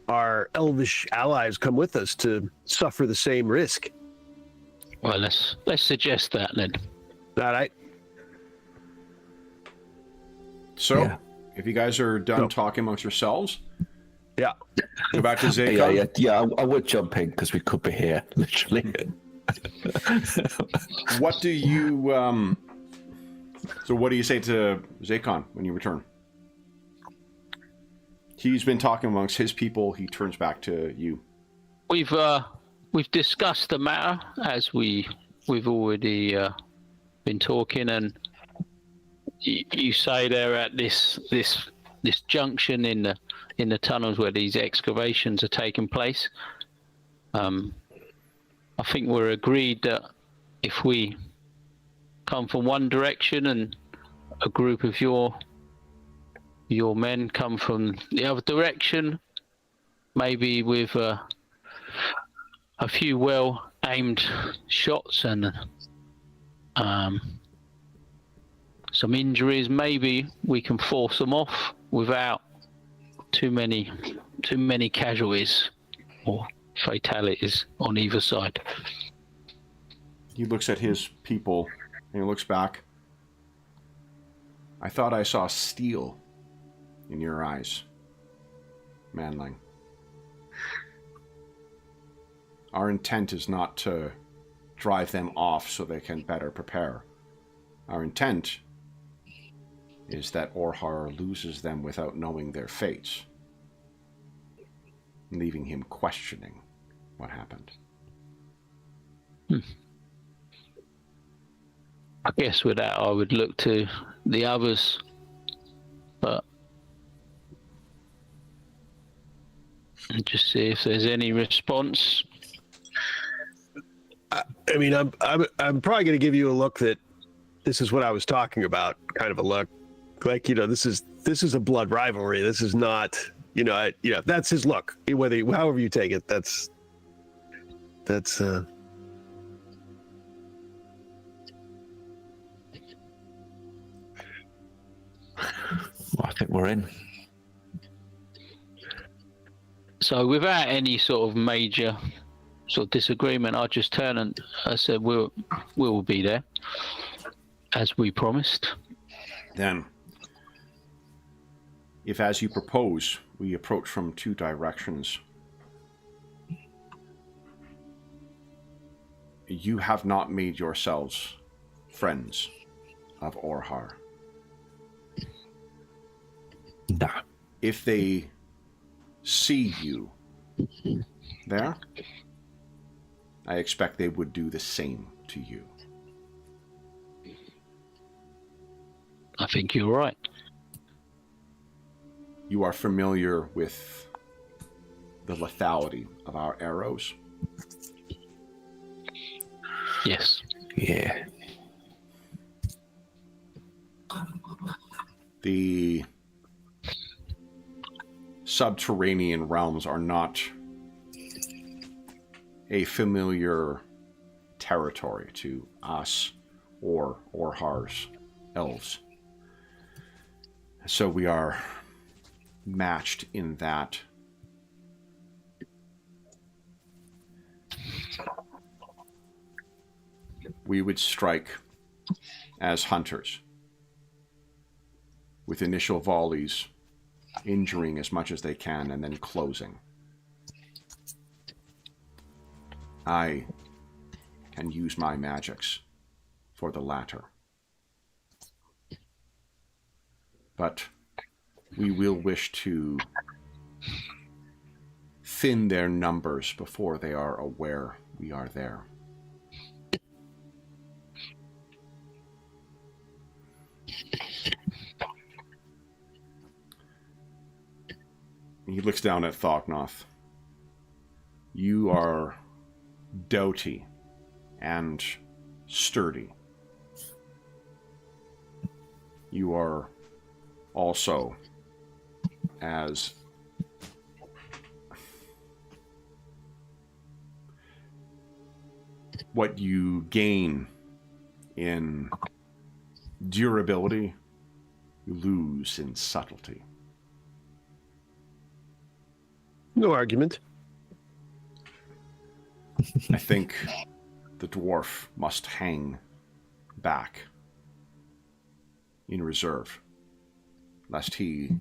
our elvish allies come with us to suffer the same risk? Well, let's suggest that then. All right. So, if you guys are done talking amongst yourselves, Yeah. go back to Zakon. Yeah. I would jump in because we could be here, literally. What do you so what do you say to Zakon when you return? He's been talking amongst his people. He turns back to you. We've discussed the matter as we've already been talking, and you say they're at this junction in the tunnels where these excavations are taking place. I think we're agreed that if we come from one direction and a group of your men come from the other direction, maybe with a few well-aimed shots and some injuries, maybe we can force them off without too many casualties or fatalities on either side. He looks at his people and he looks back. I thought I saw steel in your eyes, Manling. Our intent is not to drive them off so they can better prepare. Our intent is that Orhar loses them without knowing their fates, leaving him questioning what happened. I guess with that I would look to the others, but just see if there's any response. I mean, I'm probably going to give you a look that this is what I was talking about, kind of a look. Like, this is a blood rivalry. This is not, that's his look. However you take it, that's. Well, I think we're in. So without any sort of major sort of disagreement, I just turned and I said, we'll be there, as we promised. Then, if as you propose, we approach from two directions, you have not made yourselves friends of Orhar. Nah. If they see you there, I expect they would do the same to you. I think you're right. You are familiar with the lethality of our arrows? Yes. Yeah. The subterranean realms are not a familiar territory to us or Orhar's elves. So we are matched in that. We would strike as hunters, with initial volleys, injuring as much as they can, and then closing. I can use my magics for the latter. But we will wish to thin their numbers before they are aware we are there. He looks down at Thognoth. You are doughty and sturdy. You are also as what you gain in durability, you lose in subtlety. No argument. I think the dwarf must hang back in reserve, lest he...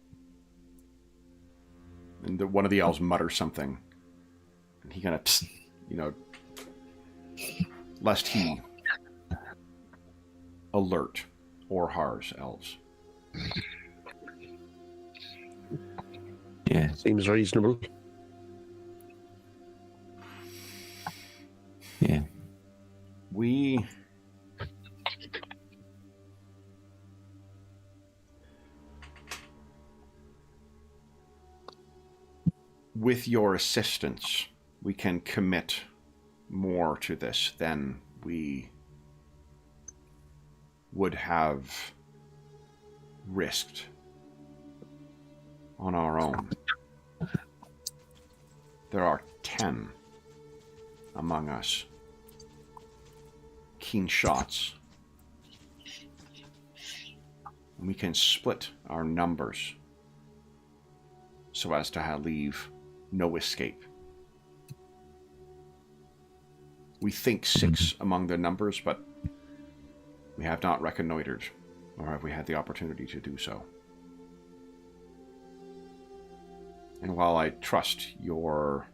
And one of the elves mutters something, and he kind of, lest he alert Orhar's elves. Yeah. Seems reasonable. Yeah. We... With your assistance, we can commit more to this than we would have risked on our own. There are 10 among us. Keen shots. We can split our numbers so as to leave no escape. We think 6 among the numbers, but we have not reconnoitered, or have we had the opportunity to do so. And while I trust your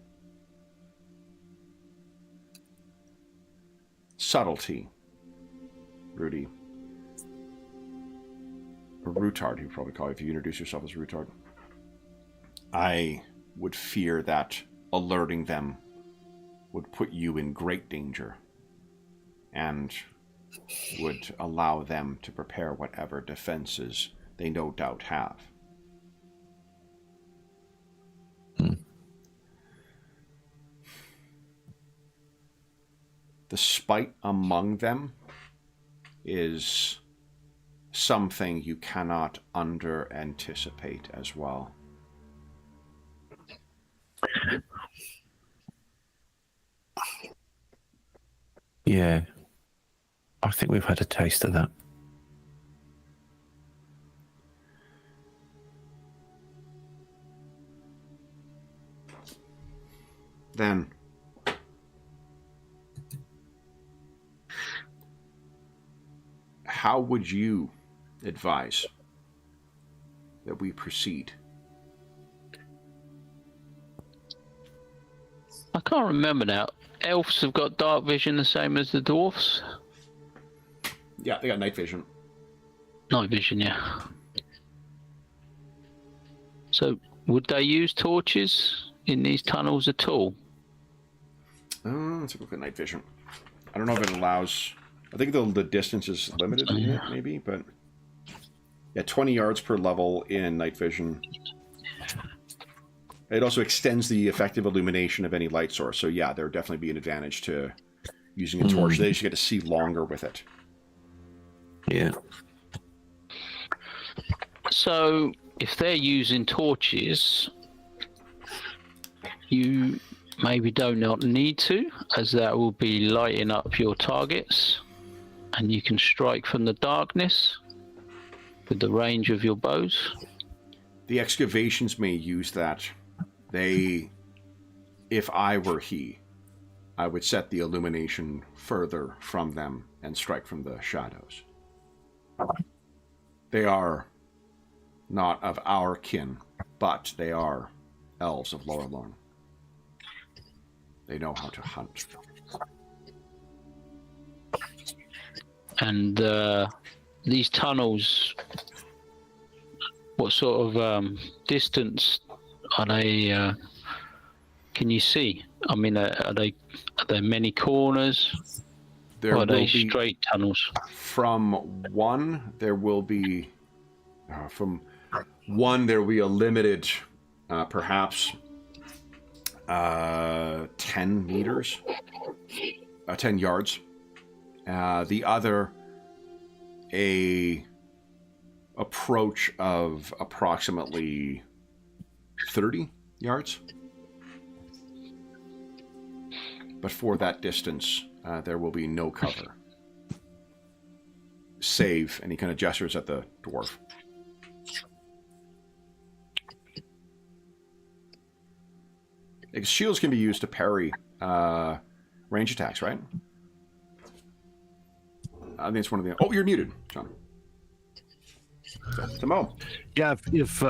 subtlety, Rudy, or Rutard, you probably call it if you introduce yourself as Rutard, I would fear that alerting them would put you in great danger and would allow them to prepare whatever defenses they no doubt have. The spite among them is something you cannot under-anticipate as well. Yeah. I think we've had a taste of that. Then, how would you advise that we proceed? I can't remember now. Elves have got dark vision the same as the dwarfs? Yeah, they got night vision. Night vision, yeah. So, would they use torches in these tunnels at all? Let's look at night vision. I don't know if it allows... I think the distance is limited in it, maybe, but... Yeah, 20 yards per level in night vision. It also extends the effective illumination of any light source. So yeah, there would definitely be an advantage to using a torch. They just get to see longer with it. Yeah. So if they're using torches, you maybe do not need to, as that will be lighting up your targets, and you can strike from the darkness with the range of your bows. The excavations may use that. They, if I were he, I would set the illumination further from them and strike from the shadows. They are not of our kin, but they are elves of Lorelorn. They know how to hunt. And these tunnels, what sort of distance are they? Can you see? I mean, are there many corners? There Or are will they be, straight tunnels? from one, there will be a limited, perhaps 10 meters, 10 yards. The other, a approach of approximately 30 yards. But for that distance, there will be no cover. Save, and he kind of gestures at the dwarf. Shields can be used to parry range attacks, right? I think it's one of the... Oh, you're muted, John. Timo. Yeah, if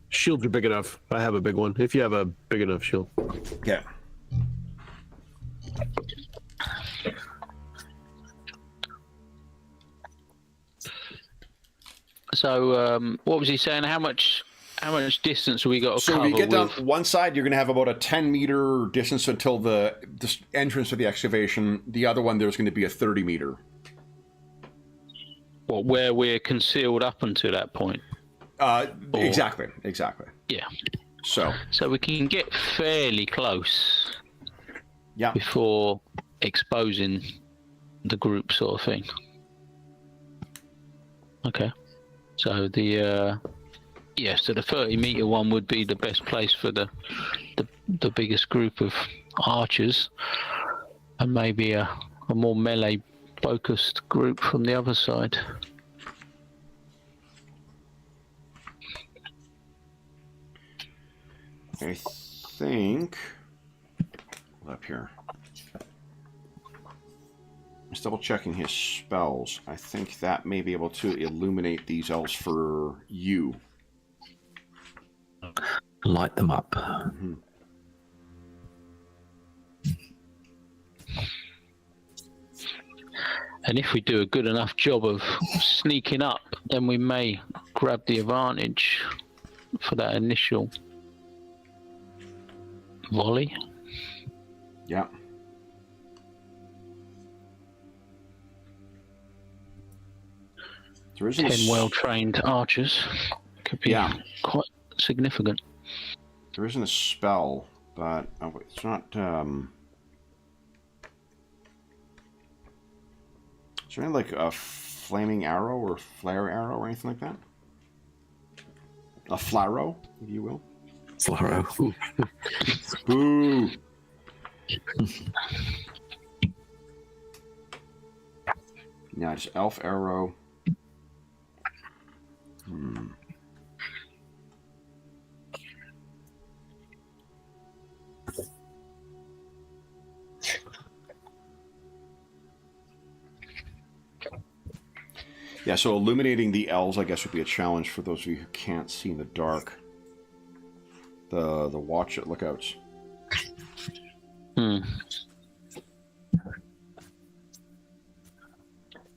shields are big enough, I have a big one. If you have a big enough shield. Yeah. So, what was he saying? How much distance have we got to cover? So if you get down with... one side, you're going to have about a 10-meter distance until the entrance of the excavation. The other one, there's going to be a 30-meter. What, where we're concealed up until that point? Exactly. Yeah. So we can get fairly close. Yeah. Before exposing the group, sort of thing. Okay. So the 30-meter one would be the best place for the biggest group of archers, and maybe a more melee focused group from the other side. I think up here. Just double checking his spells. I think that may be able to illuminate these elves for you. Light them up. Mm-hmm. And if we do a good enough job of sneaking up, then we may grab the advantage for that initial volley. Yeah. There isn't 10 well-trained archers could be quite significant. There isn't a spell, but it's not. Is there any, like a flaming arrow or flare arrow or anything like that? A flaro, if you will. Flaro. Boo! Yeah, just elf arrow. Yeah, so illuminating the elves, I guess, would be a challenge for those of you who can't see in the dark. The watch at lookouts.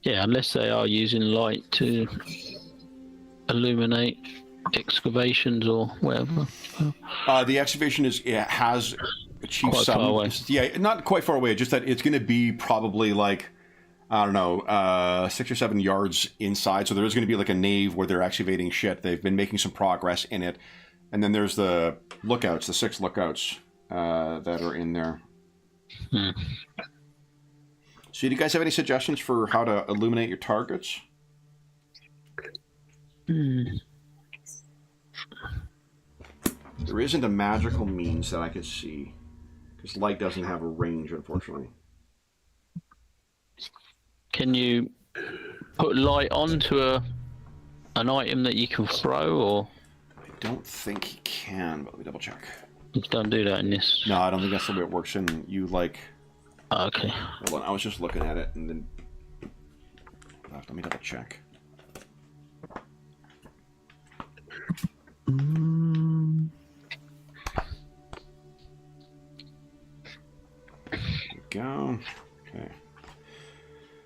Yeah, unless they are using light to illuminate excavations or whatever. The excavation has achieved quite some. Far away. Yeah, not quite far away. Just that it's going to be probably like, I don't know, 6 or 7 yards inside. So there is going to be like a nave where they're excavating shit. They've been making some progress in it, and then there's the lookouts, the 6 lookouts that are in there. So do you guys have any suggestions for how to illuminate your targets? There isn't a magical means that I could see. His light doesn't have a range, unfortunately. Can you put light onto an item that you can throw, or I don't think he can, but let me double check. you don't do that in this? No, I don't think that's the way it works in you, like... Okay. Hold on, I was just looking at it, and then... Let me double check. There we go. Okay.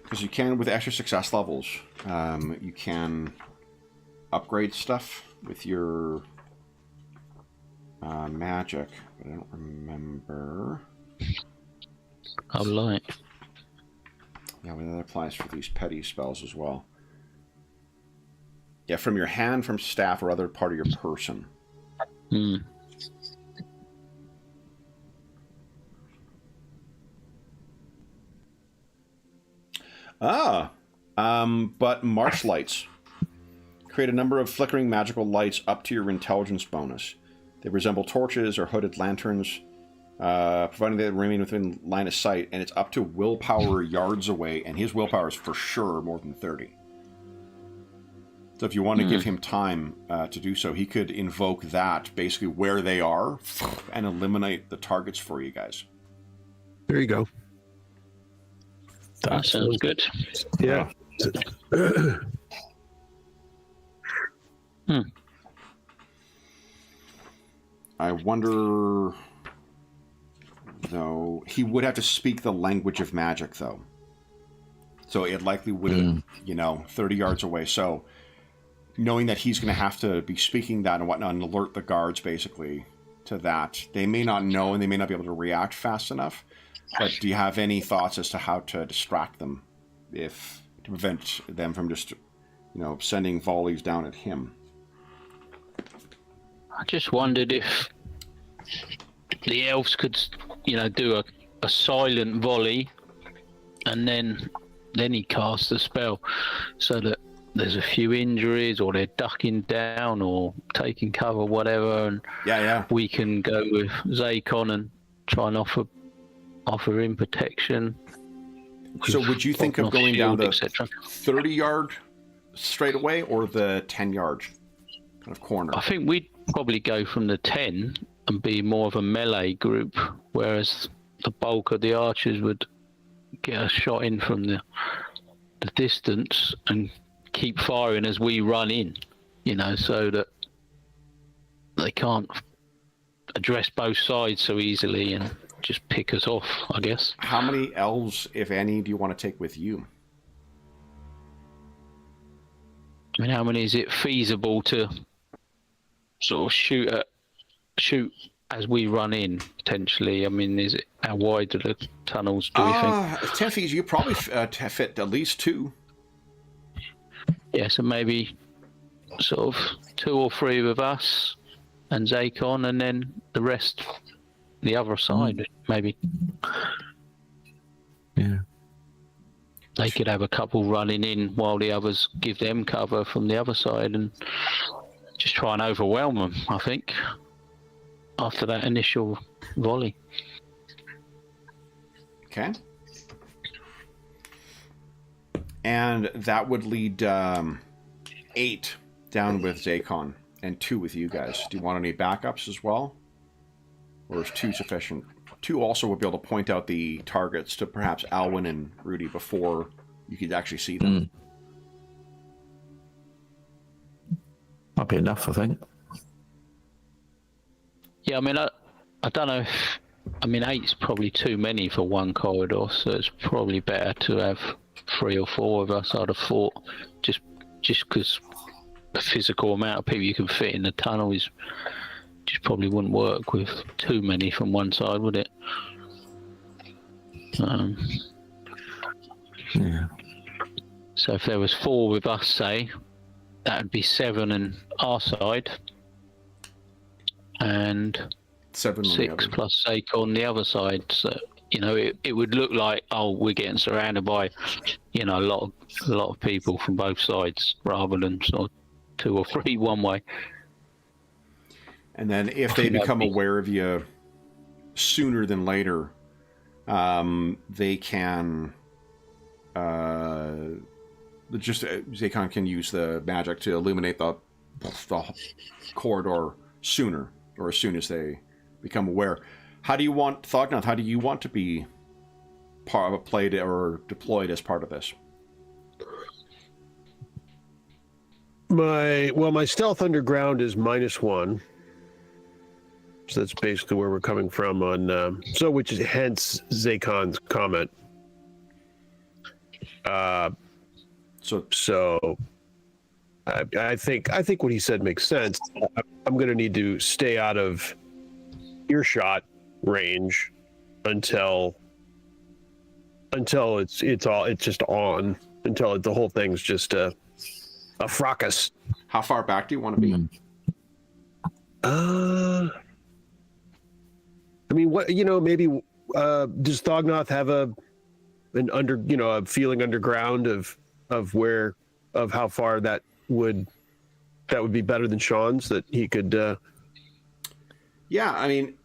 Because you can, with extra success levels, you can upgrade stuff with your magic, but I don't remember. Oh, light. Yeah, well, that applies for these petty spells as well. Yeah, from your hand, from staff, or other part of your person. Hmm. But march lights. Create a number of flickering magical lights up to your intelligence bonus. They resemble torches or hooded lanterns, providing they remain within line of sight, and it's up to willpower yards away, and his willpower is for sure more than 30. So if you want to give him time to do so, he could invoke that basically where they are and eliminate the targets for you guys. There you go. That sounds good. Yeah. I wonder, though, he would have to speak the language of magic, though. So it likely would, 30 yards away. So knowing that he's going to have to be speaking that and whatnot and alert the guards, basically, to that, they may not know and they may not be able to react fast enough. But do you have any thoughts as to how to distract them, to prevent them from just, sending volleys down at him? I just wondered if the elves could, do a silent volley, and then he casts the spell, so that there's a few injuries, or they're ducking down, or taking cover, whatever, and we can go with Zakon and try and offer him protection. So would you think of going down the 30-yard straight away, or the 10-yard kind of corner? I think we'd probably go from the 10 and be more of a melee group, whereas the bulk of the archers would get a shot in from the distance and keep firing as we run in, so that they can't address both sides so easily and just pick us off, I guess. How many elves, if any, do you want to take with you? I mean, how many is it feasible to sort of shoot as we run in, potentially? I mean, how wide are the tunnels, do we think? 10 feet, you probably fit at least 2. Yeah, so maybe sort of 2 or 3 with us and Zakon, and then the rest the other side, maybe. Yeah. They could have a couple running in while the others give them cover from the other side and just try and overwhelm them, I think, after that initial volley. Okay. And that would lead 8 down with Zakon and 2 with you guys. Do you want any backups as well? Or is 2 sufficient? 2 also would be able to point out the targets to perhaps Alwyn and Rudy before you could actually see them. Might be enough, I think. Yeah, I mean, I don't know if... I mean, 8's probably too many for one corridor, so it's probably better to have 3 or 4 of us, I'd have thought, just because the physical amount of people you can fit in the tunnel is... just probably wouldn't work with too many from one side, would it? Yeah. So if there was 4 with us, say, that would be 7 on our side, and 7 on 6 plus Zakon on the other side. So it would look like, we're getting surrounded by a lot of people from both sides, rather than sort of 2 or 3 one way. And then if they become aware of you sooner than later, they can Zakon can use the magic to illuminate the corridor sooner, or as soon as they become aware. How do you want Thognoth? How do you want to be played or deployed as part of this? My stealth underground is -1, so that's basically where we're coming from on. Which is hence Zakon's comment. I think what he said makes sense. I'm going to need to stay out of earshot range until it's just on, until the whole thing's just a fracas. How far back do you want to be? I mean, maybe does Thognoth have a feeling underground of how far that would be better than Sean's, that he could Yeah, I mean,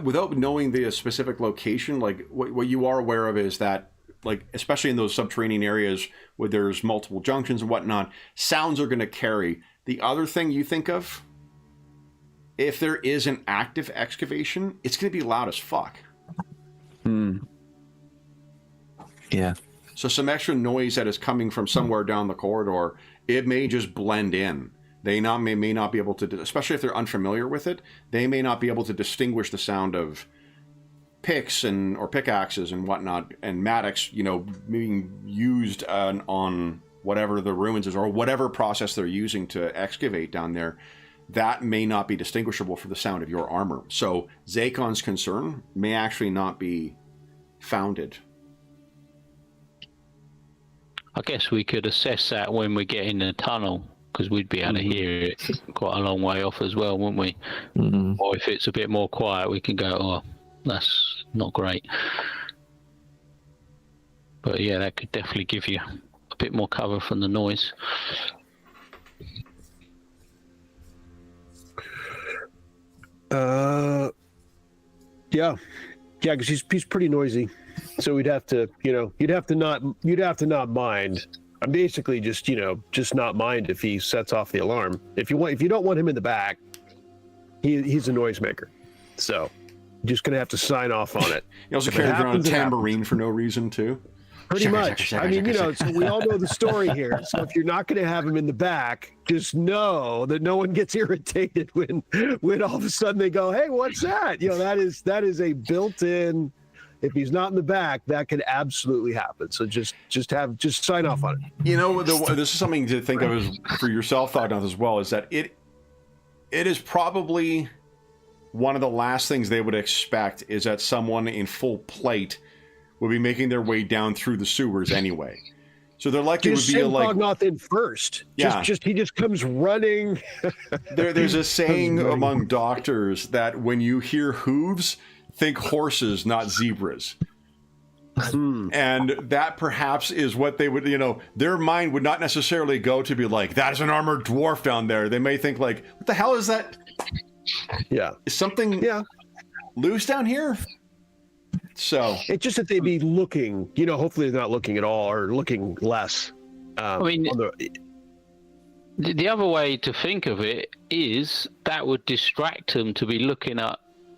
without knowing the specific location, like what you are aware of is that, like, especially in those subterranean areas where there's multiple junctions and whatnot, sounds are going to carry. The other thing you think of, if there is an active excavation, it's going to be loud as fuck. Yeah. So some extra noise that is coming from somewhere down the corridor, it may just blend in. They may not be able to, especially if they're unfamiliar with it, they may not be able to distinguish the sound of picks or pickaxes and whatnot, and mattocks, being used on whatever the ruins is, or whatever process they're using to excavate down there. That may not be distinguishable from the sound of your armor. So Zakon's concern may actually not be founded. I guess we could assess that when we get in the tunnel, because we'd be able to hear it quite a long way off as well, wouldn't we? Mm-hmm. Or if it's a bit more quiet, we can go, oh, that's not great. But yeah, that could definitely give you a bit more cover from the noise. Yeah, because he's pretty noisy, so you'd have to not mind. I'm basically just not mind if he sets off the alarm. If you don't want him in the back, he's a noisemaker, so you're just gonna have to sign off on it. He also carries around a tambourine for no reason too. Pretty much. I mean, so we all know the story here. So if you're not going to have him in the back, just know that no one gets irritated when all of a sudden they go, "Hey, what's that?" That is a built-in. If he's not in the back, that could absolutely happen. So just sign off on it. This is something to think of as for yourself, Thognoth, as well. Is that it is probably one of the last things they would expect is that someone in full plate would be making their way down through the sewers anyway. So they're likely would be Thognoth in first. Yeah. He just comes running. There's a saying among doctors that when you hear hooves, think horses, not zebras. And that perhaps is what they would, their mind would not necessarily go to be like, that is an armored dwarf down there. They may think like, what the hell is that? Yeah. Is something loose down here? So it's just that they'd be looking, hopefully they're not looking at all or looking less. I mean, the other way to think of it is that would distract them to be looking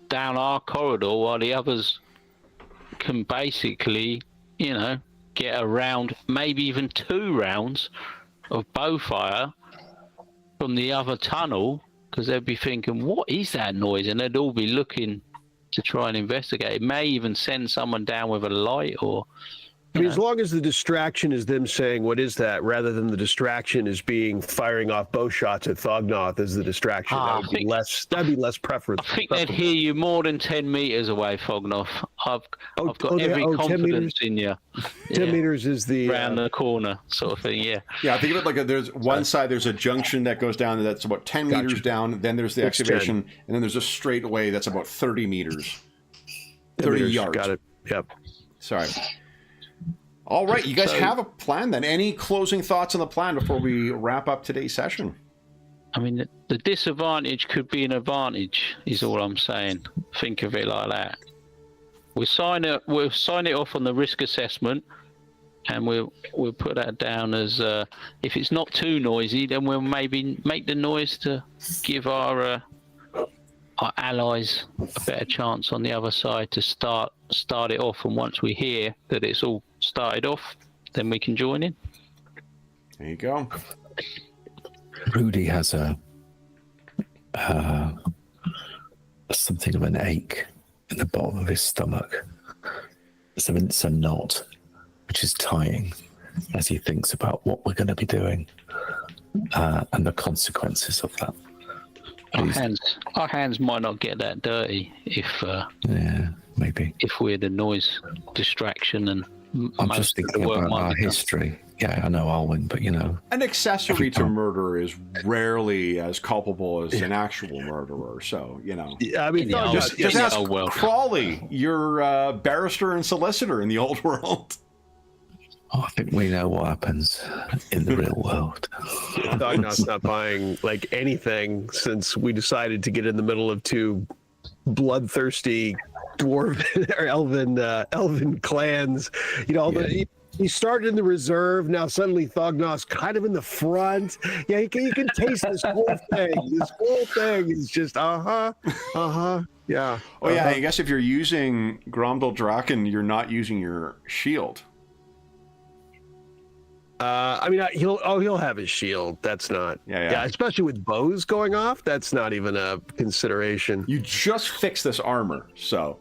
down our corridor while the others can basically, get a round, maybe even 2 rounds of bow fire from the other tunnel, because they'd be thinking, what is that noise? And they'd all be looking to try and investigate. It may even send someone down with a light or... I mean, as long as the distraction is them saying, what is that, rather than the distraction is firing off bow shots at Thognoth as the distraction, that'd be less preference. I think they'd hear you more than 10 meters away, Thognoth. I've got every confidence in you. 10 meters is the... Around the corner sort of thing, yeah. Yeah, think of it like there's one side, there's a junction that goes down that's about 10 meters down, then there's the excavation, 10. And then there's a straight way that's about 30 meters. 30 yards. Got it, yep. Sorry. All right, you guys have a plan then. Any closing thoughts on the plan before we wrap up today's session? I mean, the disadvantage could be an advantage, is all I'm saying. Think of it like that. We'll sign it off on the risk assessment, and we'll put that down as if it's not too noisy, then we'll maybe make the noise to give our allies a better chance on the other side to start it off. And once we hear that it's all started off, then we can join in. There you go. Rudy has something of an ache in the bottom of his stomach. It's a knot, which is tying as he thinks about what we're going to be doing and the consequences of that. Our hands might not get that dirty if yeah, maybe if we're the noise distraction, and I'm most just of the thinking work about might our be done. history. Yeah, I know I'll win, but an accessory to murder is rarely as culpable as an actual murderer. So I mean, just ask Crawley, your barrister and solicitor in the old world. I think we know what happens in the real world. Thognot's not buying like anything since we decided to get in the middle of two bloodthirsty dwarven or elven clans. He started in the reserve. Now suddenly Thognot's kind of in the front. Yeah, you can taste this whole thing. This whole thing is just yeah. Oh yeah, I guess if you're using Gromdal Draken, you're not using your shield. I mean, he'll have his shield. That's not. Yeah. Especially with bows going off, that's not even a consideration. You just fixed this armor, so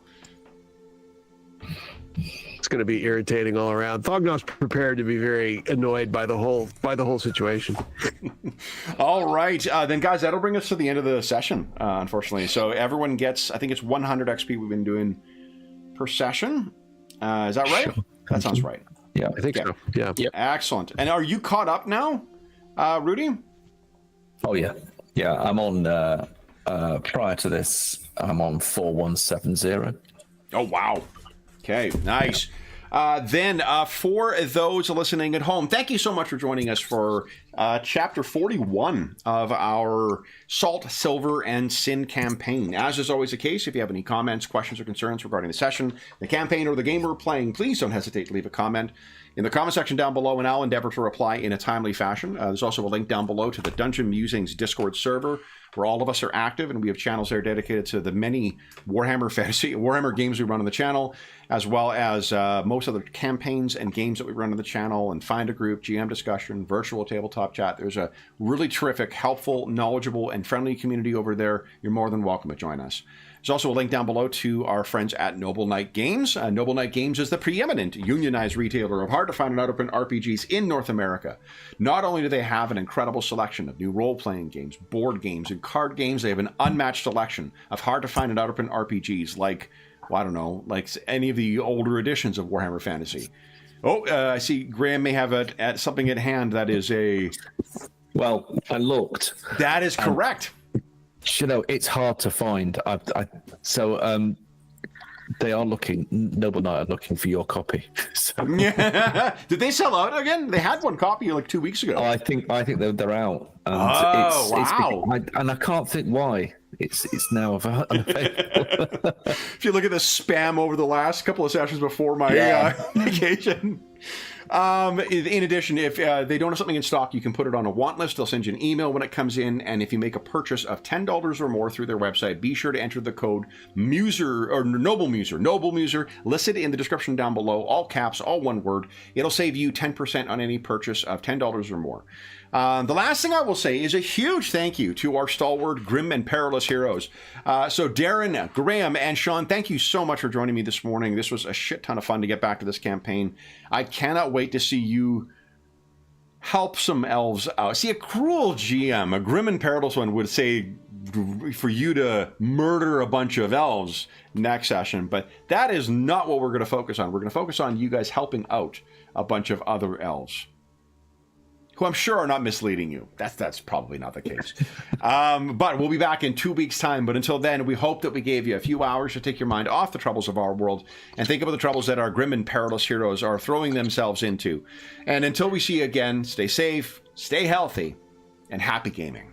it's going to be irritating all around. Thognot's prepared to be very annoyed by the whole situation. All right, then guys, that'll bring us to the end of the session. Unfortunately, so everyone gets, I think it's 100 XP we've been doing per session. Is that right? Sure. That sounds right. Yeah, I think so. Yeah. Yep. Excellent. And are you caught up now, Rudy? Oh yeah, I'm on. Prior to this, I'm on 4170. Oh wow. Okay, nice. Then for those listening at home, thank you so much for joining us for chapter 41 of our Salt, Silver, and Sin campaign. As is always the case, if you have any comments, questions, or concerns regarding the session, the campaign, or the game we're playing, please don't hesitate to leave a comment in the comment section down below, and I'll endeavor to reply in a timely fashion. There's also a link down below to the Dungeon Musings Discord server, where all of us are active, and we have channels there dedicated to the many Warhammer games we run on the channel, as well as most other campaigns and games that we run on the channel, and Find a Group, GM discussion, virtual tabletop chat. There's a really terrific, helpful, knowledgeable, and friendly community over there. You're more than welcome to join us. There's also a link down below to our friends at Noble Knight Games. Noble Knight Games is the preeminent unionized retailer of hard-to-find and out-of-print RPGs in North America. Not only do they have an incredible selection of new role-playing games, board games, and card games, they have an unmatched selection of hard-to-find and out-of-print RPGs like, well, I don't know, like any of the older editions of Warhammer Fantasy. Oh, I see Graham may have something at hand that is a... Well, I looked. That is correct. It's hard to find. So they are looking. Noble Knight are looking for your copy. So, yeah. Did they sell out again? They had one copy like 2 weeks ago. I think they're out. And wow! And I can't think why. It's now available. If you look at the spam over the last couple of sessions before my vacation. In addition, if they don't have something in stock, you can put it on a want list. They'll send you an email when it comes in, and if you make a purchase of $10 or more through their website, be sure to enter the code Muser or Noble Muser, listed in the description down below, all caps, all one word. It'll save you 10% on any purchase of $10 or more. The last thing I will say is a huge thank you to our stalwart, grim, and perilous heroes. So Darren, Graham, and Sean, thank you so much for joining me this morning. This was a shit ton of fun to get back to this campaign. I cannot wait to see you help some elves out. See, a cruel GM, a grim and perilous one, would say for you to murder a bunch of elves next session, but that is not what we're going to focus on. We're going to focus on you guys helping out a bunch of other elves, who I'm sure are not misleading you. That's probably not the case. But we'll be back in 2 weeks' time. But until then, we hope that we gave you a few hours to take your mind off the troubles of our world and think about the troubles that our grim and perilous heroes are throwing themselves into. And until we see you again, stay safe, stay healthy, and happy gaming.